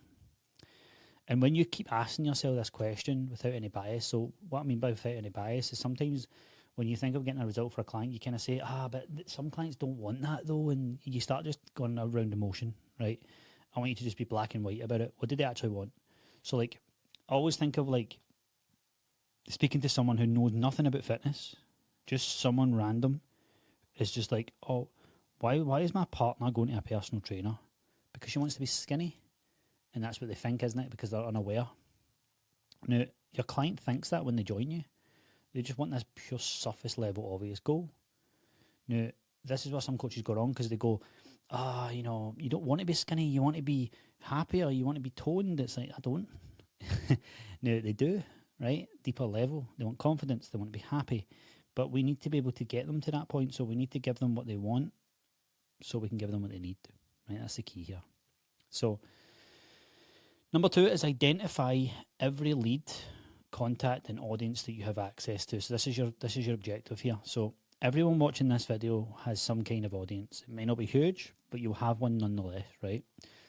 And when you keep asking yourself this question without any bias, so what I mean by without any bias is sometimes when you think of getting a result for a client, you kind of say, but some clients don't want that though, and you start just going around emotion, right? I want you to just be black and white about it. What do they actually want? So like, I always think of like speaking to someone who knows nothing about fitness, just someone random, is just like, oh, why is my partner going to a personal trainer? Because she wants to be skinny. And that's what they think, isn't it? Because they're unaware. Now, your client thinks that when they join you. They just want this pure surface level obvious goal. Now, this is where some coaches go wrong because they go, you know, you don't want to be skinny, you want to be happier, you want to be toned. It's like, I don't. Now, they do, right? Deeper level. They want confidence, they want to be happy. But we need to be able to get them to that point, so we need to give them what they want so we can give them what they need. Right? That's the key here. So, number 2 is identify every lead, contact and audience that you have access to. So this is your objective here. So everyone watching this video has some kind of audience. It may not be huge, but you'll have one nonetheless, right?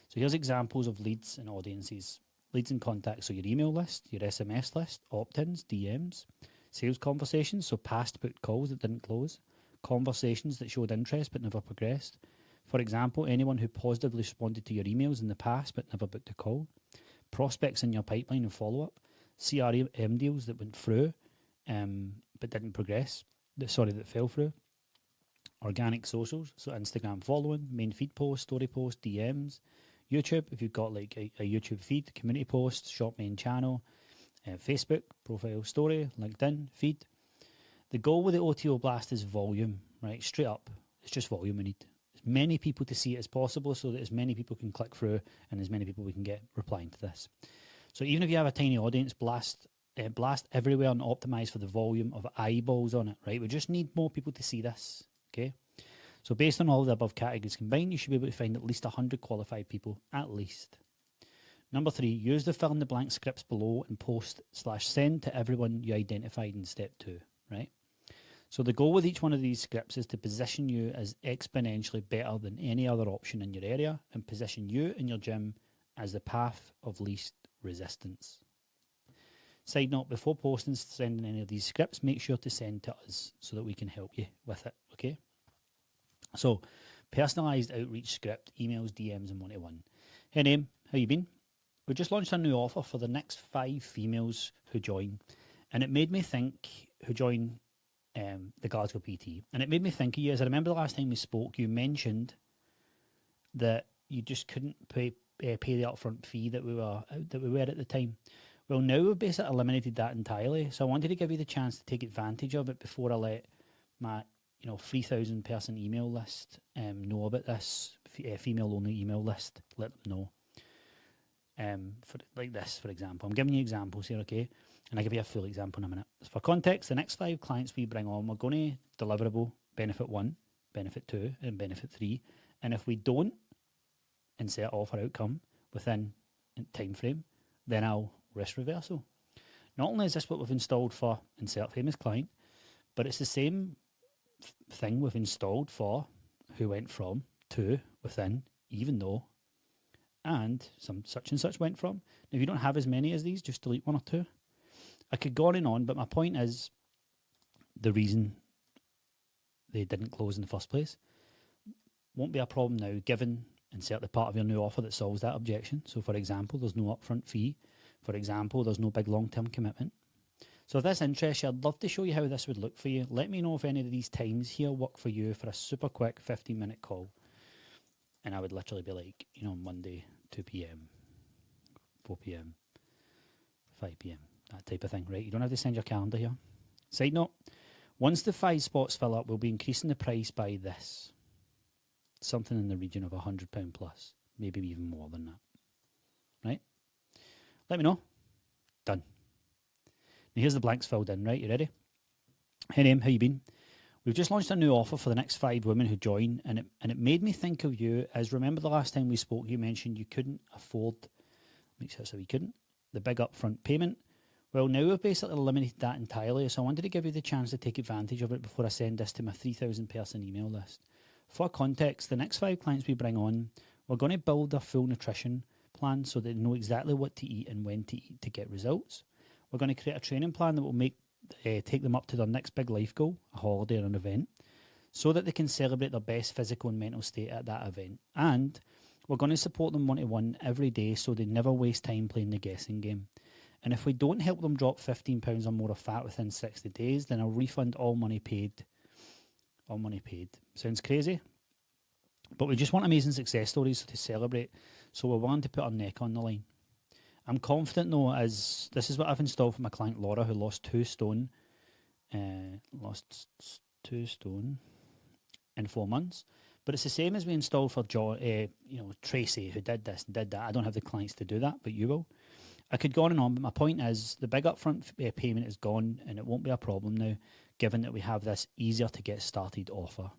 So here's examples of leads and audiences. Leads and contacts, so your email list, your SMS list, opt-ins, DMs, sales conversations, so past booked calls that didn't close, conversations that showed interest but never progressed. For example, anyone who positively responded to your emails in the past but never booked a call. Prospects in your pipeline and follow-up. CRM deals that went through but didn't progress. That fell through. Organic socials, so Instagram following, main feed post, story post, DMs. YouTube, if you've got like a YouTube feed, community post, shop main channel. Facebook, profile story, LinkedIn, feed. The goal with the OTO Blast is volume, right? Straight up, it's just volume we need. As many people to see it as possible so that as many people can click through and as many people we can get replying to this. So even if you have a tiny audience, blast everywhere and optimize for the volume of eyeballs on it, right? We just need more people to see this, okay? So based on all the above categories combined, you should be able to find at least 100 qualified people, at least. Number 3, use the fill in the blank scripts below and post/send to everyone you identified in step 2, right? So the goal with each one of these scripts is to position you as exponentially better than any other option in your area and position you and your gym as the path of least resistance. Side note, before posting, sending any of these scripts, make sure to send to us so that we can help you with it, okay? So, personalised outreach script, emails, DMs and one-to-one. Hey name, how you been? We just launched a new offer for the next 5 females who join, and it made me think who join the Glasgow PT. And it made me think of you. As I remember the last time we spoke, you mentioned that you just couldn't pay the upfront fee that we were at the time. Well, now we've basically eliminated that entirely. So I wanted to give you the chance to take advantage of it before I let my 3,000 person email list know about this female only email list. Let them know. For like this, for example, I'm giving you examples here, okay? And I'll give you a full example in a minute. For context, the next 5 clients we bring on, we're going to deliverable benefit 1, benefit 2, and benefit 3. And if we don't insert offer outcome within time frame, then I'll risk reversal. Not only is this what we've installed for insert famous client, but it's the same thing we've installed for who went from to within, even though, and some such and such went from. Now, if you don't have as many as these, just delete 1 or 2. I could go on and on, but my point is the reason they didn't close in the first place won't be a problem now, given insert the part of your new offer that solves that objection. So, for example, there's no upfront fee. For example, there's no big long-term commitment. So if this interests you, I'd love to show you how this would look for you. Let me know if any of these times here work for you for a super quick 15-minute call. And I would literally be like, Monday, 2 p.m, 4 p.m, 5 p.m, that type of thing, right? You don't have to send your calendar here. Side note, once the 5 spots fill up, we'll be increasing the price by this. Something in the region of £100 plus, maybe even more than that, right? Let me know. Done. Now here's the blanks filled in, right? You ready? Hey, Naim, how you been? We've just launched a new offer for the next 5 women who join, and it made me think of you. As remember the last time we spoke, you mentioned you couldn't afford, make sure so we couldn't, the big upfront payment. Well, now we've basically eliminated that entirely, so I wanted to give you the chance to take advantage of it before I send this to my 3,000 person email list. For context, the next 5 clients we bring on, we're going to build a full nutrition plan so they know exactly what to eat and when to eat to get results. We're going to create a training plan that will take them up to their next big life goal, a holiday or an event, so that they can celebrate their best physical and mental state at that event. And we're going to support them one-to-one every day so they never waste time playing the guessing game. And if we don't help them drop £15 or more of fat within 60 days, then I'll refund all money paid. All money paid. Sounds crazy? But we just want amazing success stories to celebrate, so we're willing to put our neck on the line. I'm confident though, as this is what I've installed for my client Laura, who lost 2 stone, in 4 months. But it's the same as we installed for Tracy, who did this and did that. I don't have the clients to do that, but you will. I could go on and on, but my point is the big upfront payment is gone, and it won't be a problem now, given that we have this easier to get started offer.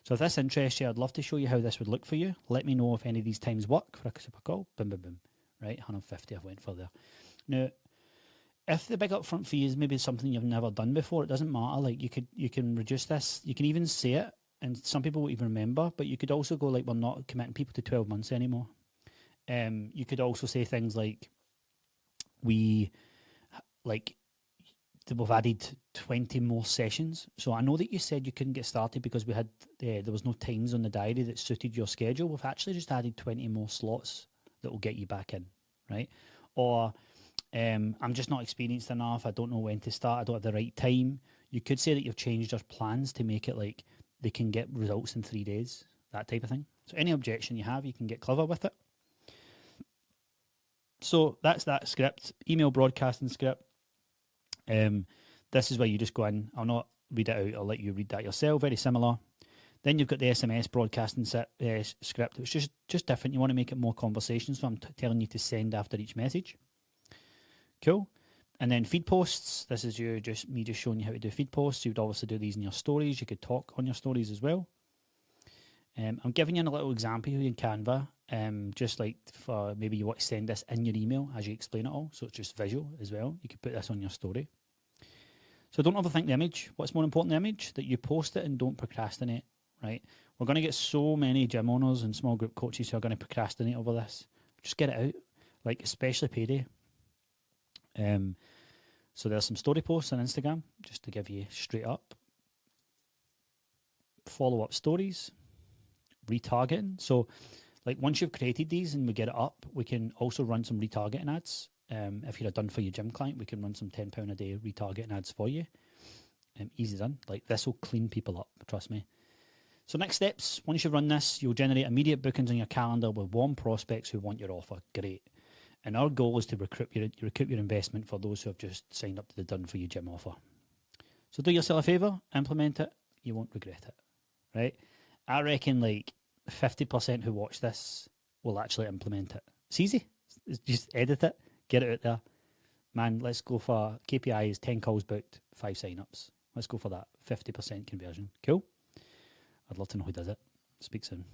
So if this interests you, I'd love to show you how this would look for you. Let me know if any of these times work for a super call. Boom, boom, boom. Right, 150, I went further. Now, if the big upfront fee is maybe something you've never done before, it doesn't matter. Like you can reduce this. You can even say it, and some people won't even remember. But you could also go like, we're not committing people to 12 months anymore. You could also say things like, we've added 20 more sessions. So I know that you said you couldn't get started because we had there was no times on the diary that suited your schedule. We've actually just added 20 more slots that will get you back in, right? Or I'm just not experienced enough. I don't know when to start. I don't have the right time. You could say that you've changed your plans to make it like they can get results in 3 days, that type of thing. So any objection you have, you can get clever with it. So that's that script, email broadcasting script. This is where you just go in. I'll not read it out. I'll let you read that yourself. Very similar. Then you've got the SMS broadcasting script. It's just different. You want to make it more conversation, so I'm telling you to send after each message. Cool. And then feed posts. This is me just showing you how to do feed posts. You'd obviously do these in your stories. You could talk on your stories as well. I'm giving you a little example here in Canva, just like for maybe you want to send this in your email as you explain it all. So it's just visual as well. You could put this on your story. So don't overthink the image. What's more important, the image? That you post it and don't procrastinate. Right, we're going to get so many gym owners and small group coaches who are going to procrastinate over this. Just get it out, like especially payday. So there's some story posts on Instagram, just to give you straight up. Follow-up stories, retargeting. So like once you've created these and we get it up, we can also run some retargeting ads. If you're a done for your gym client, we can run some £10 a day retargeting ads for you. Easy done. Like, this will clean people up, trust me. So next steps, once you run this, you'll generate immediate bookings on your calendar with warm prospects who want your offer. Great. And our goal is to recoup your investment for those who have just signed up to the Done For You gym offer. So do yourself a favour, implement it, you won't regret it, right? I reckon like 50% who watch this will actually implement it. It's easy. It's just edit it, get it out there. Man, let's go for KPIs, 10 calls booked, 5 sign-ups. Let's go for that, 50% conversion. Cool? I'd love to know who does it. Speak soon.